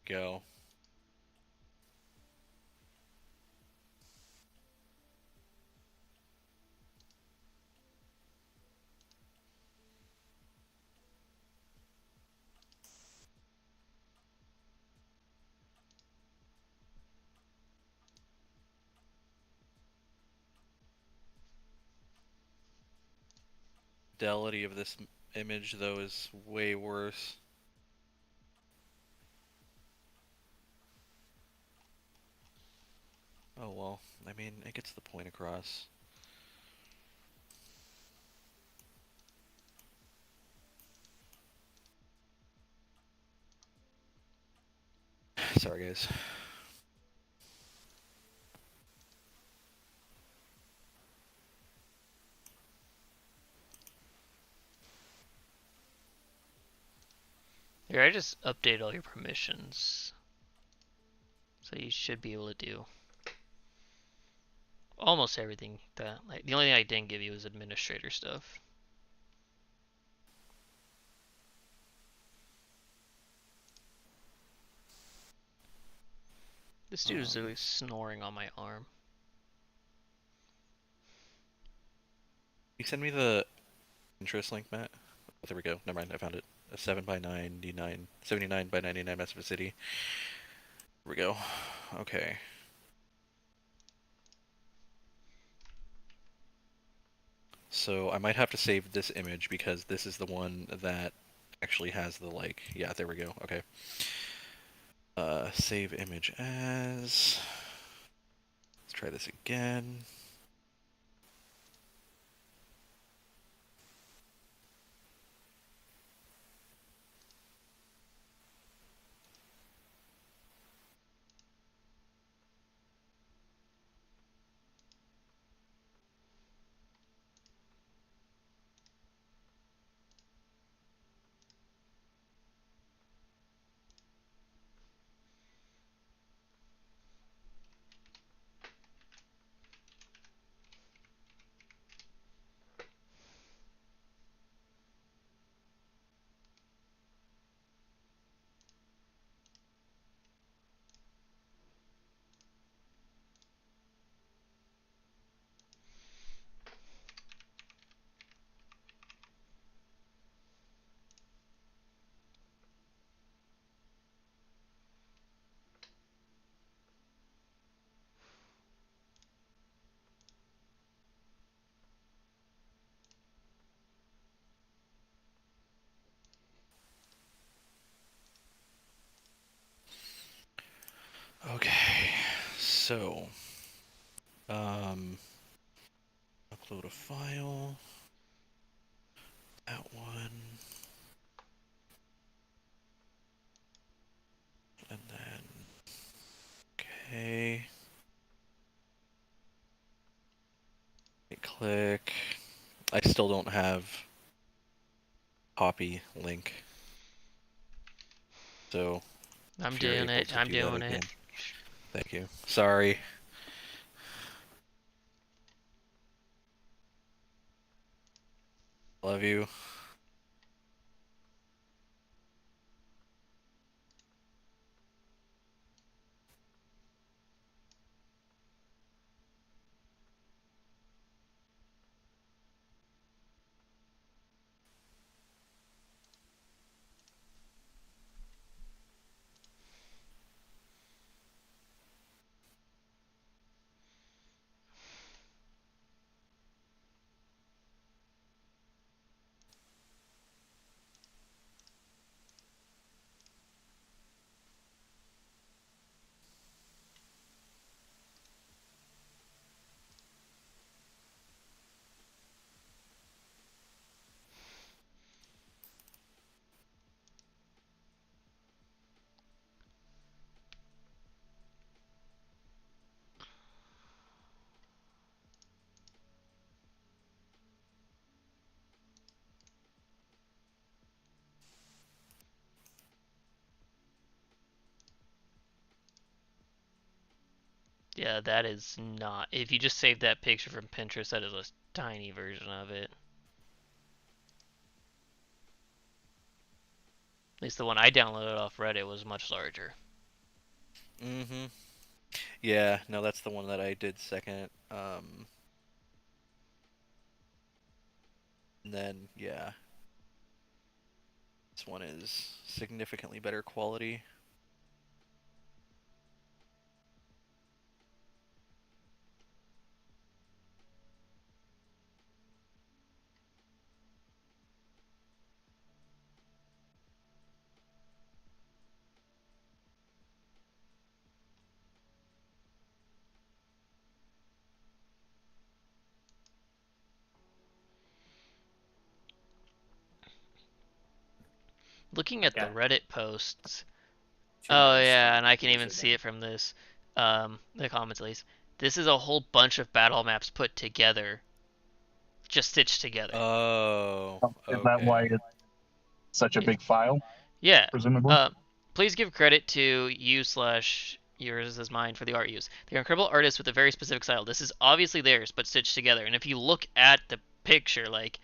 Go. Fidelity of this image though is way worse. Oh well. I mean, it gets the point across. Sorry, guys. Here, I just update all your permissions. So you should be able to do almost everything that, like, the only thing I didn't give you was administrator stuff. This dude is really snoring on my arm. You send me the interest link, Matt? Oh, there we go. Never mind, I found it. A 7 by 99, 79 by 99 map of a city. Here we go. Okay. So I might have to save this image because this is the one that actually has the like. Yeah, there we go. Okay. Save image as. Let's try this again. Okay. So. Upload a file. That one. And then. Okay. Click. I still don't have copy link. So I'm if you're doing able it. to I'm do that doing again. it. Thank you. Sorry. Love you. Yeah, that is not. If you just save that picture from Pinterest, that is a tiny version of it. At least the one I downloaded off Reddit was much larger. Mm-hmm. Yeah, no, that's the one that I did second. And then, yeah, this one is significantly better quality. Looking I've at the got Reddit posts. 2 minutes Oh to yeah, see and I can videos even are see done. it from this, the comments at least. This is a whole bunch of battle maps put together, just stitched together. Oh, Is that okay. why it's such a Yeah. big file, Yeah. presumably? Uh, Please give credit to you slash yours as mine for the art use. They're incredible artists with a very specific style. This is obviously theirs, but stitched together. And if you look at the picture, like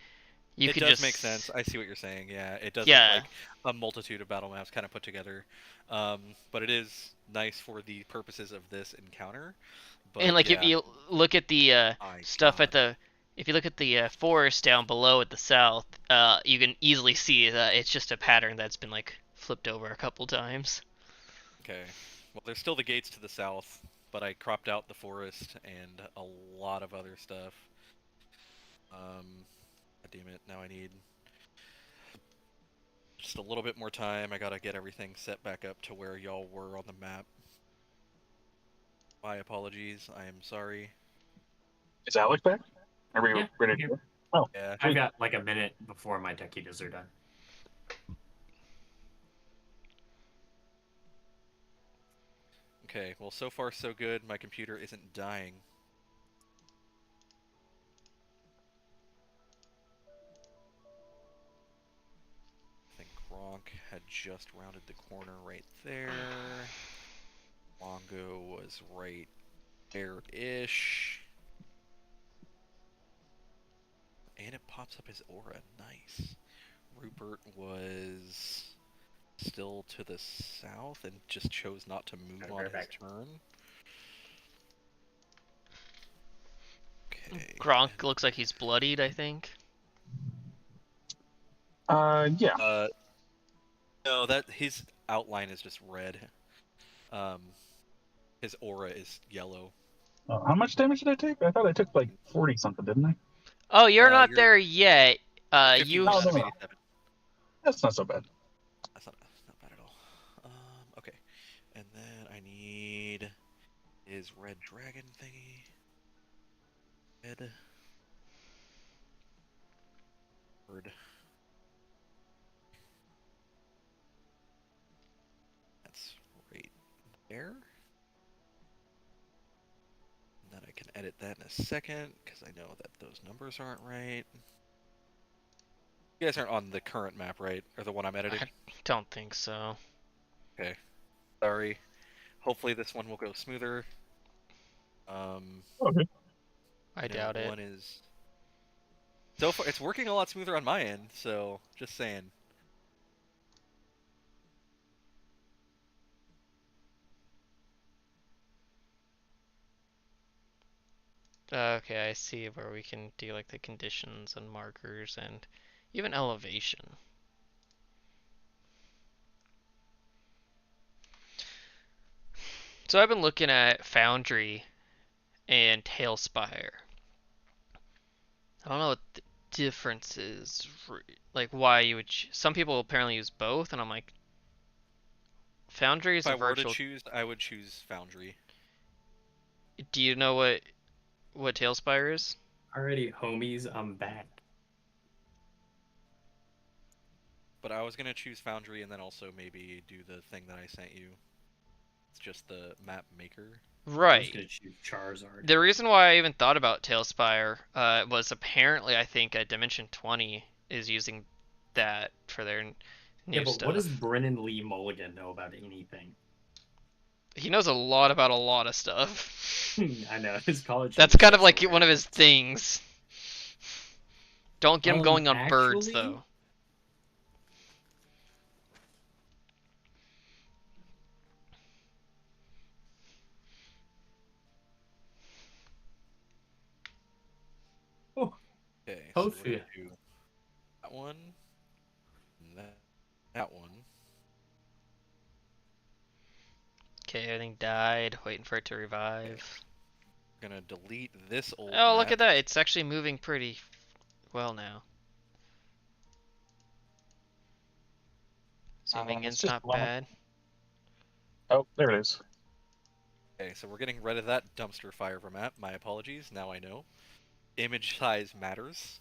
you It could does make sense. just I see what you're saying. Yeah, it does look yeah. like a multitude of battle maps kind of put together. But it is nice for the purposes of this encounter. And But like if yeah, you look at the my stuff at God. the if you look at the forest down below at the south, you can easily see that it's just a pattern that's been like flipped over a couple times. Okay. Well, there's still the gates to the south, but I cropped out the forest and a lot of other stuff. God damn it. Now I need just a little bit more time. I gotta get everything set back up to where y'all were on the map. My apologies. I am sorry. Is Alex back? Are we Yeah, ready I'm to here. go? Oh, Yeah. I've sweet. got like a minute before my taquitos are done. Okay. Well, so far so good. My computer isn't dying. I think Gronk had just rounded the corner right there. Longo was right there-ish. And it pops up his aura. Nice. Rupert was still to the south and just chose not to move Got it on right his back. turn. Okay. Gronk looks like he's bloodied, I think. Yeah. No, that his outline is just red. Um, his aura is yellow. How much damage did I take? I thought I took like 40 something, didn't I? Oh, you're not You're there yet. You 51 Oh, out no, of no. 87. That's not so bad. That's not bad at all. Okay. And then I need his red dragon thingy. Red. Bird. That's right there. And then I can edit that in a second, because I know that those numbers aren't right. You guys aren't on the current map, right? Or the one I'm editing? I don't think so. Okay. Sorry. Hopefully this one will go smoother. Um, Okay. I doubt it. one is... So far, it's working a lot smoother on my end, so just saying. Okay, I see where we can do like the conditions and markers and even elevation. So I've been looking at Foundry and Tailspire. I don't know what the difference is, like why you would. Some people apparently use both, and I'm like, Foundry If is a I were to virtual. choose, I would choose Foundry. Do you know what Tailspire is? Alrighty, homies, I'm back. But I was gonna choose Foundry and then also maybe do the thing that I sent you. It's just the map maker. I was Right. gonna choose Charizard. The reason why I even thought about Tailspire was apparently I think Dimension 20 is using that for their new Yeah, but what does stuff. Brennan Lee Mulligan know about anything? He knows a lot about a lot of stuff. I know his college. That's kind of sexual like one of his reference. things. Don't get him going on birds, Actually, though. oh, Okay, so we're Hopefully. gonna do that one, and that one. Okay, everything died. Waiting for it to Okay, revive. we're gonna delete this old Oh, look map. at that. It's actually moving pretty well now. Zooming It's in's just not lemon. bad. Oh, there it is. Okay, so we're getting rid of that dumpster fire map. My apologies. Now I know. Image size matters.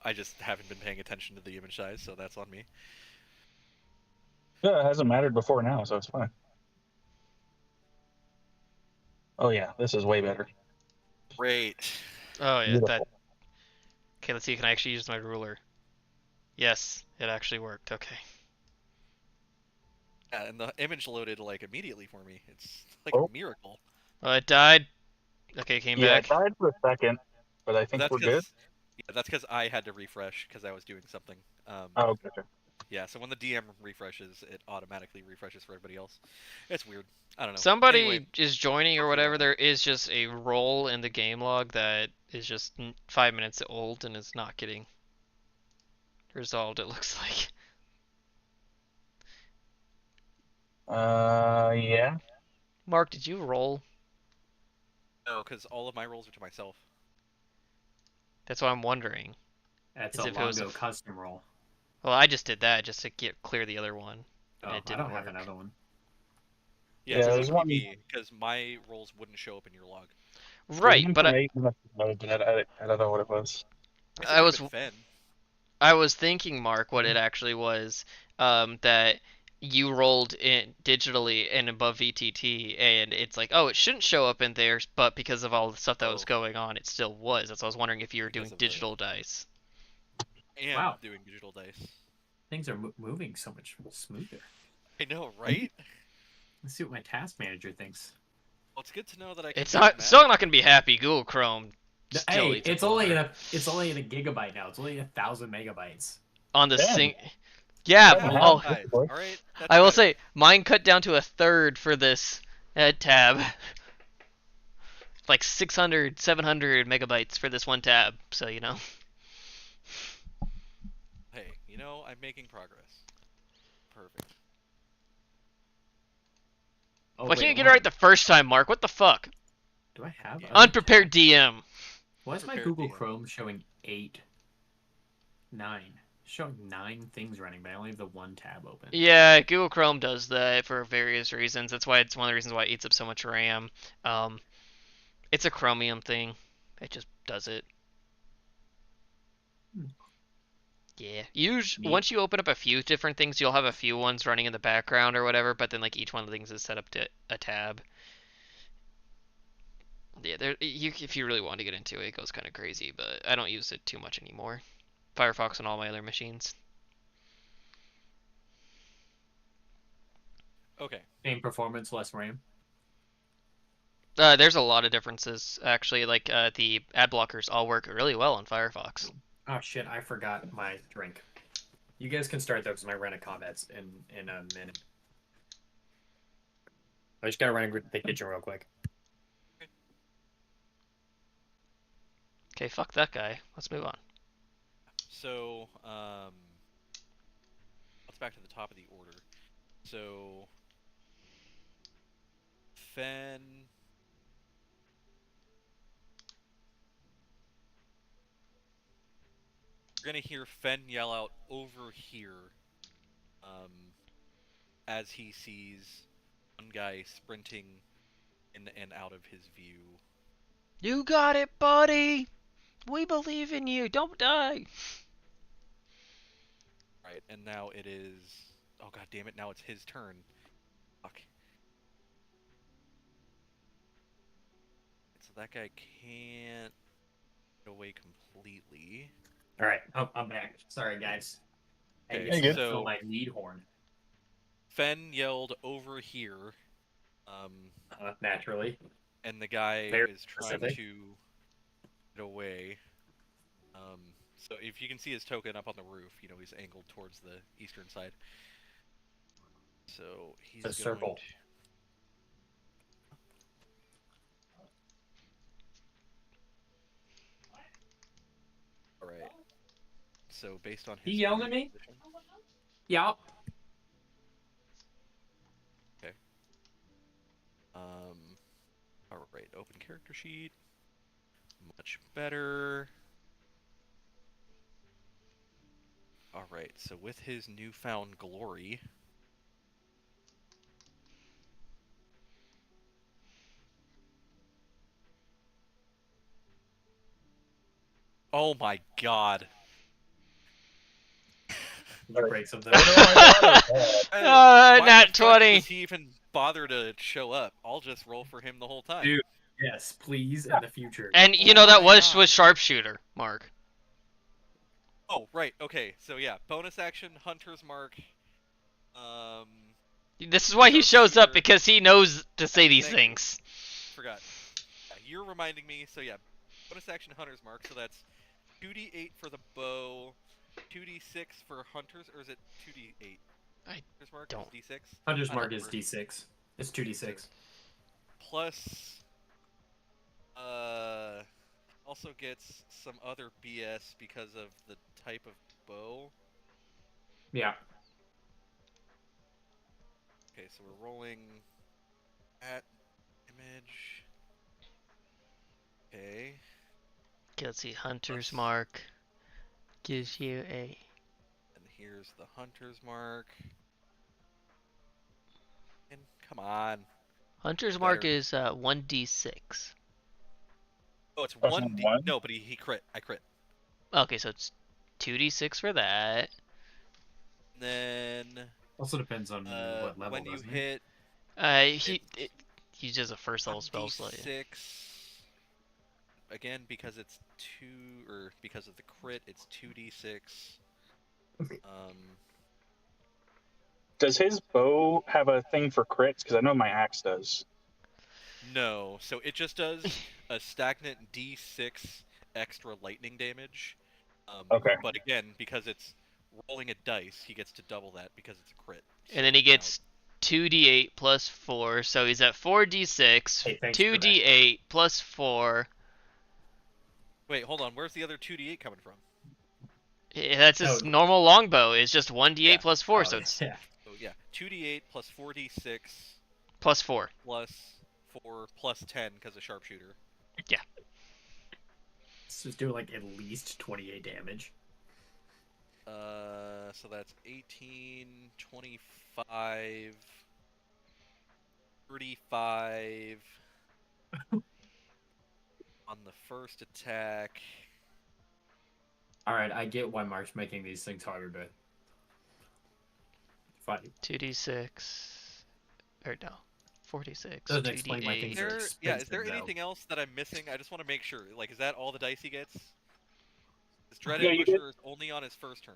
I just haven't been paying attention to the image size, so that's on me. Yeah, it hasn't mattered before now, so it's fine. Oh yeah, this is way better. Great. Oh, yeah, that... Beautiful. Okay, let's see. Can I actually use my ruler? Yes, it actually worked. Okay. Yeah, and the image loaded like immediately for me. It's like Oh. a miracle. Well, it died. Okay, it came Yeah, it back. died for a second, but I But think that's we're good. because that's because I had to refresh because I was doing something. Oh, gotcha. Yeah, so when the DM refreshes, it automatically refreshes for everybody else. It's weird. I don't know. Anyway, Somebody is joining or moving whatever. on. There is just a role in the game log that is just 5 minutes old and is not getting resolved, it looks like. Yeah. Mark, did you roll? No, because all of my rolls are to myself. That's what I'm wondering. that's As a if it was a. Longo custom roll. Well, I just did that just to get clear the other one, and Oh, it I didn't don't have work. another one. Yeah, It's Yeah, it as there's wouldn't be one. me because my rolls wouldn't show up in your log. There's right, one but from 8 but I don't know what it was. I guess it I could have was been Fen. I was thinking, Mark, what Yeah. it actually was, that you rolled in digitally and above VTT, and it's like, oh, it shouldn't show up in there, but because of all the stuff that was Oh, going on, it still was. That's why I was wondering if you were because doing of the digital dice. I am Wow, doing digital dice. things are moving so much smoother. I know, right? Let's see what my task manager thinks. Well, it's good to know that I can It's make not math. still not gonna be happy. Google Chrome still Hey, eats up a lot it's only in a gigabyte now. It's only 1,000 megabytes. on the Damn. sing. Yeah. Half the Oh, size. All right, that's I will better. say mine cut down to a third for this tab. Like 600, 700 megabytes for this one tab. So you know. Hey, I'm making progress. Perfect. Oh Why wait, can't you get hold it right on. the first time, Mark? What the fuck? Do I have Damn. other Unprepared tabs? DM. Why is my Unprepared Google DM. Chrome showing 8, 9? It's showing 9 things running, but I only have the one tab open. Yeah, Google Chrome does that for various reasons. That's why it's one of the reasons why it eats up so much RAM. Um, it's a Chromium thing. It just does it. Hmm. Yeah. Neat. Once you open up a few different things, you'll have a few ones running in the background or whatever. But then like each one of the things is set up to a tab. Yeah, if you really want to get into it, it goes kind of crazy. But I don't use it too much anymore. Firefox on all my other machines. Okay. Same performance, less RAM. There's a lot of differences actually. Like the ad blockers all work really well on Firefox. Oh shit, I forgot my drink. You guys can start though, because my run of combat's in a minute. I just gotta run and the kitchen real quick. Okay, fuck that guy. Let's move on. So, let's back to the top of the order. So, Fen. You're gonna hear Fen yell out over here, as he sees one guy sprinting in and out of his view. You got it, buddy. We believe in you. Don't die. Right, and now it is. Oh god damn it! Now it's his turn. Fuck. So that guy can't get away completely. All right, I'm back. Sorry, guys. I Okay, just good. fill so my lead horn. Fen yelled over here, Naturally. and the guy Very is trying specific. to get away. So if you can see his token up on the roof, he's angled towards the eastern side. So he's It's a going circle. to... All right. So based on his He yelled current at me? position... Yeah. Okay. All right. Open character sheet. Much better. All right. So with his newfound glory, oh my God. You break something. What do I want or bad? Why Nat the fuck 20. does he even bother to show up? I'll just roll for him the whole time. Dude, yes, please, in the future. And you Oh know that my was God. sharpshooter, Mark. Oh, right. Okay. So yeah, bonus action, Hunter's Mark. This is why he shows up, Sharpshooter. because he knows to say these Thank you. things. Forgot. Yeah, you're reminding me. So yeah, bonus action, Hunter's Mark. So that's 2d8 for the bow, 2d6 for Hunters, or is it 2d8? I Hunter's Mark don't- is d6. Hunter's I Mark don't is remember. D6. It's 2D6. Plus, also gets some other BS because of the type of bow. Yeah. Okay, so we're rolling at image. Okay. Okay, let's see. Hunter's Plus- Mark gives you a... And here's the Hunter's Mark. And come on. Hunter's Better. Mark is 1d6. Oh, it's Plus 1d. one? No, but he crit. I crit. Okay, so it's 2d6 for that. Then Also depends on what level. when you doesn't it? hit He does a first level spell slot. Yeah. 1d6. Again, because it's 2, or because of the crit, it's 2d6. Does his bow have a thing for crits? Because I know my axe does. No, so it just does a stagnant d6 extra lightning damage. Okay. But again, because it's rolling a dice, he gets to double that because it's a crit. And then he gets 2d8 plus 4, so he's at 4d6. Hey, thanks for that. 2d8 plus 4. Wait, hold on. Where's the other 2d8 coming from? That's his No. normal longbow. It's just 1d8 Yeah. plus 4, Oh, so it's yeah. So yeah, 2d8 plus 4d6 plus 4. plus 4 plus 10 because of sharpshooter. It's just doing like at least 28 damage. So that's 18, 25, 35 on the first attack. Alright, I get why Mark's making these things harder to fight. 2d6. Or no. 4d6. Doesn't explain why 2d8. things are Is there expensive, anything else that I'm missing? I just want to make sure. Like, is that all the dice he gets? This Dread Yeah, you Ambusher is only on his first turn.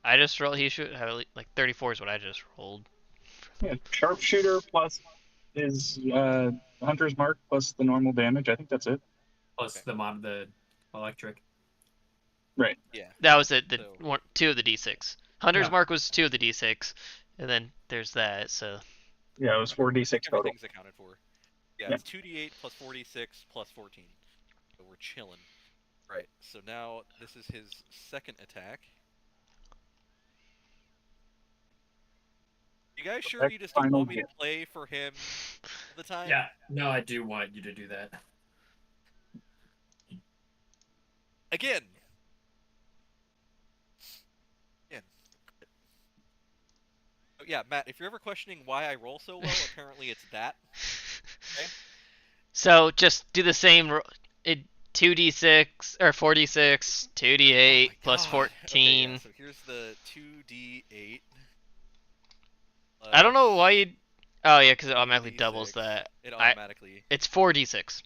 I just rolled. He should have like 34 is what I just rolled. Yeah, sharpshooter plus his hunter's mark plus the normal damage. I think that's it. Plus the electric. Right. Yeah. That was it. The So- one, 2 of the d6. Hunter's Yeah. Mark was 2 of the d6, and then there's that. So Yeah, it was 4d6 total. Everything's accounted for. Yeah, Yeah. it's 2d8 plus 46 plus 14. So we're chilling. Right, so now this is his second attack. You guys sure you just don't Final want me to hit. play for him all the time? Yeah, no, I do want you to do that. Again! Again. Oh, yeah, Matt, if you're ever questioning why I roll so low, apparently it's that. Okay. So just do the same. 2d6 or 4d6, 2d8 Oh my plus God. 14. Okay, yeah, so here's the 2d8. I don't know why you. Oh yeah, because it 2d6. automatically doubles that. It automatically. It's 4d6.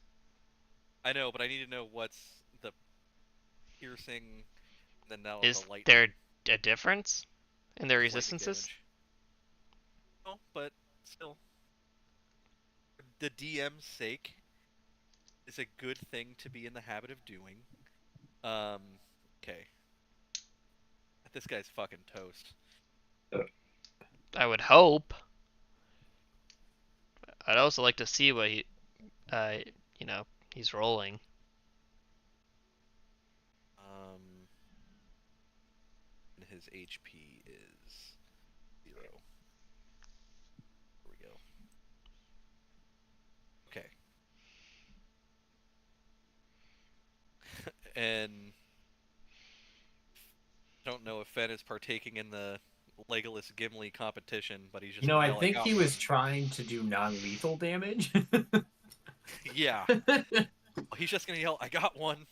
I know, but I need to know what's the piercing, and then now Is the lightning. there a difference in their lightning resistances? damage. No, but still, for the DM's sake, it's a good thing to be in the habit of doing. Okay. This guy's fucking toast. I would hope. I'd also like to see what he, uh, you know, he's rolling. And his HP is 0. Here we go. Okay. And don't know if Fen is partaking in the Legolas Gimli competition, but he's just You know, gonna I yell, "I think got he was one." trying to do non-lethal damage. Yeah. He's just gonna yell, "I got one."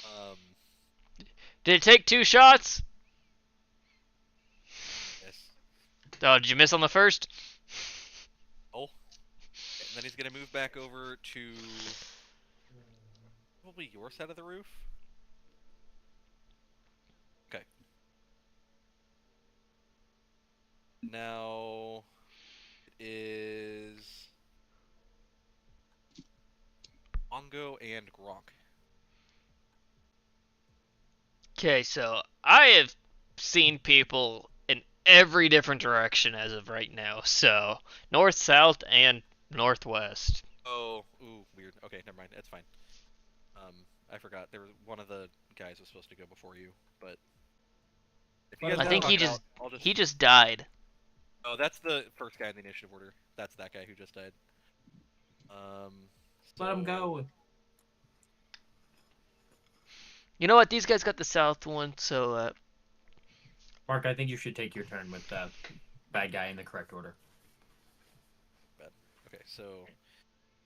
Um. Did it take 2 shots? Yes. Oh, did you miss on the first? Oh. And then he's gonna move back over to probably your side of the roof. Okay. Now it is Ongo and Gronk. Okay, so I have seen people in every different direction as of right now. So north, south, and northwest. Oh, ooh, weird. Okay, never mind. It's fine. I forgot. There was one of the guys was supposed to go before you, but if you Let guys him I want to think go. he talk it out, just I'll just. he just died. Oh, that's the first guy in the initiative order. That's that guy who just died. Um, Let him so go. You know what? These guys got the south one, so Mark, I think you should take your turn with the bad guy in the correct order. bad. Okay, so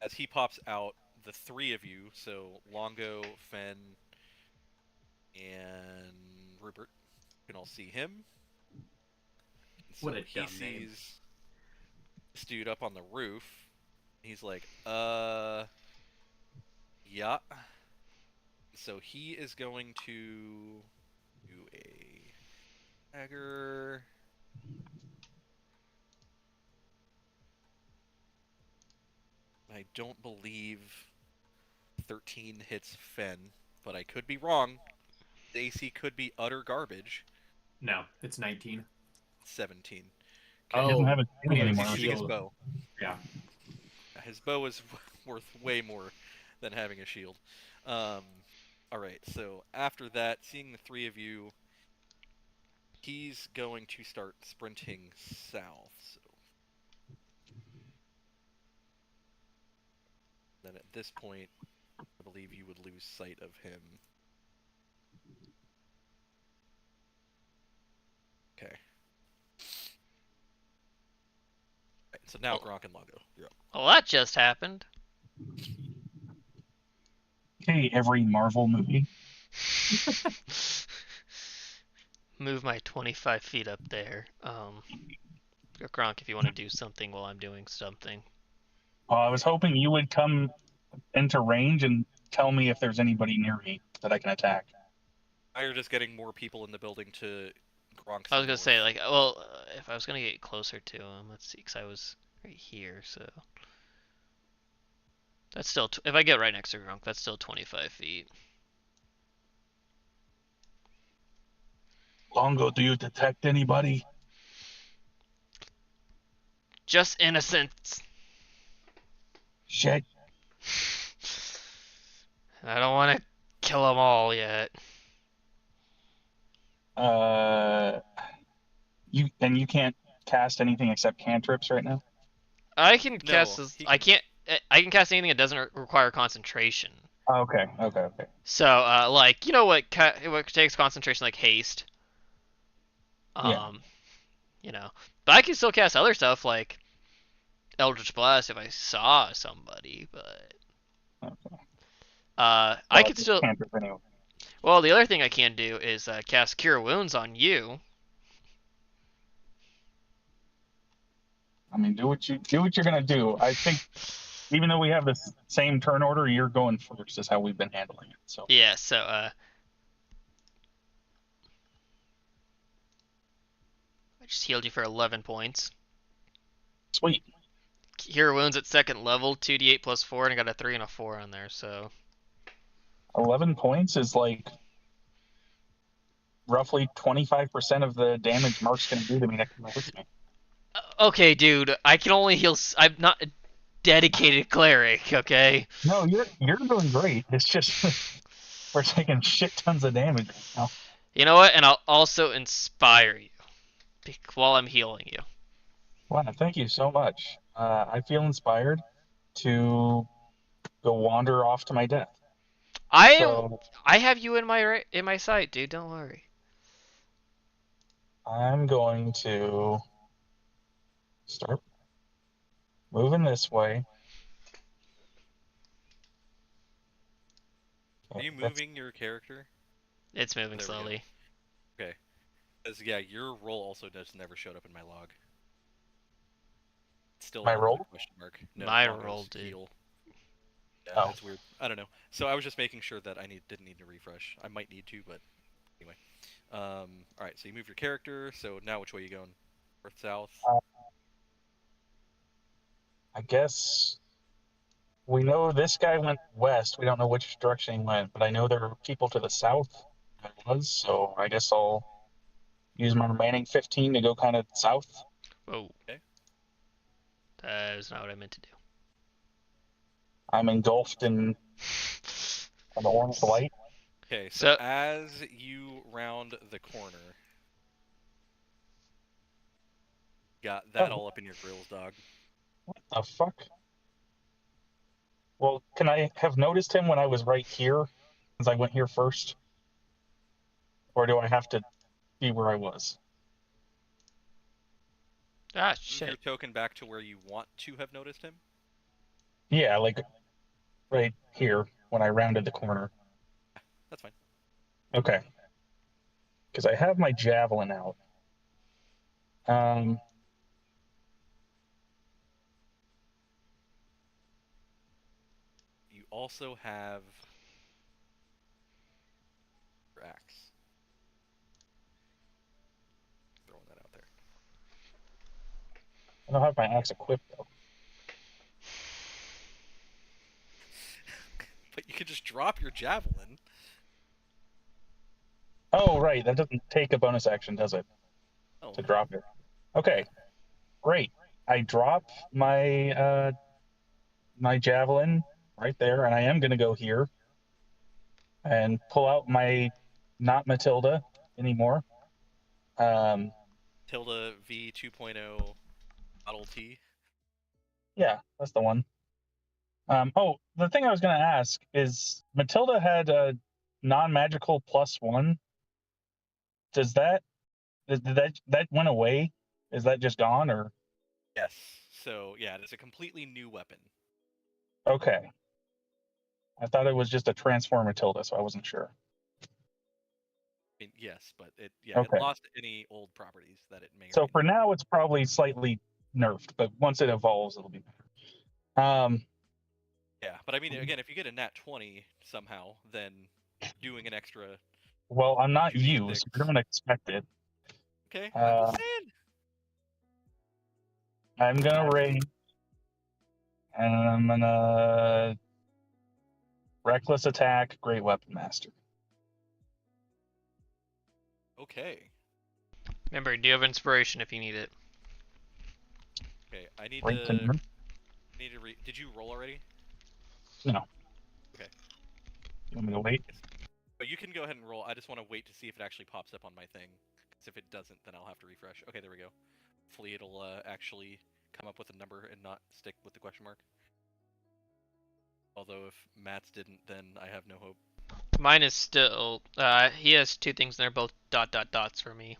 as he pops out, the three of you, so Longo, Fen, and Rupert, you can all see him. And so What a he dumb name. sees this dude up on the roof. He's like, yeah. So he is going to do a dagger. I don't believe 13 hits Fen, but I could be wrong. The AC could be utter garbage. No, it's 19. 17. He Okay. doesn't Oh, have a but shield he has a anymore. Including his shield. bow. Yeah. His bow is worth way more than having a shield. Alright, so after that, seeing the three of you, he's going to start sprinting south. So then at this point, I believe you would lose sight of him. Okay. Right, so now Gronk and Longo, you're up. well, that just happened. Okay, every Marvel movie. Move my 25 feet up there. Gronk, if you want to do something while I'm doing something. I was hoping you would come into range and tell me if there's anybody near me that I can attack. You're just getting more people in the building to Gronk's I was gonna north. say like, well, if I was gonna get closer to him, let's see, because I was right here, so that's still if I get right next to Gronk, that's still 25 feet. Longo, do you detect anybody? Just innocents. Shit. I don't want to kill them all yet. Uh, you can't cast anything except cantrips right now. I can cast No, this. he I can. can't. I can cast anything that doesn't require concentration. Okay, okay, okay. So, like, you know what takes concentration, like haste. Yeah. Um, you know, but I can still cast other stuff like Eldritch Blast if I saw somebody. But Okay. I Well, could just still. cantrip anyway. Well, the other thing I can do is cast Cure Wounds on you. I mean, do what you're gonna do. I think even though we have the same turn order, you're going first. Is how we've been handling it. So Yeah. So, I just healed you for 11 points. Sweet. Cure wounds at second level, 2d8 plus 4, and I got a 3 and a 4 on there, so. 11 points is like roughly 25% of the damage Mark's going to do to me next time it hits me. Okay, dude, I can only heal. I'm not a dedicated cleric, okay? No, you're doing great. It's just we're taking shit tons of damage right now. You know what? And I'll also inspire you while I'm healing you. Wow, thank you so much. I feel inspired to go wander off to my death. I So I have you in my sight, dude. Don't worry. I'm going to start moving this way. Are Okay, you moving your character? It's moving There we go. slowly. Okay. Because, yeah, your roll also just never showed up in my log. It's still My the roll? question mark. No, My Mongo's roll did. heal. Yeah, Oh. it's weird. I don't know. So I was just making sure that I didn't need to refresh. I might need to, but anyway. All right. So you move your character. So now which way are you going? North, south. I guess we know this guy went west. We don't know which direction he went, but I know there are people to the south. There was, so I guess I'll use my remaining 15 to go kind of south. Whoa. Okay. That is not what I meant to do. I'm engulfed in an orange light. Okay. So So as you round the corner, got that all up in your grills, dog. What the fuck? Well, can I have noticed him when I was right here, since I went here first? Or do I have to be where I was? ah Move your shit. token back to where you want to have noticed him. Yeah, like right here when I rounded the corner. That's fine. Okay. Because I have my javelin out. Um, You also have your axe. Throwing that out there. I don't have my axe equipped though. But you could just drop your javelin. Oh, right. That doesn't take a bonus action, does it? Oh To no. drop it. Okay, great. I drop my javelin right there, and I am gonna go here and pull out my not Matilda anymore. Um, Tilda V 2.0 Model T. yeah, that's the one. Oh, the thing I was gonna ask is Matilda had a non-magical +1. Does that went away? Is that just gone or Yes. So yeah, it's a completely new weapon. okay? I thought it was just a transform Matilda, so I wasn't sure. I mean, yes, but it Okay. lost any old properties that it may or So may for not. now, it's probably slightly nerfed, but once it evolves, it'll be better. Yeah, but I mean, again, if you get a nat 20 somehow, then doing an extra Well, I'm not you, 2d6. so you're gonna expect it. Okay, I'm Uh, just saying. I'm gonna raid, and I'm gonna reckless attack, great weapon master. Okay. Remember, you do have inspiration if you need it. Okay, I need Right to to nerf? Did you roll already? No. Okay. You want me to wait? But you can go ahead and roll. I just want to wait to see if it actually pops up on my thing. Because if it doesn't, then I'll have to refresh. Okay, there we go. Hopefully it'll actually come up with a number and not stick with the question mark. Although if Matt's didn't, then I have no hope. Mine is still. He has two things, and they're both dots for me.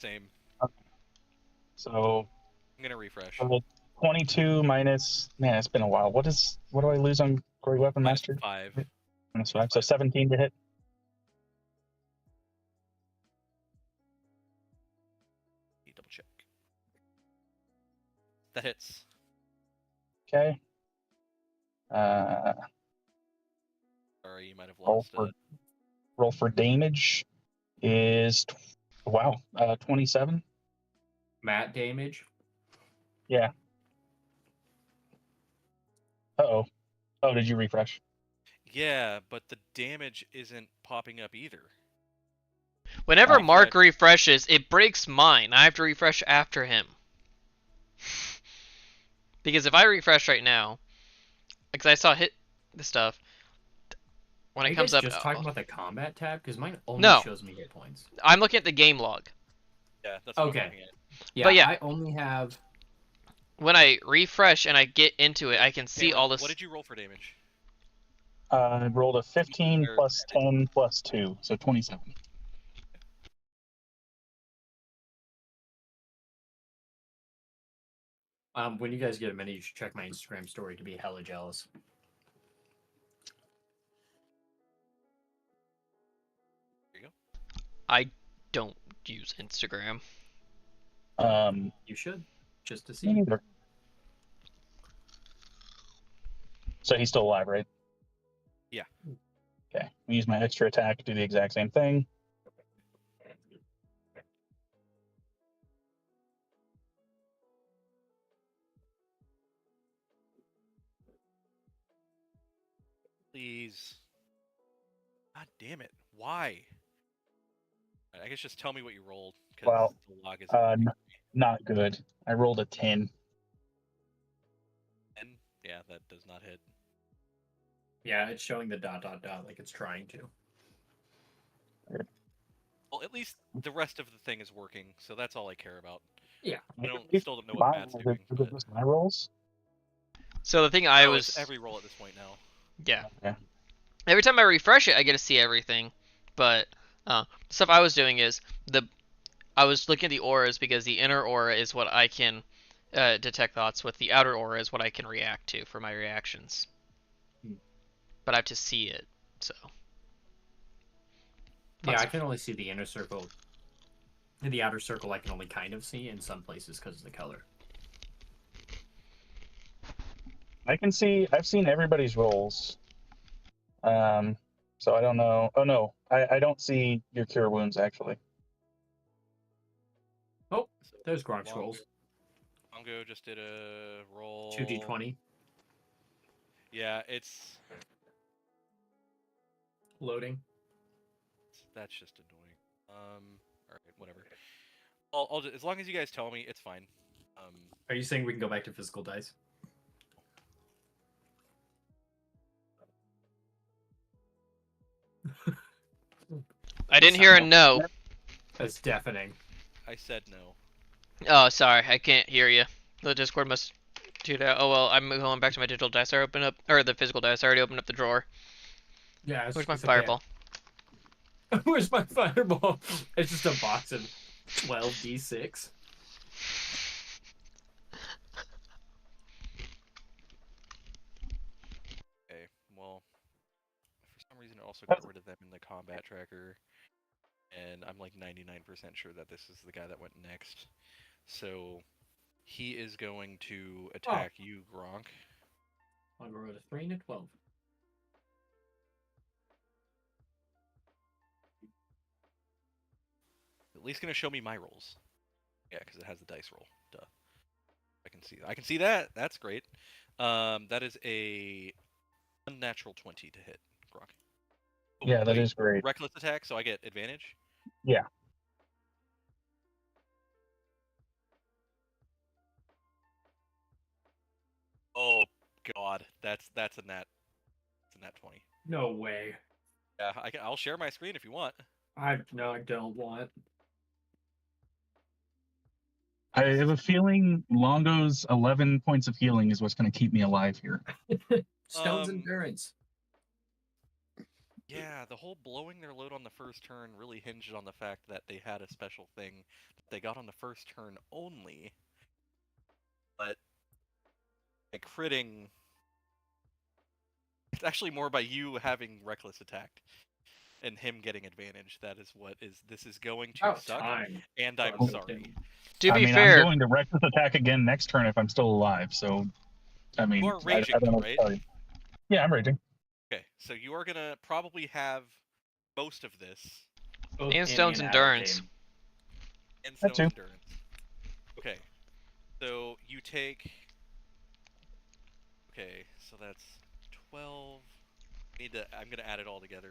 Same. So I'm gonna refresh. 22 minus. Man, it's been a while. What do I lose on great weapon Minus master? 5. -5. So 17 to hit. Double check. That hits. Okay. Sorry, you might have Roll lost. roll for damage is wow, 27. Matt damage. Yeah. Uh-oh. Oh, did you refresh? Yeah, but the damage isn't popping up either. Whenever Like Mark that- refreshes, it breaks mine. I have to refresh after him. Because if I refresh right now, because I saw hit the stuff, when Are it you comes guys up, just talking about the combat tab? Because mine only No. shows me hit points. I'm looking at the game log. Yeah, that's what Okay. I'm looking at. Yeah, But yeah. I only have. When I refresh and I get into it, I can see Cameron, all this. What did you roll for damage? I rolled a 15 Or- plus 10 plus 2, so 27. When you guys get a minute, you should check my Instagram story to be hella jealous. There you go. I don't use Instagram. You should, just to Me see. neither. So he's still alive, right? Yeah. Okay. We use my extra attack to do the exact same thing. Please. God damn it. Why? I guess just tell me what you rolled, because Well, the log is Not good. I rolled a 10. 10. Yeah, that does not hit. Yeah, it's showing the ... like it's trying to. Well, at least the rest of the thing is working, so that's all I care about. Yeah. Still don't know what Matt's doing. Is But... it just my rolls? So the thing I Oh, was it's every roll at this point now. yeah. Okay. Every time I refresh it, I get to see everything. But stuff I was doing is I was looking at the auras because the inner aura is what I can detect thoughts with. The outer aura is what I can react to for my reactions. But I have to see it, so. Yeah, I can only see the inner circle. In the outer circle, I can only kind of see in some places because of the color. I can see. I've seen everybody's rolls. So I don't know. Oh no, I don't see your cure wounds actually. Oh, there's Gronk's rolls. Mongo just did a roll. 2d20. Yeah, it's Loading. that's just annoying. All right, whatever. I'll just, as long as you guys tell me, it's fine. Are you saying we can go back to physical dice? I didn't hear a no. That's deafening. I said no. Oh, sorry, I can't hear you. The Discord must do that. Oh well, I'm going back to my digital dice. I opened up, or the physical dice. I already opened up the drawer. Yeah, Where's my it's fireball? Okay. Where's my fireball? It's just a box of 12d6. Okay, well, for some reason it also got rid of them in the combat tracker, and I'm like 99% sure that this is the guy that went next. So he is going to attack you, Gronk. I'll go to 3 and a 12. At least gonna show me my rolls. Yeah, because it has the dice roll. Duh. I can see that. That's great. That is a unnatural 20 to hit, Gronk. Oh, Yeah, that wait, is great. reckless attack, so I get advantage. Yeah. Oh God, that's a nat 20. No way. Yeah, I'll share my screen if you want. No, I don't want. I have a feeling Longo's 11 points of healing is what's going to keep me alive here. Stone's endurance. Yeah, the whole blowing their load on the first turn really hinged on the fact that they had a special thing that they got on the first turn only. But like critting, it's actually more by you having reckless attack and him getting advantage. That is what is this is going to suck. Time. And I'm Fuck. sorry. To be I mean, fair, I'm going to reckless attack again next turn if I'm still alive. So, I mean, You are raging, I don't know though, what to tell you. Yeah, I'm raging. Okay, so you are gonna probably have most of this Both And in Stone's and out of endurance. game. and That Stone's too. endurance. Okay, so you take. Okay, so that's 12. I'm gonna add it all together.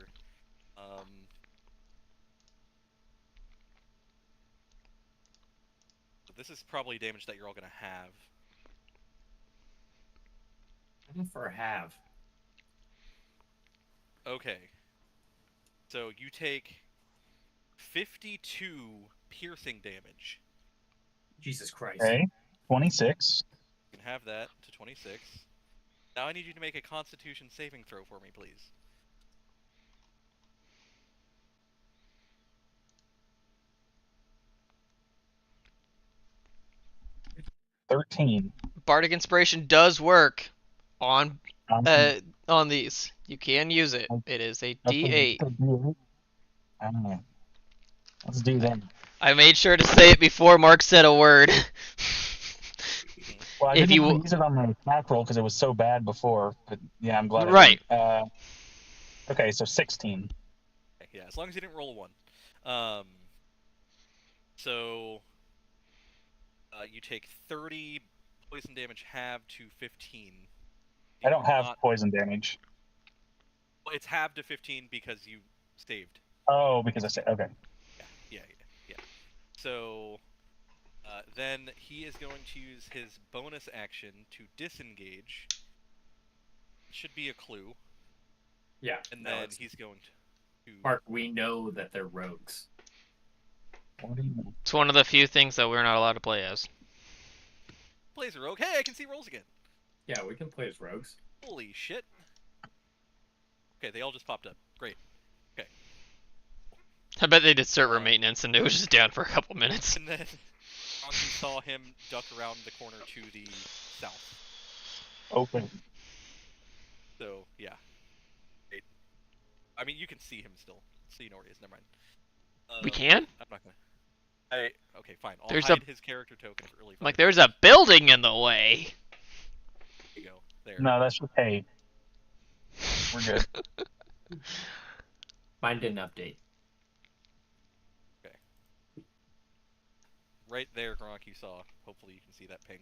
This is probably damage that you're all gonna have. For a half. Okay. So you take 52 piercing damage. Jesus Christ. Okay. 26. You can have that to 26. Now I need you to make a Constitution saving throw for me, please. 13. Bardic Inspiration does work on Um, on these. You can use it. Okay, It is a okay, D8. let's do I don't know. Let's do that. I made sure to say it before Mark said a word. Well, I If didn't want you to use it on my attack roll because it was so bad before, but yeah, I'm glad I right, didn't. Okay, so 16. Okay, yeah, as long as you didn't roll a 1. Um, so you take 30 poison damage halved to 15. I don't have Not... poison damage. Well, it's halved to 15 because you saved. Oh, because I said okay. Yeah. So then he is going to use his bonus action to disengage. Should be a clue. Yeah. And no, then it's- he's going to... Mark, we know that they're rogues. it's one of the few things that we're not allowed to play as. Plays a rogue. Hey, I can see rolls again. Yeah, we can play as rogues. Holy shit. Okay, they all just popped up. Great. I bet they did server maintenance and it was just down for a couple minutes. And then you saw him duck around the corner to the south. Open. So, yeah. Great. I mean, you can see him still. So you know where he is. Never mind. We can? I'm not gonna... Okay, fine. I'll There's hide his character token for early. Like, there's a building in the way. There you go. There. No, that's okay. We're good. Mine didn't update. Right there, Gronk, you saw. Hopefully you can see that ping.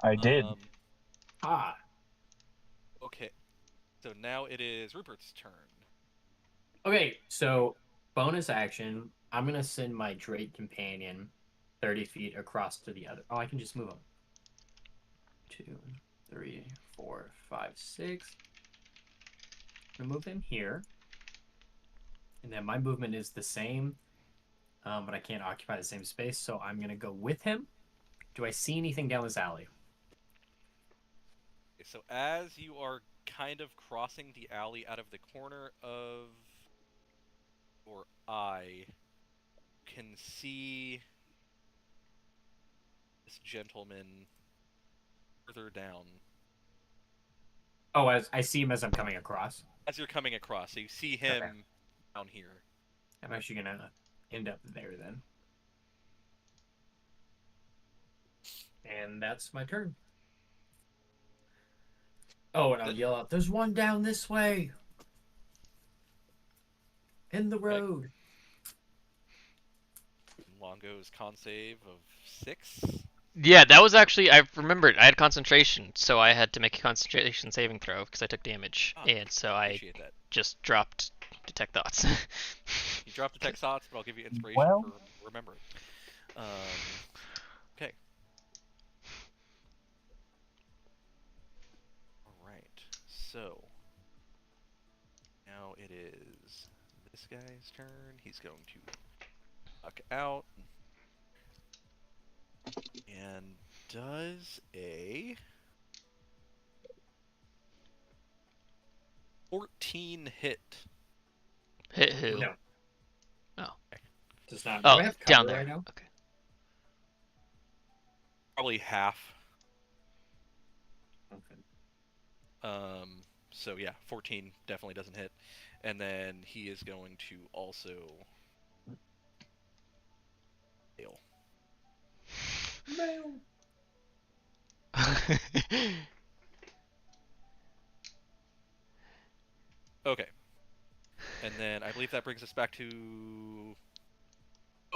I did. Okay. So now it is Rupert's turn. Okay, so bonus action. I'm gonna send my Drake companion 30 feet across to the other. Oh, I can just move him. 2, 3, 4, 5, 6. I'm gonna move him here, and then my movement is the same, but I can't occupy the same space. So I'm gonna go with him. Do I see anything down this alley? Okay, so as you are kind of crossing the alley out of the corner of your eye, you can see this gentleman further down. Oh, as I see him as I'm coming across. As you're coming across, so you see him Okay. down here. I'm actually gonna end up there then. And that's my turn. Oh, and I'll yell out, "There's one down this way! In the road!" Longo's con save of 6. Yeah, that was actually, I remembered, I had concentration, so I had to make a concentration saving throw because I took damage, and so I Appreciate that. just dropped Detect Thoughts. You dropped the text thoughts, but I'll give you inspiration Well- for remembering. Okay. Alright, so now it is this guy's turn. He's going to duck out and does a 14 hit. Hit who? No. Oh. Does not. Oh, do I have down cover there. right now? Okay. Probably half. Okay. So yeah, 14 definitely doesn't hit. And then he is going to also fail. Mail. Okay. And then I believe that brings us back to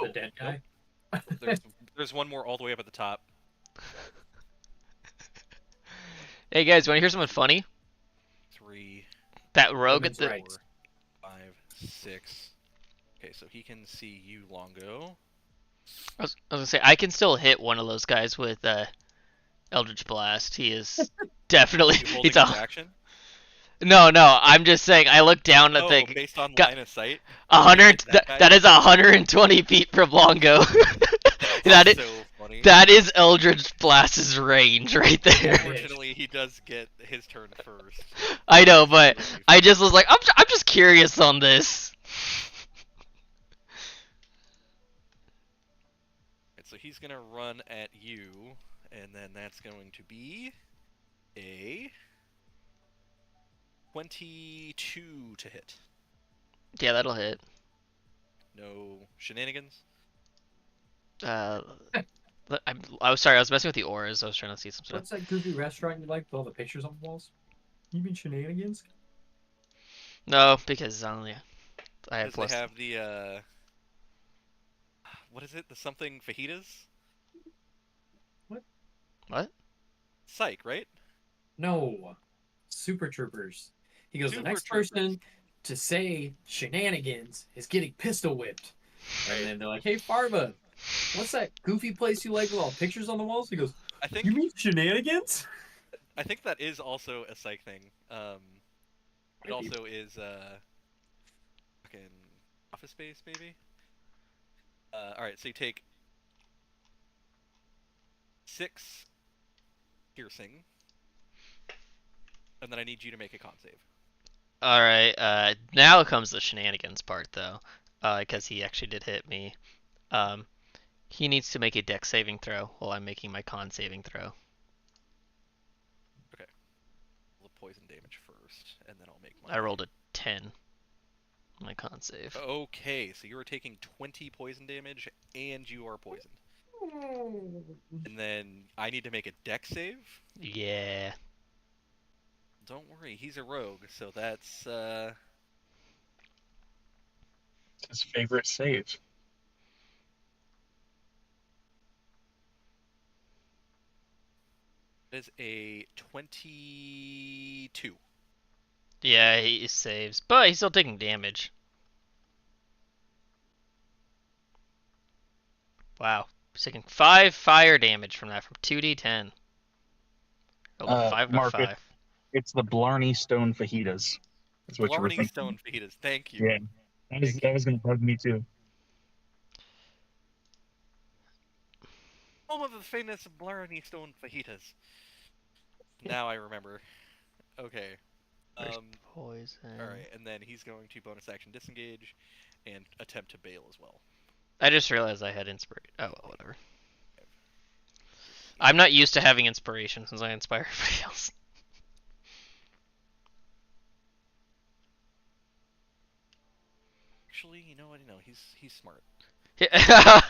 The dead guy. there's one more all the way up at the top. Hey guys, want to hear something funny? 3, That rogue at That's the. right. 4, 5, 6. Okay, so he can see you, Longo. I was gonna say I can still hit one of those guys with Eldritch Blast. He is definitely. You holding He's his a. action? No. I'm just saying. I look down at Oh, the. based on Got line of sight? a You can hit hundred. that guy? That is 120 feet from Longo. That's that is. so funny. That is Eldritch Blast's range right there. Unfortunately, he does get his turn first. I know, but Really I just was like, I'm just curious on this. Alright, so he's gonna run at you, and then that's going to be a 22 to hit. Yeah, that'll hit. No shenanigans. I was sorry. I was messing with the auras. I was trying to see some stuff. What's that goofy restaurant you like with all the pictures on the walls? You mean shenanigans? No, because I have Because plus. they have the what is it? The something fajitas? What? Psych, right? No. Super Troopers. He goes, the Super next Troopers. person to say shenanigans is getting pistol whipped. And then they're like, hey, Farva, what's that goofy place you like with all pictures on the walls? He goes, I think you mean shenanigans? I think that is also a psych thing. It Maybe. also is fucking Office Space, maybe. All right, so you take 6 piercing, and then I need you to make a con save. All right. Now comes the shenanigans part, though, because he actually did hit me. He needs to make a dex saving throw while I'm making my con saving throw. The poison damage first, and then I'll make my. I rolled a 10. My con save. Okay, so you are taking 20 poison damage, and you are poisoned. And then I need to make a dex save. Yeah. Don't worry, he's a rogue, so that's His favorite save. is a 22. Yeah, he saves, but he's still taking damage. Wow. He's taking 5 fire damage from that, from 2d10. Oh, 5 by Mark, 5. it's the Blarney Stone fajitas. That's what you were Blarney thinking. Stone fajitas, thank you. Yeah, that was gonna bug me too. Home of the famous Blarney Stone fajitas. Now I remember. Okay. Where's poison? Alright, and then he's going to bonus action disengage and attempt to bail as well. I just realized I had inspiration. Oh, well, whatever. I'm not used to having inspiration since I inspire everybody else. Actually, you know what? No, he's smart. Yeah.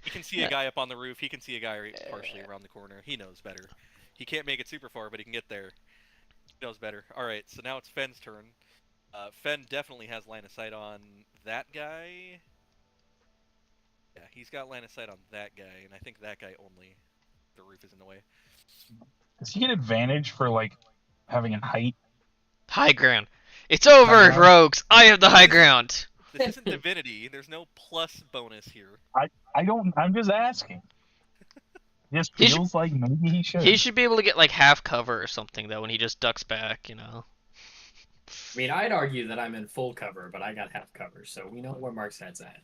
He can see a guy up on the roof. He can see a guy partially around the corner. He knows better. He can't make it super far, but he can get there. He knows better. All right, so now it's Fenn's turn. Fenn definitely has line of sight on that guy. Yeah, he's got line of sight on that guy, and I think that guy only. The roof is in the way. Does he get advantage for like having a height? High ground. It's over, High ground? rogues. I have the high ground. This isn't Divinity. There's no plus bonus here. I don't. I'm just asking. Just He should- feels like maybe he should. He should be able to get like half cover or something though when he just ducks back, you know. I mean, I'd argue that I'm in full cover, but I got half cover, so we know where Mark's head's at.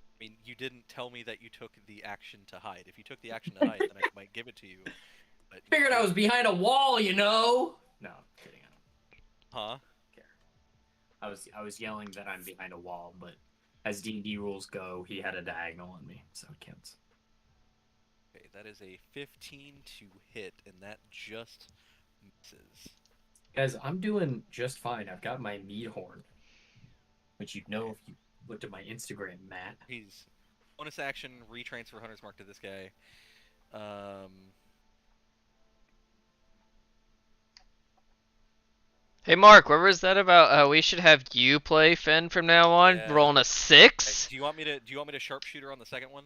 I mean, you didn't tell me that you took the action to hide. If you took the action to hide, then I might give it to you. But Figured I was behind a wall, you know. No, I'm kidding. I Huh? don't care. I was yelling that I'm behind a wall, but as D&D rules go, he had a diagonal on me, so it counts. Okay, that is a 15 to hit, and that just misses. Guys, I'm doing just fine. I've got my meat horn, which you'd know if you looked at my Instagram, Matt. He's bonus action, retransfer Hunter's Mark to this guy. Hey Mark, what was that about? We should have you play Fenn from now on, Yeah. rolling a Okay, 6. do you want me to sharpshooter on the second one?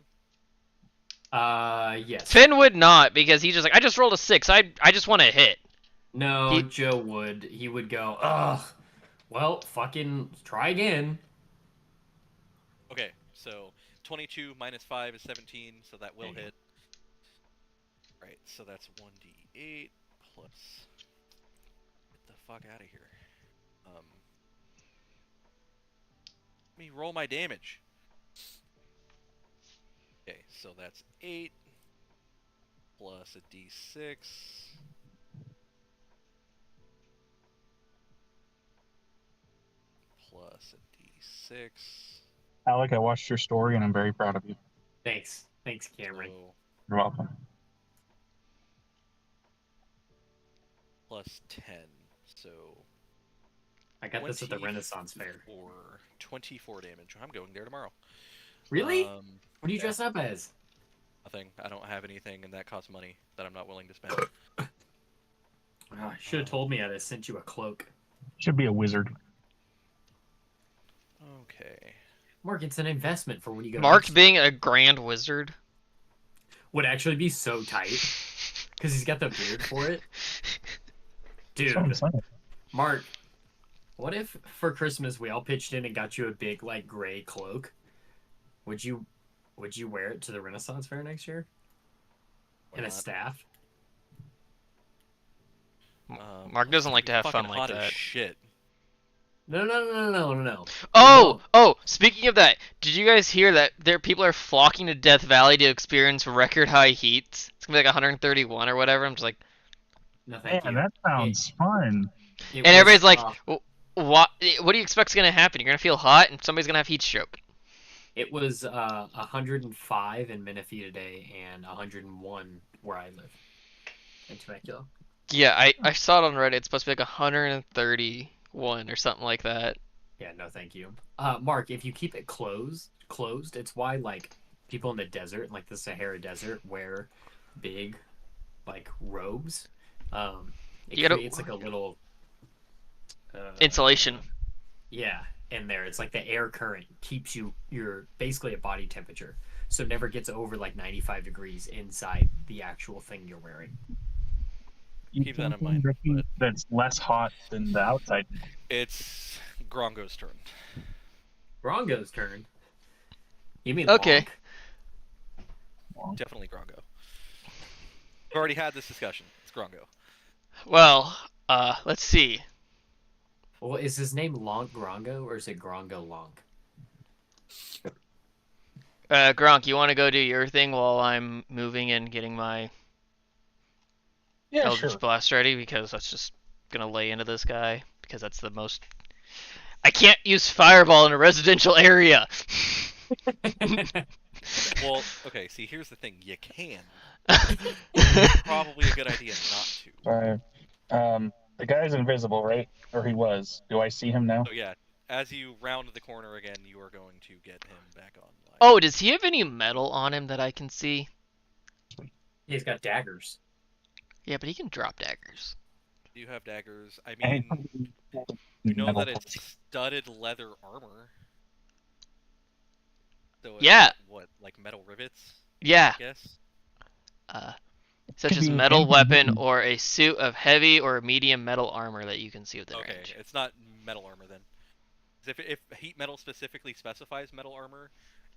Yes. Finn would not, because he's just like, I just rolled a 6. I just want to hit. No, Joe would. He would go, ugh. Well, fucking try again. Okay, so 22 minus 5 is 17, so that will There you hit. Right, so that's 1d8 plus. Get the fuck out of here. Let me roll my damage. Okay, so that's 8 plus a d6. Plus a d6. Alec, I watched your story and I'm very proud of you. Thanks. Thanks, Cameron. So You're welcome. plus 10. So I got this at the Renaissance Fair. Or 24 damage. I'm going there tomorrow. Really? What do you yeah. dress up as? Nothing. I don't have anything, and that costs money that I'm not willing to spend. Oh, you should have told me I'd have sent you a cloak. Should be a wizard. Okay. Mark, it's an investment for when you go. Mark next being a grand wizard would actually be so tight because he's got the beard for it. That's what I'm Dude, saying. Mark, what if for Christmas we all pitched in and got you a big like gray cloak? Would you wear it to the Renaissance Fair next year? Why And a not? staff? Mark doesn't like to have fucking fun like hot as that. shit. No. Oh, speaking of that, did you guys hear that people are flocking to Death Valley to experience record high heats? It's gonna be like 131 or whatever. I'm just like, No, thank Man, you. that sounds fun. It and was, everybody's like, what do you expect's gonna happen? You're gonna feel hot and somebody's gonna have heat stroke. it was 105 in Menifee today and 101 where I live in Temecula. Yeah, I saw it on Reddit. It's supposed to be like 131 or something like that. Yeah, no, thank you. Mark, if you keep it closed, it's why like people in the desert, like the Sahara Desert, wear big like robes. It You gotta- creates like a little Insulation. Yeah, in there, it's like the air current keeps you're basically at body temperature, so it never gets over like 95 degrees inside the actual thing you're wearing. Keep that in mind, but- That's less hot than the outside. It's Grongo's turn. Grongo's turn. You mean Okay. Lonk? Definitely Grongo. We've already had this discussion. It's Grongo. Well, let's see. Well, is his name Lonk Grongo or is it Grongo Lonk? Gronk, you want to go do your thing while I'm moving and getting my Yeah, Eldritch sure. Blast ready? Because that's just gonna lay into this guy. Because that's the most. I can't use Fireball in a residential area. Well, okay, see, here's the thing. You can. It's probably a good idea not to. The guy's invisible, right? Or he was. Do I see him now? So yeah, as you round the corner again, you are going to get him back online. Oh, does he have any metal on him that I can see? He's got daggers. Yeah, but he can drop daggers. You have daggers. I And mean, you know that it's studded leather armor. So it's Yeah. what, like metal rivets, Yeah. I guess? Such Could as be metal anything. weapon or a suit of heavy or medium metal armor that you can see within Okay, range. it's not metal armor then. 'Cause if heat metal specifically specifies metal armor,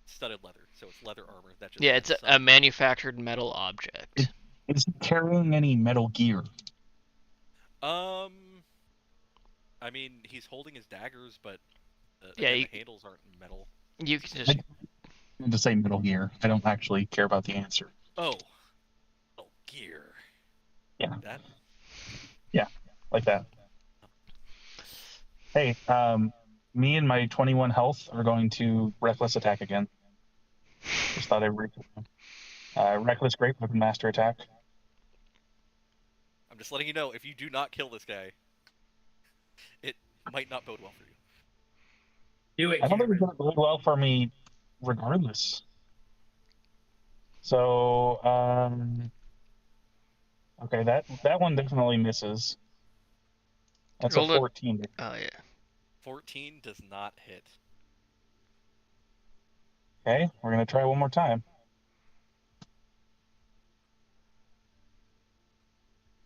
it's studded leather, so it's leather armor. That just Yeah, has it's a some- manufactured metal object. Is he carrying any metal gear? I mean, he's holding his daggers, but Yeah, again, you- the handles aren't metal. You can just. I meant to say metal gear. I don't actually care about the answer. Oh, gear. Yeah. That. Like that. Hey, me and my 21 health are going to reckless attack again. Just thought I'd reckless great weapon master attack. I'm just letting you know, if you do not kill this guy, it might not bode well for you. Do it, I don't think it's Cameron. going to go well for me regardless. So, okay, that one definitely misses. That's Roll a it. 14. Oh yeah. 14 does not hit. Okay, we're going to try one more time.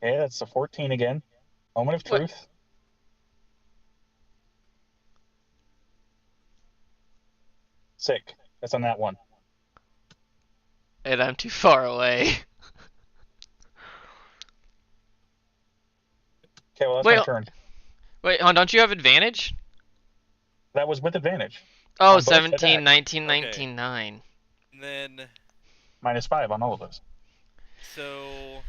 Okay, that's a 14 again. Moment of What? truth. Sick. That's on that one. And I'm too far away. Okay, well, that's Wait, my turn. wait, don't you have advantage? That was with advantage Oh, on both 17, attacks. 19, Okay. 19, 9. And then, -5 on all of those. so,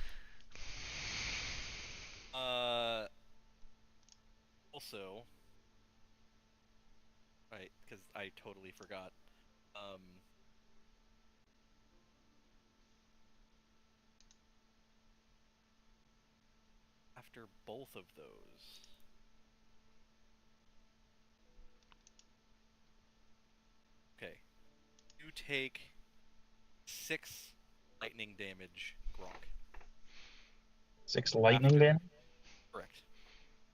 also, right, because I totally forgot. Um, after both of those, okay, you take 6 lightning damage, Gronk. 6 lightning After, damage. correct.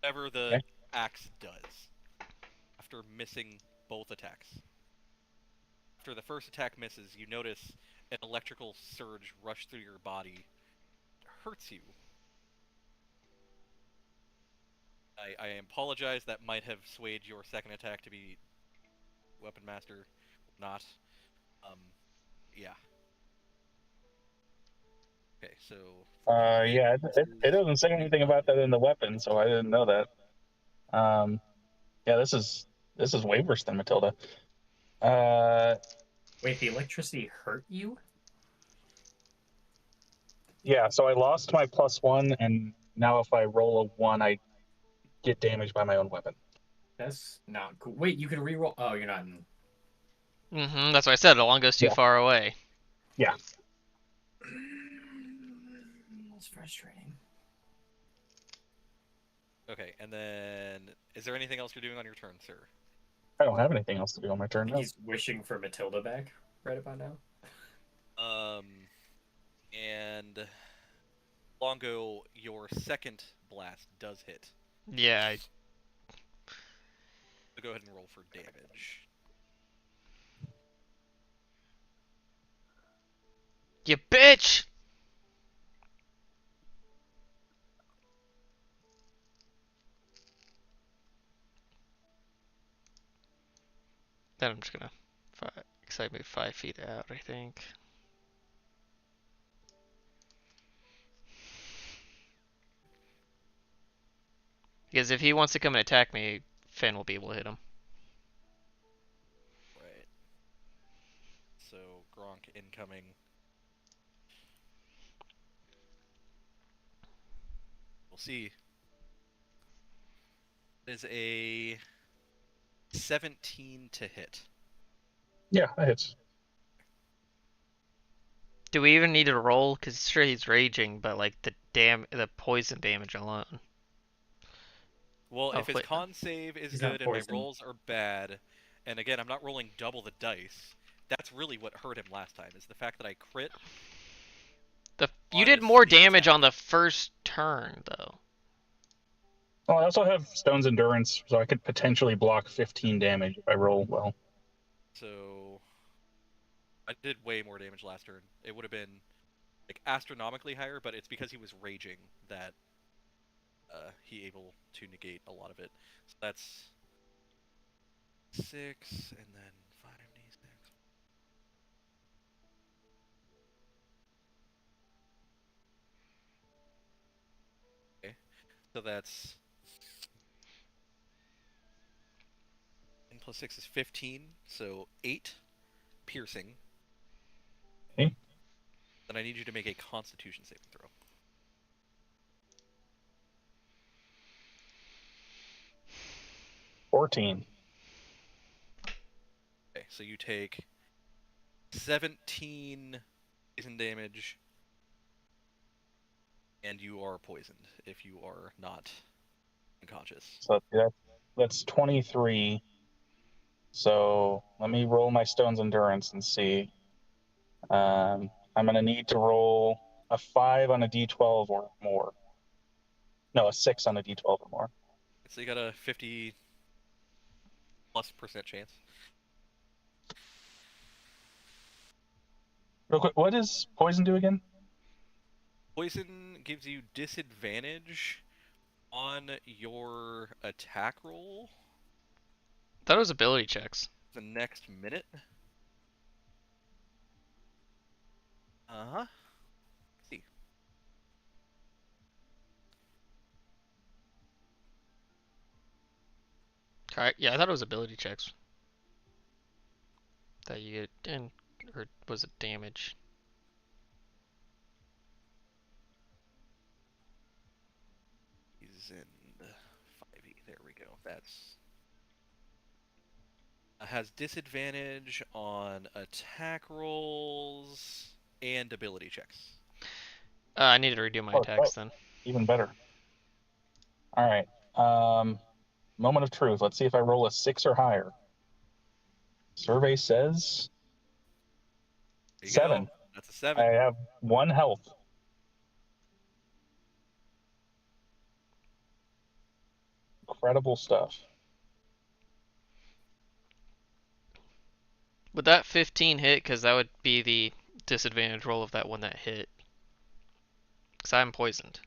Whatever the Okay. axe does. After missing both attacks. After the first attack misses, you notice an electrical surge rush through your body. It hurts you. I apologize, that might have swayed your second attack to be Weapon Master. Not. Um, yeah. Okay, so for the hit, Yeah, this it is doesn't say anything about that in the weapon, so I didn't know that. Yeah, this is way worse than Matilda. Uh, Wait, the electricity hurt you? yeah, so I lost my +1, and now if I roll a 1, I get damaged by my own weapon. That's not cool. Wait, you can reroll. Oh, you're not in. That's what I said. Alongo's too Yeah, far away. yeah. That's frustrating. okay. And then, is there anything else you're doing on your turn, sir? I don't have anything else to do on my turn now. He's wishing for Matilda back right about now. Um, and Longo, your second blast does hit. Yeah, So go ahead and roll for damage. you bitch! Then I'm just gonna, because I moved 5 feet out, I think. Because if he wants to come and attack me, Finn will be able to hit him. Right. So Gronk incoming. We'll see. It is a 17 to hit. Yeah, that hits. Do we even need to roll? Because sure he's raging, but like the poison damage alone. Well, Oh if his wait, con save is He's not good and my poisoned. rolls are bad, and again, I'm not rolling double the dice, that's really what hurt him last time, is the fact that I crit you on did a more sneak damage attack. on the first turn though. Well, I also have Stone's Endurance, so I could potentially block 15 damage if I roll well. So I did way more damage last turn. It would have been like astronomically higher, but it's because he was raging that he able to negate a lot of it. So that's 6 and then 5d6. Okay. So that's 10 plus 6 is 15, so 8 piercing. Okay. Then I need you to make a constitution saving throw. 14. Okay, so you take 17 poison damage, and you are poisoned if you are not unconscious. So that's 23. So let me roll my Stone's Endurance and see. I'm going to need to roll a 5 on a d12 or more. No, a 6 on a d12 or more. So you got a 50+% chance. Real quick, what does poison do again? Poison gives you disadvantage on your attack roll That was ability checks. the next minute. Uh-huh. See. Alright, yeah, I thought it was ability checks. That you get, and or was it damage? He's in 5e. There we go. That's has disadvantage on attack rolls and ability checks. I need to redo my attacks then. Even better. All right. Moment of truth. Let's see if I roll a 6 or higher. Survey says There you 7. Go. That's a 7. I have 1 health. Incredible stuff. Would that 15 hit? Because that would be the disadvantage roll of that one that hit. Because I'm poisoned.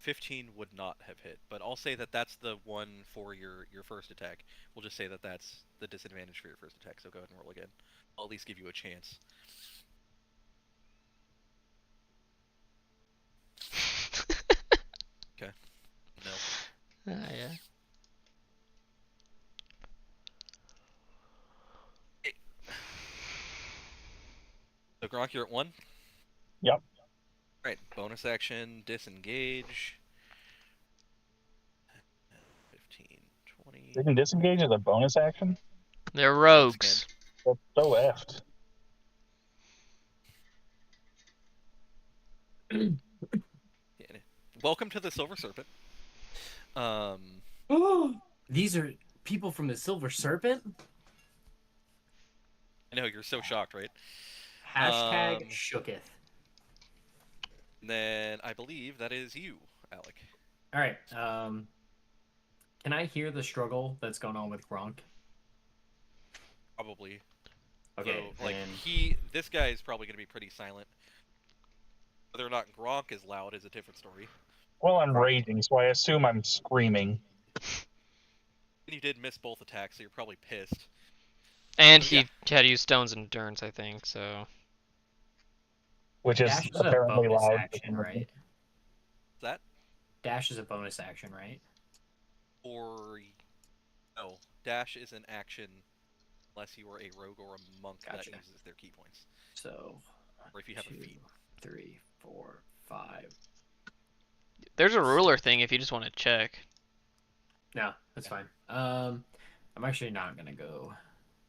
15 would not have hit, but I'll say that that's the one for your first attack. We'll just say that that's the disadvantage for your first attack, so go ahead and roll again. I'll at least give you a chance. Okay. No. Yeah. So Gronk, you're at 1? Yep. Alright, bonus action, disengage. 15, 20. They can disengage as a bonus action? They're rogues. That's so effed. Welcome to the Silver Serpent. These are people from the Silver Serpent? I know, you're so shocked, right? Hashtag shooketh. And then I believe that is you, Alec. All right. Can I hear the struggle that's going on with Gronk? Probably. Okay. So, like, and... this guy is probably going to be pretty silent. Whether or not Gronk is loud is a different story. Well, I'm raging, so I assume I'm screaming. You did miss both attacks, so you're probably pissed. And So, he yeah. had used stones and endurance, I think, so... Which is Dash is apparently a bonus loud. action, right? Is that? Dash is a bonus action, right? Or... No. Dash is an action unless you are a rogue or a monk that Gotcha. uses their key points. So... Or if you have 2, a feat. 3, 4, 5. There's a ruler thing if you just want to check. No, that's fine. I'm actually not gonna go.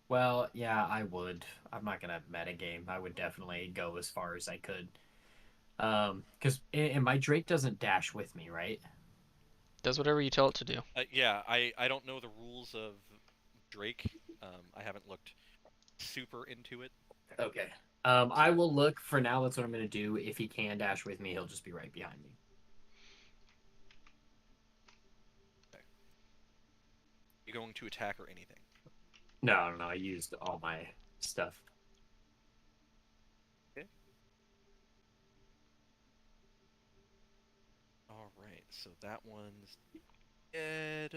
Well, yeah, I would. I'm not gonna metagame. I would definitely go as far as I could. Because and my Drake doesn't dash with me, right? Does whatever you tell it to do. Yeah, I don't know the rules of Drake. I haven't looked super into it. Okay. I will look for now. That's what I'm gonna do. If he can dash with me, he'll just be right behind me. You going to attack or anything? No, I used all my stuff. Okay. Alright, so that one's dead.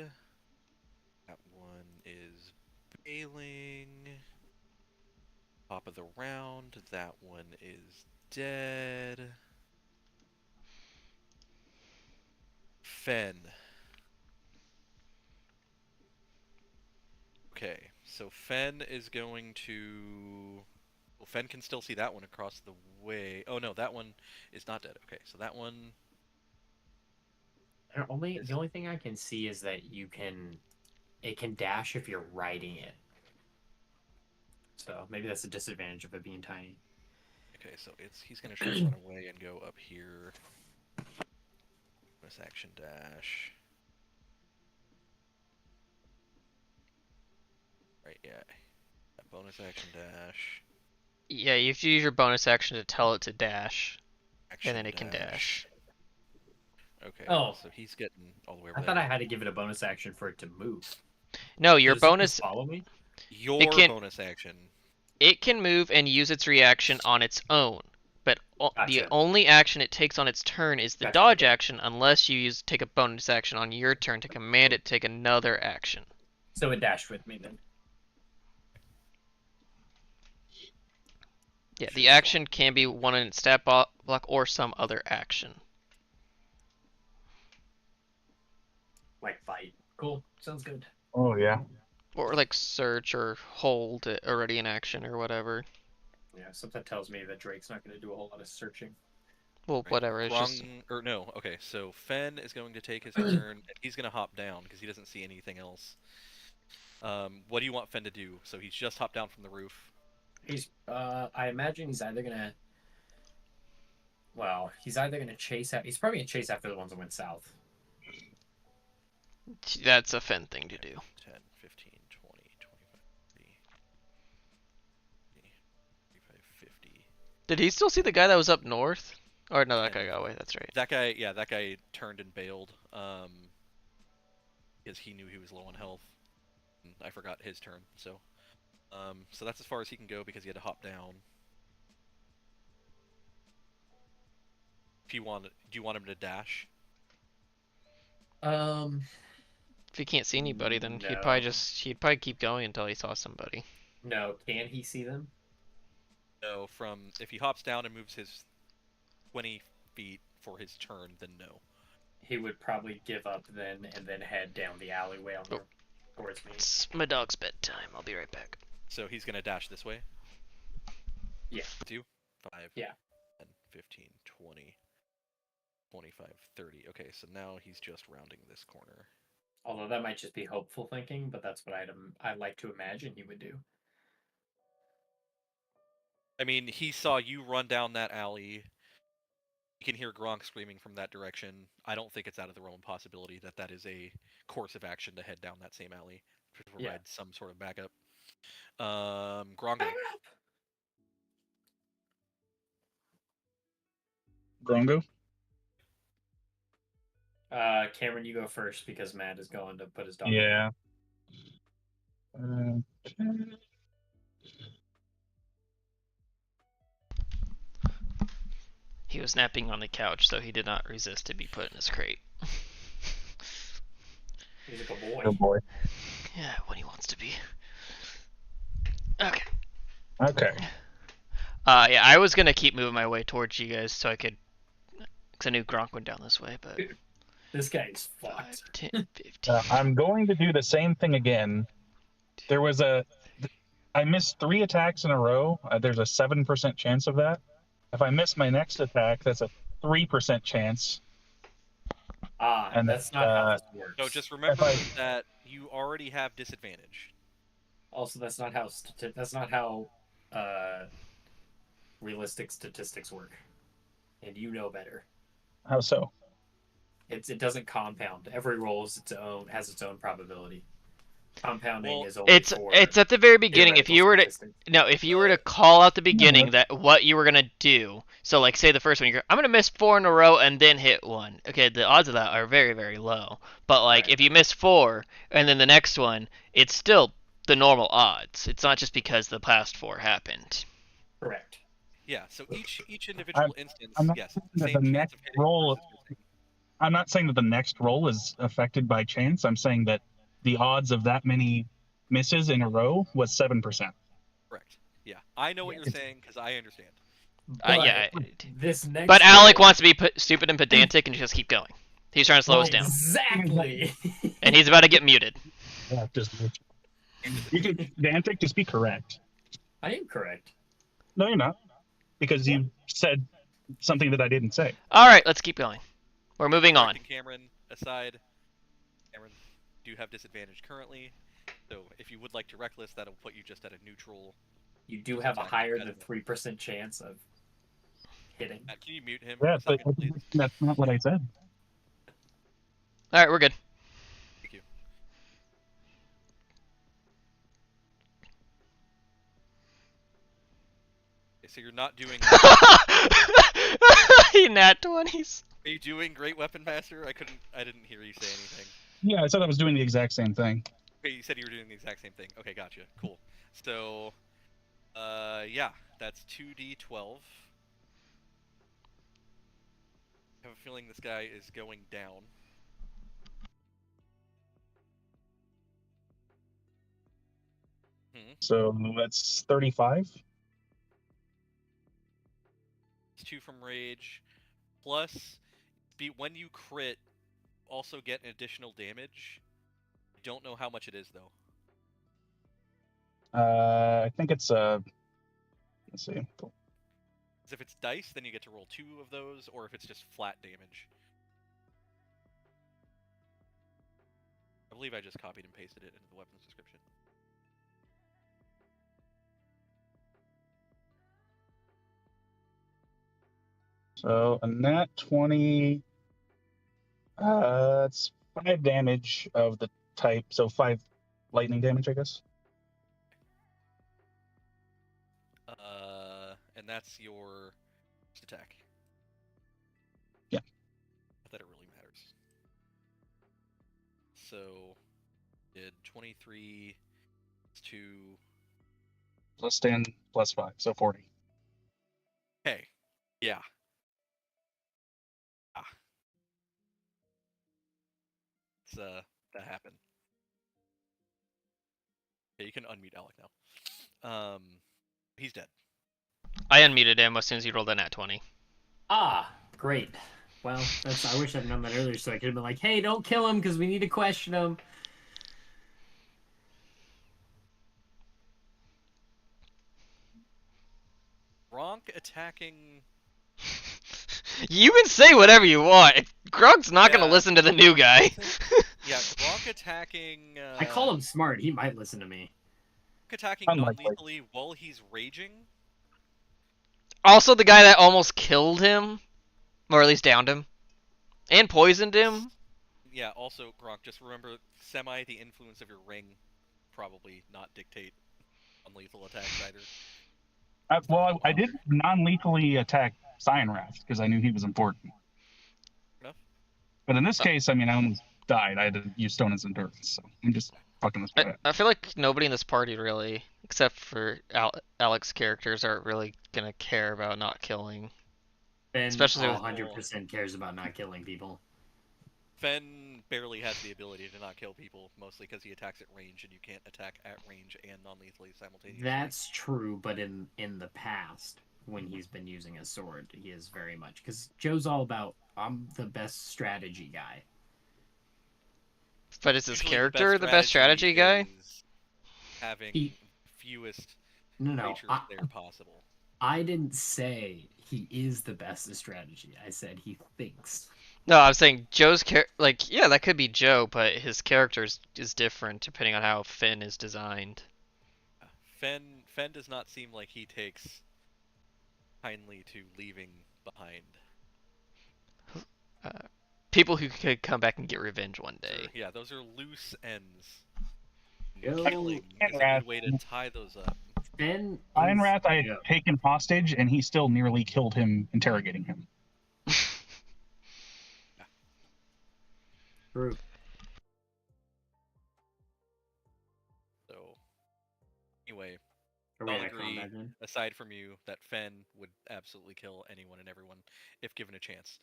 That one is bailing. Top of the round, that one is dead. Fen. Okay, so Fen is going to... Well, Fen can still see that one across the way. Oh no, that one is not dead. Okay, so that one... The only thing I can see is that it can dash if you're riding it. So maybe that's a disadvantage of it being tiny. Okay, so he's gonna try to run away and go up here. Bonus action dash. Right, yeah. Bonus action dash. Yeah, you have to use your bonus action to tell it to dash, Action and then it can dash. Okay, Oh. so he's getting all the way over I there. thought I had to give it a bonus action for it to move. No, your Does it bonus... follow me? Your It can- bonus action. It can move and use its reaction on its own, but the Gotcha. only action it takes on its turn is the Gotcha, dodge okay. action, unless you take a bonus action on your turn to command it to take another action. So it dashed with me then. Yeah, Should the swap. action can be one in its stat block or some other action. Like fight. Cool. Sounds good. Oh yeah. Or like search or hold it already in action or whatever. Yeah, something tells me that Drake's not going to do a whole lot of searching. Well, Right. whatever. It's just Or no, okay, so Fen is going to take his turn, and he's going to hop down because he doesn't see anything else. What do you want Fen to do? So he's just hopped down from the roof. He's, I imagine he's either going to, well, he's either going to chase out, he's probably going to chase after the ones that went south. that's a Fen thing to do. 10, 15, 20, 25, 30, 35, 50. Did he still see the guy that was up north? Or no, that guy got away. That's right. That guy, yeah, that guy turned and bailed, because he knew he was low on health. And I forgot his turn, so that's as far as he can go because he had to hop down. Do you want him to dash? If he can't see anybody, then No. he'd probably keep going until he saw somebody. No, can he see them? No, if he hops down and moves his 20 feet for his turn, then no. He would probably give up then and then head down the alleyway on the, towards me. It's my dog's bedtime. I'll be right back. So he's gonna dash this way? Yeah. 2, 5, Yeah. 10, 15, 20, 25, 30. Okay, so now he's just rounding this corner. Although that might just be hopeful thinking, but that's what I'd like to imagine he would do. I mean, he saw you run down that alley. You can hear Gronk screaming from that direction. I don't think it's out of the realm of possibility that that is a course of action to head down that same alley to provide some sort of backup. Grongo. Grongo? Cameron, you go first because Matt is going to put his dog Yeah. He was napping on the couch, so he did not resist to be put in his crate. He's a good boy. Oh boy. Yeah, when he wants to be. Okay. Okay. Yeah, I was gonna keep moving my way towards you guys so I could, because I knew Gronk went down this way, but. This guy's 5, fucked. 10, 15. I'm going to do the same thing again. There was I missed 3 attacks in a row. There's a 7% chance of that. If I miss my next attack, that's a 3% chance. And That's not how this works. No, just remember that you already have disadvantage. Also, that's not how realistic statistics work, and you know better. How so? It doesn't compound. Every roll has its own probability. Compounding is only it's at the very beginning. If you were to call out the beginning that what you were gonna do, so like say the first one, I'm gonna miss 4 in a row and then hit 1. Okay, the odds of that are very, very low. But like Right. if you miss 4 and then the next one, it's still the normal odds. It's not just because the past 4 happened. Correct. Yeah, so each individual instance, I'm not yes, saying the that same the chance next of hitting roll. versus missing. I'm not saying that the next roll is affected by chance. I'm saying that the odds of that many misses in a row was 7%. Correct. Yeah, I know what you're saying because I understand. Yeah. This next. But Alec roll- wants to be stupid and pedantic and just keep going. He's trying to slow us down, Exactly. and he's about to get muted. Yeah, you can pedantic, just be correct. I am correct. No, you're not, because you said something that I didn't say. All right, let's keep going. We're moving on. Correcting Cameron aside, Cameron, do have disadvantage currently. So if you would like to reckless, that'll put you just at a neutral. You do have a higher than 3% chance of hitting. Matt, can you mute him Yeah, for a but second, please? that's not what I said. All right, we're good. Thank you. Okay, so you're not doing. He nat 20s. Are you doing Great Weapon Master? I didn't hear you say anything. Yeah, I said I was doing the exact same thing. Okay, you said you were doing the exact same thing. Okay, gotcha. Cool. So, yeah, that's 2d12. I have a feeling this guy is going down. So that's 35. It's 2 from rage. Plus, when you crit, also get an additional damage. I don't know how much it is, though. I think it's let's see. Because if it's dice, then you get to roll 2 of those, or if it's just flat damage. I believe I just copied and pasted it into the weapons description. So a nat 20. It's 5 damage of the type, so 5 lightning damage, I guess. And that's your first attack. Yeah. Not that it really matters. So, did 23 to... Plus 10, plus 5, so 40. Okay. Yeah. It's, that happened. Yeah, you can unmute Alec now. He's dead. I unmuted him as soon as he rolled a nat 20. Ah, great. Well, I wish I'd known that earlier, so I could have been like, "Hey, don't kill him because we need to question him." Gronk attacking... You can say whatever you want. Grunk's not gonna listen to the new guy. Yeah, Gronk attacking... I call him smart. He might listen to me. Gronk attacking Unlikely. non-lethally while he's raging? Also, the guy that almost killed him, or at least downed him, and poisoned him. Yeah, also, Gronk, just remember, the influence of your ring probably not dictate non-lethal attacks either. Well, I did non-lethally attack Cyanrath because I knew he was important. Enough? But in this case, I mean, I almost died. I had to use Stone as endurance, so I'm just fucking this guy up. I feel like nobody in this party really, except for Alec's characters, aren't really gonna care about not killing. Ben Especially with- 100% cares about not killing people. Fen barely has the ability to not kill people, mostly because he attacks at range, and you can't attack at range and non-lethally simultaneously. That's true, but in the past, when he's been using a sword, he is very much... Because Joe's all about, I'm the best strategy guy. But is his Usually character the best strategy guy? is having fewest No, creatures there possible. I didn't say he is the best at strategy. I said he thinks. No, I'm saying Joe's yeah, that could be Joe, but his character is different depending on how Finn is designed. Fen does not seem like he takes kindly to leaving behind. People who could come back and get revenge one day. Yeah, those are loose ends. Yo, Killing is a good way to tie those up. Ben. Cyanrath, I had taken hostage, and he still nearly killed him interrogating him. True. So, anyway, Are we we all at agree, combat then? aside from you, that Fen would absolutely kill anyone and everyone if given a chance.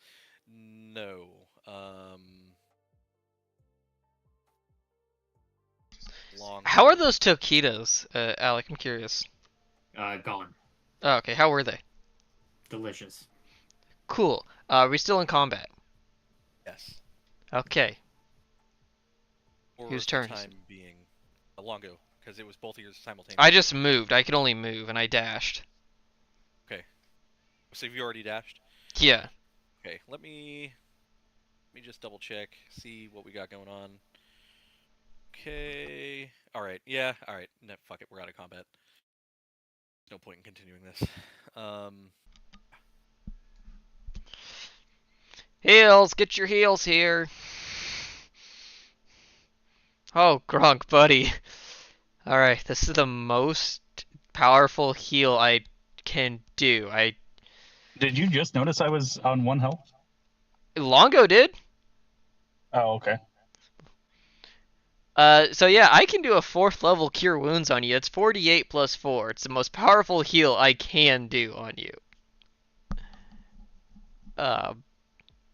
No. Long. How are those taquitos, Alec? I'm curious. Gone. Oh, okay, how were they? Delicious. Cool. Are we still in combat? Yes. Okay. For Whose the turn is time being, Longo, because it was both of yours simultaneously. I just moved. I could only move, and I dashed. So have you already dashed? Yeah. Okay, let me just double check, see what we got going on. Okay. Alright, yeah, alright. No, fuck it, we're out of combat. There's no point in continuing this. Heals! Get your heals here! Oh, Gronk, buddy. Alright, this is the most powerful heal I can do. Did you just notice I was on 1 health? Longo did. Oh, okay. So yeah, I can do a 4th level Cure Wounds on you. It's 48 plus 4. It's the most powerful heal I can do on you.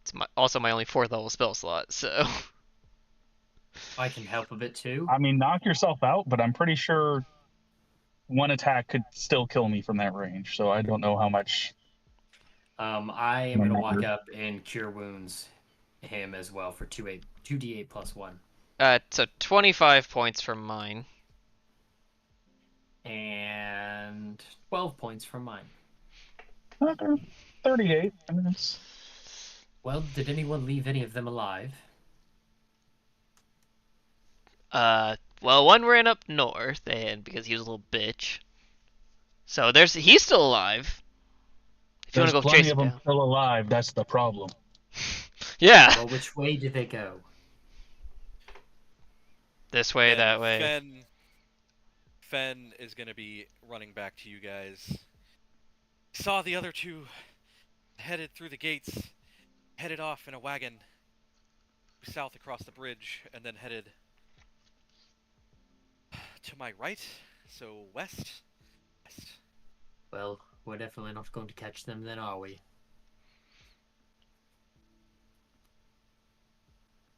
It's also my only 4th level spell slot, so. I can help a bit too. I mean, knock yourself out, but I'm pretty sure one attack could still kill me from that range. So I don't know how much. I am gonna walk up and cure wounds him as well for 2d8 plus 1. So 25 points from mine. And 12 points from mine. 38. I mean, it's... Well, did anyone leave any of them alive? Well, one ran up north, and because he was a little bitch. So he's still alive. If you want There's to go plenty chase him of them down. still alive. That's the problem. Yeah. Well, which way did they go? This way, And that way. Fen is gonna be running back to you guys. Saw the other two headed through the gates, headed off in a wagon south across the bridge, and then headed to my right, so west. Well, we're definitely not going to catch them then, are we?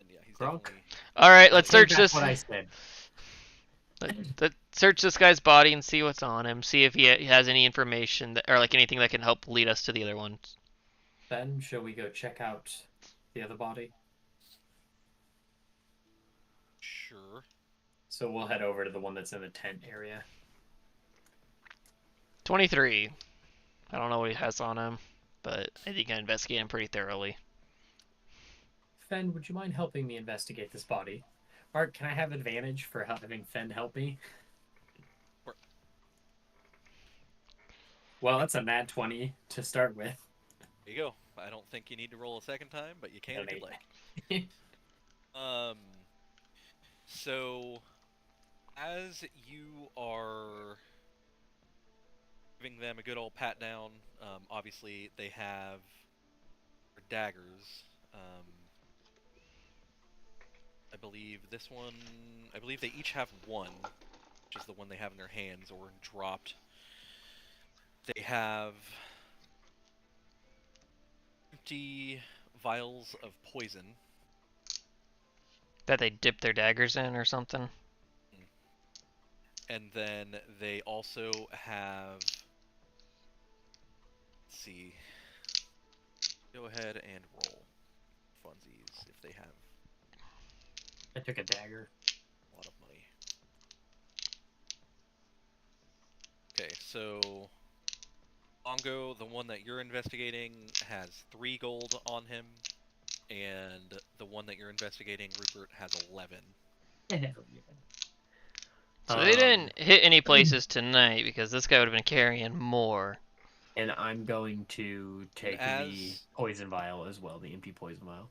And yeah, he's Grog? definitely... All right, let's Take search back this. what I said. Let's search this guy's body and see what's on him. See if he has any information or like anything that can help lead us to the other ones. Then, shall we go check out the other body? Sure. So we'll head over to the one that's in the tent area. 23. I don't know what he has on him, but I think I investigated him pretty thoroughly. Fen, would you mind helping me investigate this body? Mark, can I have advantage for having Fen help me? Sure. Well, that's a nat 20 to start with. There you go. I don't think you need to roll a second time, but you can if you'd like. So, as you are giving them a good old pat down, obviously they have their daggers. I believe they each have one, which is the one they have in their hands or dropped. They have empty vials of poison. That they dip their daggers in or something. And then they also have... Let's see. Go ahead and roll funsies if they have I took a dagger. a lot of money. Okay, so Ongo, the one that you're investigating, has 3 gold on him, and the one that you're investigating, Rupert, has 11. So they didn't hit any places tonight because this guy would have been carrying more. And I'm going to take And the poison vial as well, the empty poison vial.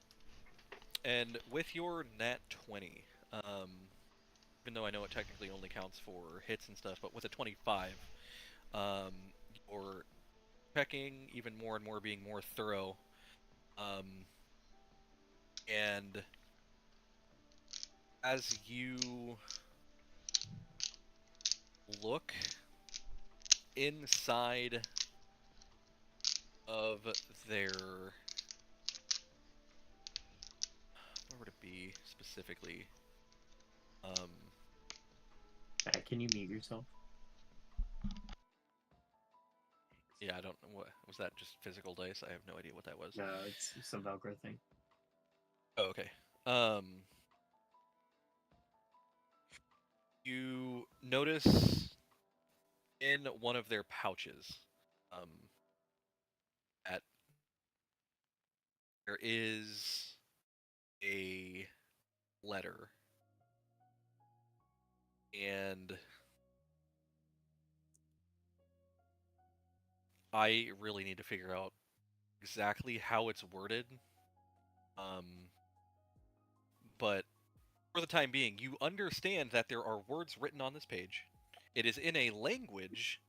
And with your nat 20, even though I know it technically only counts for hits and stuff, but with a 25, you're checking even more and more, being more thorough, and as you look inside of their... Where would it be specifically? Can you mute yourself? Yeah, I don't know. What was that? Just physical dice? I have no idea what that was. No, it's some Velcro thing. Oh, okay. You notice in one of their pouches, that there is a letter, and I really need to figure out exactly how it's worded. But for the time being, you understand that there are words written on this page. It is in a language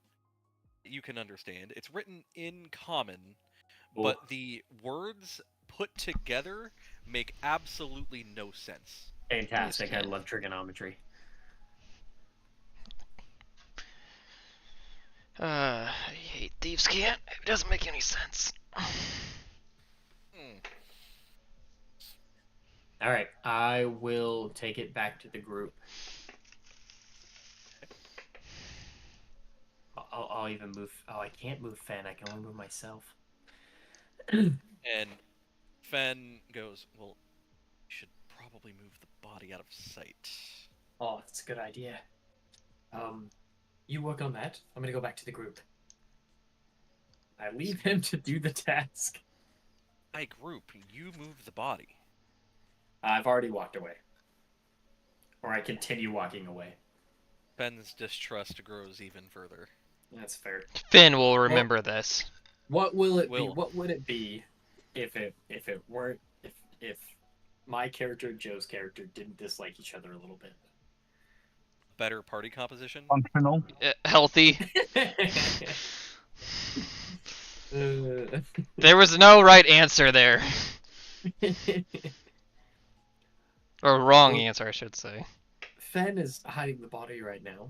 that you can understand. It's written in common, but the words put together make absolutely no sense. Fantastic. I love trigonometry. I hate thieves' can't. It doesn't make any sense. All right, I will take it back to the group. I'll even move. Oh, I can't move Fen. I can only move myself. And Fen goes, well, you should probably move the body out of sight. Oh, that's a good idea. You work on that. I'm gonna go back to the group. I leave him to do the task. My group, you move the body. I've already walked away. Or I continue walking away. Fen's distrust grows even further. That's fair. Finn will remember this. What will it be? Will. What would it be if it weren't if my character and Joe's character didn't dislike each other a little bit? Better party composition? Functional. Healthy. Uh, There was no right answer there. Or wrong answer, I should say. Fen is hiding the body right now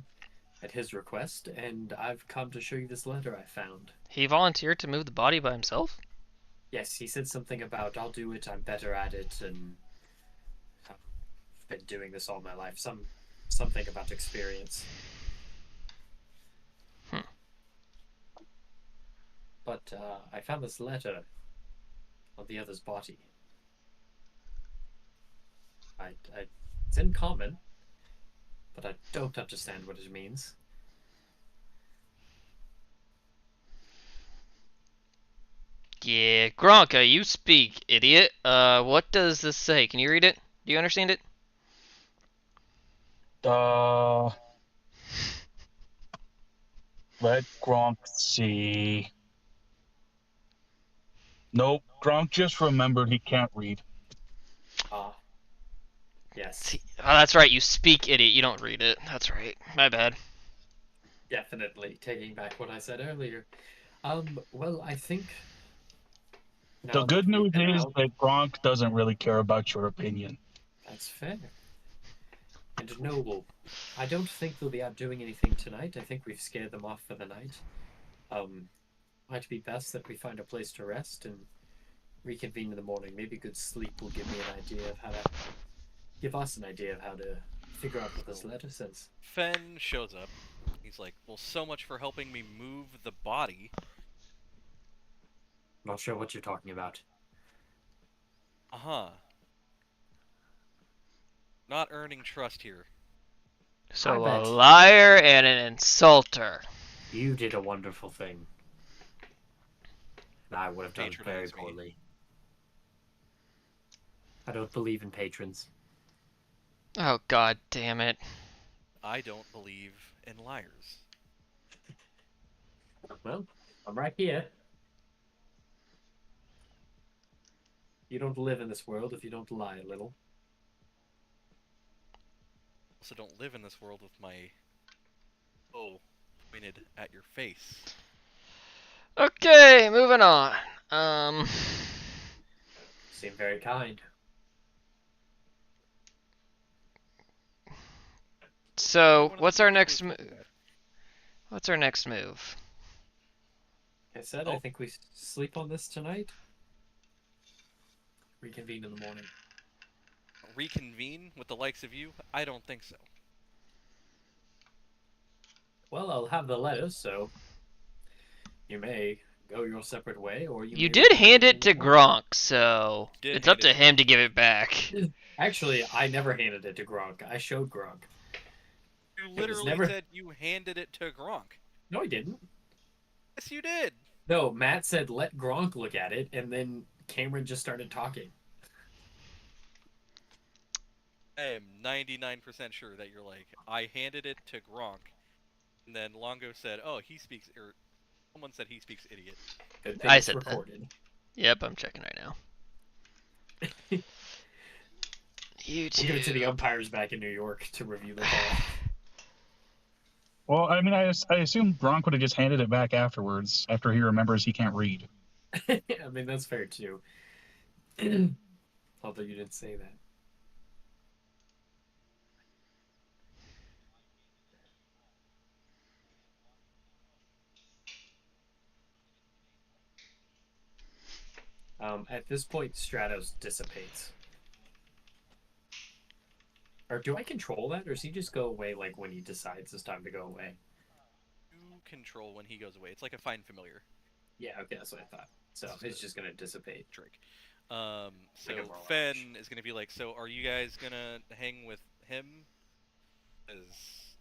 at his request, and I've come to show you this letter I found. He volunteered to move the body by himself? Yes, he said something about I'll do it, I'm better at it, and I've been doing this all my life. Something about experience. But I found this letter on the other's body. It's in common, but I don't understand what it means. Yeah, Gronka, you speak, idiot. What does this say? Can you read it? Do you understand it? Let Gronk see. Nope, Gronk just remembered he can't read. Ah, yes, Oh, that's right, you speak, idiot. You don't read it. That's right. My bad. definitely taking back what I said earlier. Well, I think The now good that we've news been is out, that Gronk doesn't really care about your opinion. that's fair and noble. I don't think they'll be out doing anything tonight. I think we've scared them off for the night. Might be best that we find a place to rest and reconvene in the morning. Maybe good sleep will give me an idea of how to give us an idea of how to figure out what this letter says. Fen shows up. He's like, well, so much for helping me move the body. Not sure what you're talking about. Uh-huh. Not earning trust here. So I a bet. liar and an insulter. You did a wonderful thing. And I would have done very Patronize me. poorly. I don't believe in patrons. Oh, god damn it. I don't believe in liars. Well, I'm right here. You don't live in this world if you don't lie a little. Also, don't live in this world with my pointed at your face. Okay, moving on. Seem very kind. So, One of what's the our first next clues move? to that. What's our next move? Like I said, I Oh. think we sleep on this tonight. Reconvene in the morning. Reconvene with the likes of you? I don't think so. Well, I'll have the letter, so you may go your separate way, or You may did hand reconvene it in to the morning. Gronk, so Did it's up hand it to to him to give it back. Actually, I never handed it to Gronk. I showed Gronk. You was literally never- said you handed it to Gronk. No, he didn't. Yes, you did. No, Matt said let Gronk look at it, and then Cameron just started talking. I am 99% sure that you're like, I handed it to Gronk, and then Longo said, oh, he speaks, or someone said he speaks idiot. Good thing I it's said that. recorded. Yep, I'm checking right now. We'll give it to the umpires back in New York to review the call. Well, I mean, I assume Gronk would have just handed it back afterwards, after he remembers he can't read. I mean, that's fair too. Although you didn't say that. At this point, Stratos dissipates. Or do I control that, or does he just go away like when he decides it's time to go away? You control when he goes away. It's like a find familiar. Yeah, okay, that's what I thought. So This is it's a just gonna dissipate. trick. Like a So mirage. Fen is gonna be like, so are you guys gonna hang with him? Because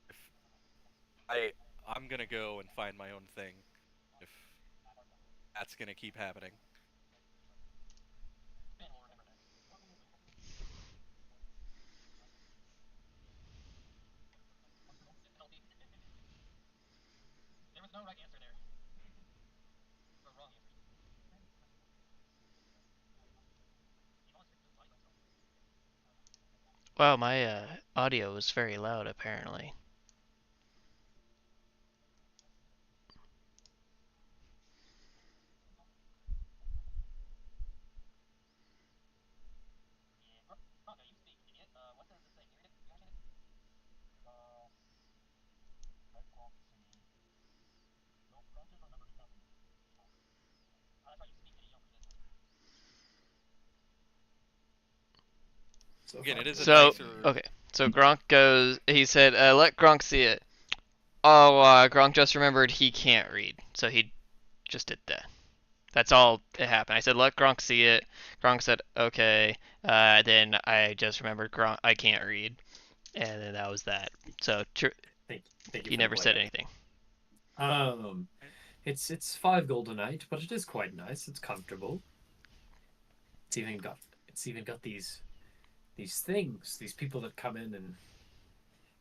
if I'm gonna go and find my own thing. If that's gonna keep happening. Wow, my audio is very loud apparently. So Again, far, it is a So, nicer. okay. So Gronk goes, he said, let Gronk see it. Oh, Gronk just remembered he can't read. So he just did that. That's all it happened. I said, let Gronk see it. Gronk said, okay. Then I just remembered Gronk, I can't read. And then that was that. So thank you he for the never said clear. anything. Um, it's 5 gold a night, but it is quite nice. It's comfortable. It's even got these things, these people that come in and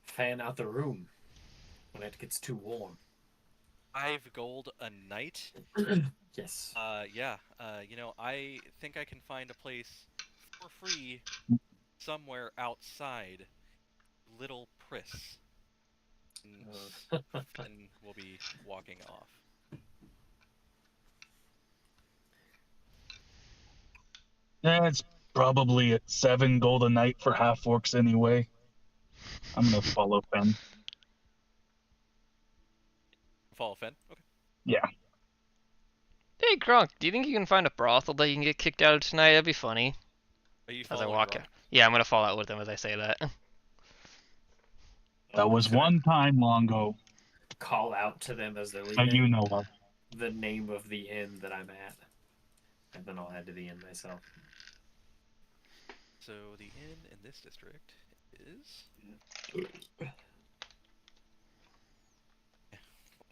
fan out the room when it gets too warm. 5 gold a night. Yes. Yeah. I think I can find a place for free somewhere outside Little Priss. And Fen will be walking off. It's probably at 7 gold a night for half orcs anyway. I'm gonna follow Fen. Follow Fen? Okay. Yeah, Hey, Gronk, do you think you can find a brothel that you can get kicked out of tonight? That'd be funny. Are you As I following walk Gronk? out. Yeah, I'm gonna fall out with him as I say that. that I'm was just gonna one time long ago call out to them as they're that you leaving know of. the name of the inn that I'm at, and then I'll head to the inn myself. So the inn in this district is. We'll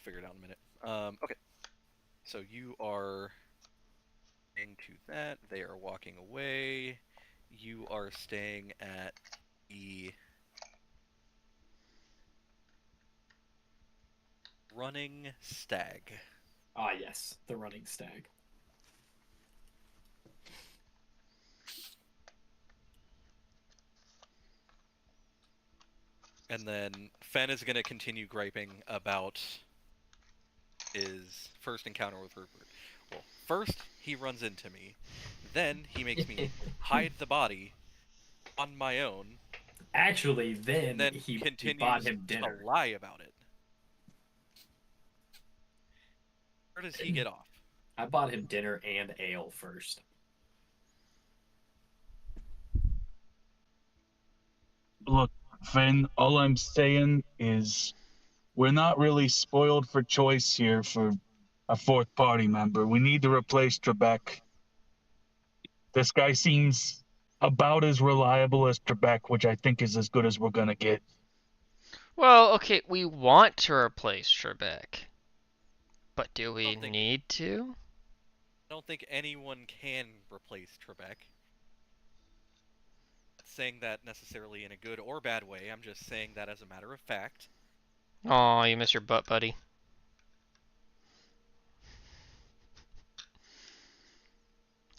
figure it out in a minute. Okay. So you are into that. They are walking away. You are staying at the Running Stag. Ah, yes, the running stag. And then Fen is going to continue griping about his first encounter with Rupert. Well, first he runs into me. Then he makes me hide the body on my own. Actually, And then then he bought continues him to dinner. lie about it. Where does he get off? I bought him dinner and ale first. Look, Fen, all I'm saying is we're not really spoiled for choice here for a fourth party member. We need to replace Trebek. This guy seems about as reliable as Trebek, which I think is as good as we're gonna get. Well, okay, we want to replace Trebek. But do I we don't think need to? I don't think anyone can replace Trebek. Not saying that necessarily in a good or bad way. I'm just saying that as a matter of fact. Aw, you miss your butt, buddy.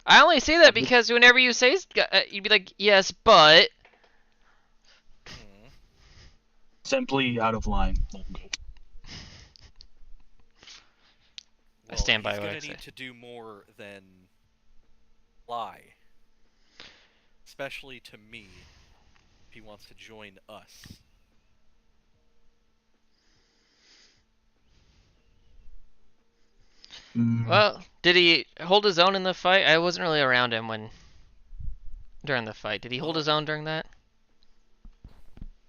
I only say that because whenever you say, you'd be like, yes, but. Hmm. Simply out of line. I Well, stand by he's what I gonna say. need to do more than lie. Especially to me, if he wants to join us. Well, did he hold his own in the fight? I wasn't really around him when during the fight. Did he hold his own during that?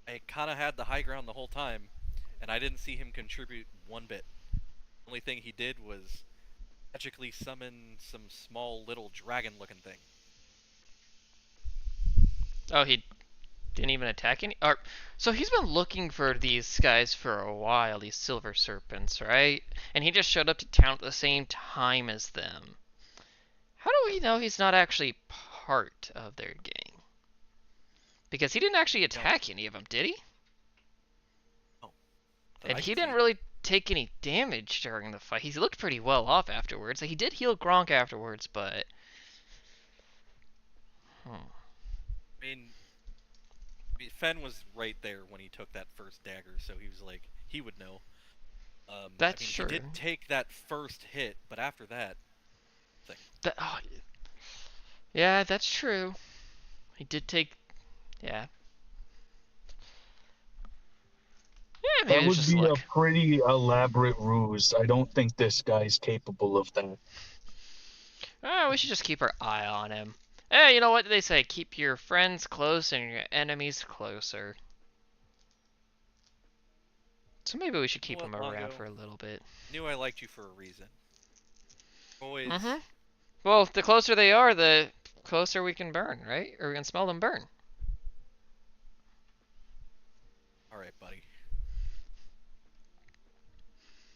I kind of had the high ground the whole time, and I didn't see him contribute one bit. The only thing he did was magically summon some small little dragon-looking thing. Oh, he didn't even attack any. Or, so he's been looking for these guys for a while, these silver serpents, right? And he just showed up to town at the same time as them. How do we know he's not actually part of their gang? Because he didn't actually attack any of them, did he? No, that And I he could didn't see. really take any damage during the fight. He looked pretty well off afterwards. Like, he did heal Gronk afterwards, but. I mean, Fen was right there when he took that first dagger, so he was like, he would know. I That's mean, he true. did take that first hit, but after that, Oh, yeah, that's true. He did take. Yeah. Yeah, That maybe it's would just be a luck. pretty elaborate ruse. I don't think this guy's capable of that. We should just keep our eye on him. Hey, you know what they say? Keep your friends close and your enemies closer. So maybe we should you know keep him what, around Longo? for a little bit. Knew I liked you for a reason. Always. Mm-hmm. Well, the closer they are, the closer we can burn, right? Or we can smell them burn. All right, buddy.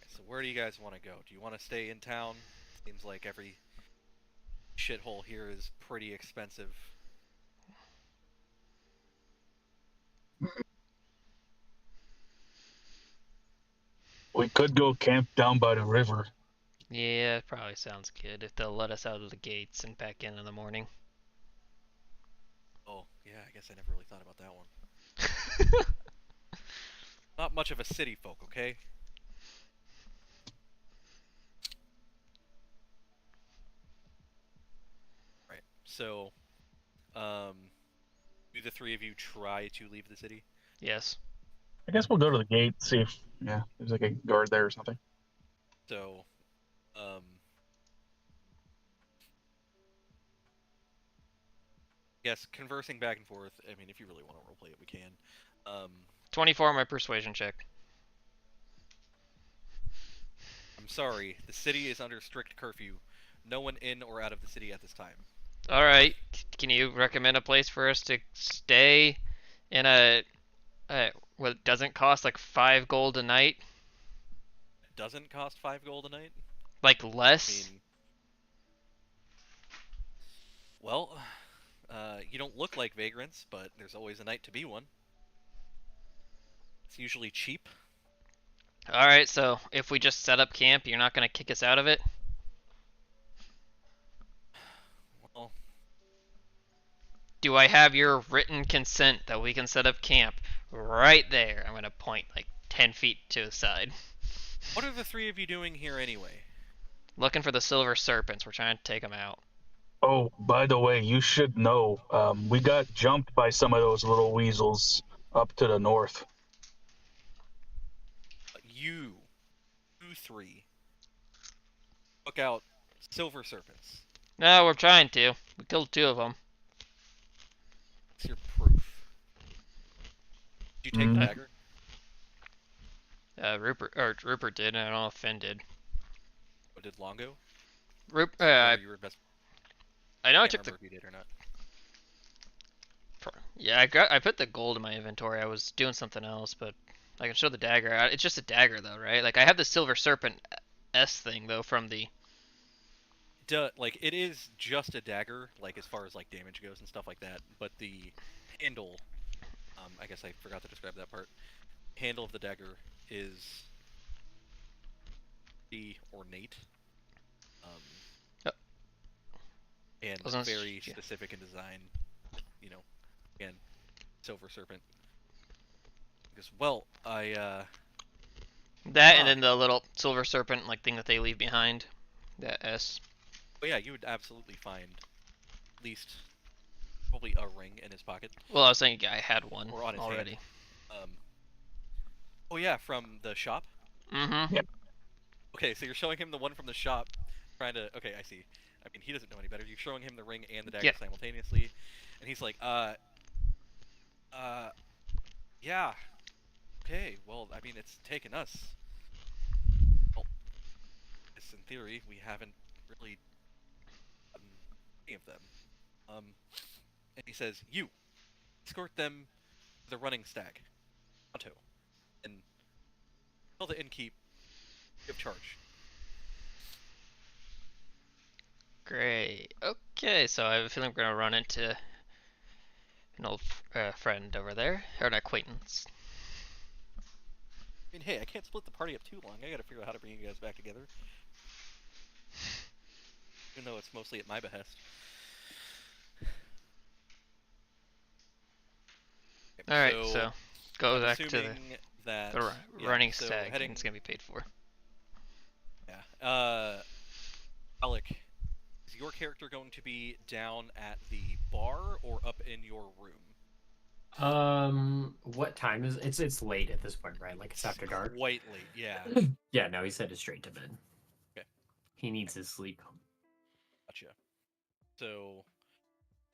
So where do you guys want to go? Do you want to stay in town? Seems like every shithole here is pretty expensive. We could go camp down by the river. Yeah, it probably sounds good if they'll let us out of the gates and back in the morning. Oh, yeah, I guess I never really thought about that one. Not much of a city folk, okay? Right. So, do the three of you try to leave the city? Yes. I guess we'll go to the gate, see if there's like a guard there or something. So, yes, conversing back and forth. I mean, if you really want to roleplay it, we can. 24 on my persuasion check. I'm sorry, the city is under strict curfew. No one in or out of the city at this time. Alright, can you recommend a place for us to stay in what doesn't cost like 5 gold a night? It doesn't cost 5 gold a night? Like I less? mean, well, you don't look like vagrants, but there's always a night to be one. It's usually cheap. Alright, so if we just set up camp, you're not gonna kick us out of it? Well, Do I have your written consent that we can set up camp right there? I'm gonna point like 10 feet to the side. what are the three of you doing here anyway? Looking for the silver serpents. We're trying to take them out. Oh, by the way, you should know, we got jumped by some of those little weasels up to the north. You three, look out silver serpents. No, we're trying to. We killed 2 of them. It's your proof. Did you take the Mhm. dagger? Rupert did. I don't know if Finn did. What did Longo? I You were best. know I Can't took the. remember if you did or not. Yeah, I put the gold in my inventory. I was doing something else, but I can show the dagger. It's just a dagger though, right? Like I have the silver serpent S thing though from the. Like it is just a dagger, like as far as like damage goes and stuff like that. But the handle, I guess I forgot to describe that part. Handle of the dagger is the ornate, Oh, and wasn't very yeah. specific in design. You know, again, silver serpent. Because well, That and then the little silver serpent like thing that they leave behind. That S. But yeah, you would absolutely find at least probably a ring in his pocket. Well, I was saying I had one Or on his already. Oh yeah, from the shop. Mm-hmm. Yep. Okay, so you're showing him the one from the shop, trying to. Okay, I see. I mean, he doesn't know any better. You're showing him the ring and the dagger Yeah. simultaneously, and he's like, Yeah. Okay. Well, I mean, it's taken us. Well, in theory, we haven't really done any of them. And he says, "You escort them to the running stag, Tonto, and tell the innkeep you have charge." Great. Okay, so I have a feeling we're gonna run into an old friend over there, or an acquaintance. I mean, hey, I can't split the party up too long. I gotta figure out how to bring you guys back together, even though it's mostly at my behest. All right, So so go I'm back to the, assuming that the yeah. running So stag, heading and it's gonna be paid for. yeah. Alec, is your character going to be down at the bar or up in your room? What time is it's late at this point, right? Like it's after dark. Quite late, yeah. Yeah, no, he's headed straight to bed. Okay. He needs his sleep. Gotcha. So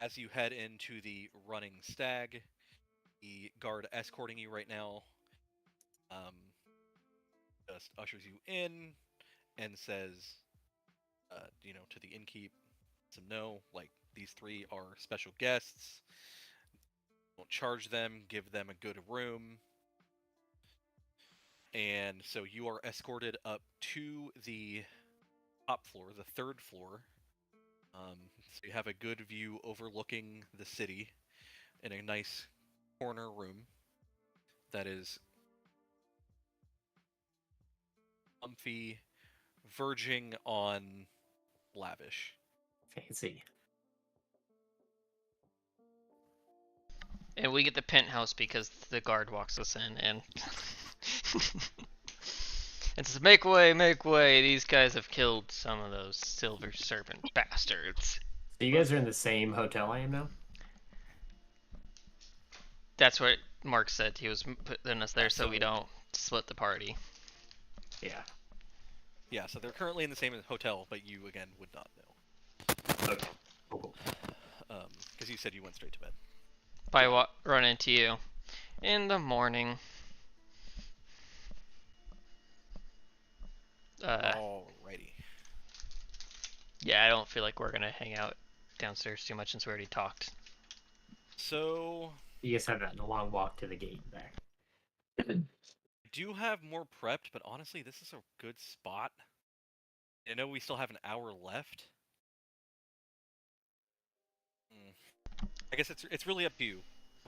as you head into the running stag, the guard escorting you right now, um, just ushers you in and says, to the innkeep, to know, like, these three are special guests. Don't charge them, give them a good room. And so you are escorted up to the top floor, the third floor. So you have a good view overlooking the city in a nice corner room that is comfy, verging on lavish. Fancy. And we get the penthouse because the guard walks us in, and it says, "Make way, make way! These guys have killed some of those silver serpent bastards." So you guys are in the same hotel I am now? That's what Mark said. He was putting us there so we So- don't split the party. Yeah. Yeah, so they're currently in the same hotel, but you, again, would not know. Okay. Cool. Because you said you went straight to bed. Probably run into you in the morning. Alrighty. Yeah, I don't feel like we're gonna hang out downstairs too much since we already talked. So, You guys have that long walk to the gate and back. I do have more prepped, but honestly, this is a good spot. I know we still have an hour left. I guess it's really up to you.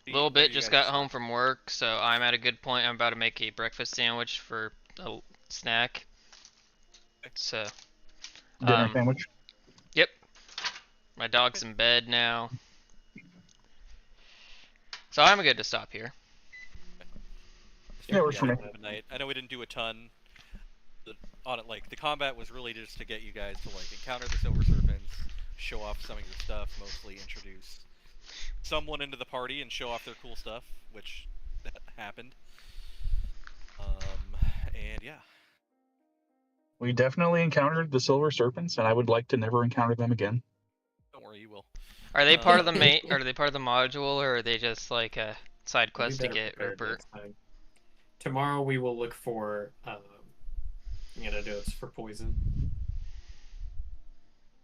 A little Where bit, you just guys got decide. home from work, so I'm at a good point. I'm about to make a breakfast sandwich for a snack. So, Dinner um, sandwich. yep. My dog's in bed now. So I'm good to stop here. Yeah, it works for me. Night. I know we didn't do a ton on it. Like, the combat was really just to get you guys to, like, encounter the Silver Serpents, show off some of your stuff, mostly introduce someone into the party and show off their cool stuff, which that happened. And yeah. We definitely encountered the Silver Serpents, and I would like to never encounter them again. Don't worry, you will. Are they part of the main? Are they part of the module, or are they just like a side We'll be quest to better get prepared Rupert? next time. Tomorrow we will look for antidotes for poison.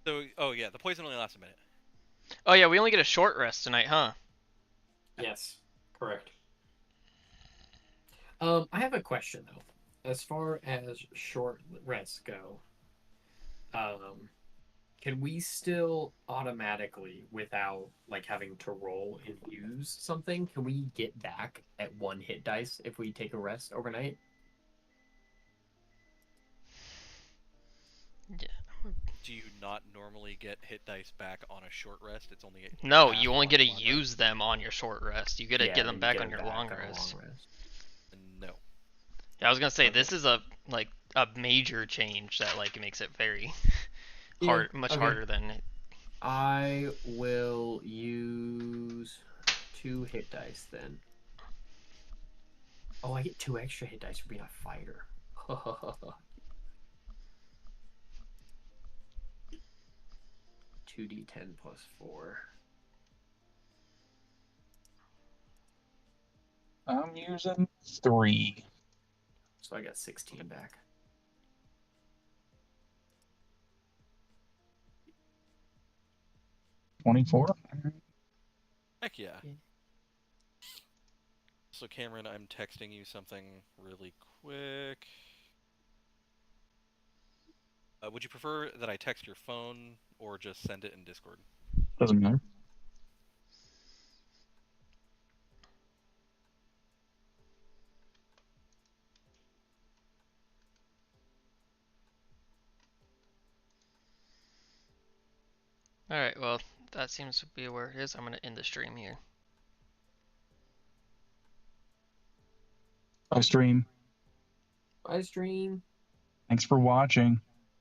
So, oh yeah, the poison only lasts a minute. Oh yeah, we only get a short rest tonight, huh? Yes, correct. I have a question though. As far as short rests go, can we still automatically, without like having to roll and use something, can we get back at 1 hit dice if we take a rest overnight? Yeah. Do you not normally get hit dice back on a short rest? It's only No, half you only on get to a long rest? use them on your short rest. You get to Yeah, get then them you back get on them your back long on a rest. long rest. No. Yeah, I was gonna say Okay. this is a major change that like makes it very Yeah, much okay. harder than it. I will use 2 hit dice then. Oh, I get 2 extra hit dice for being a fighter. 2d10 plus 4. I'm using 3. So I got 16 back. $24. Heck yeah. Yeah. So Cameron, I'm texting you something really quick. Would you prefer that I text your phone or just send it in Discord? Doesn't matter. Alright, well, that seems to be where it is. I'm going to end the stream here. Bye, stream. Bye, stream. Thanks for watching.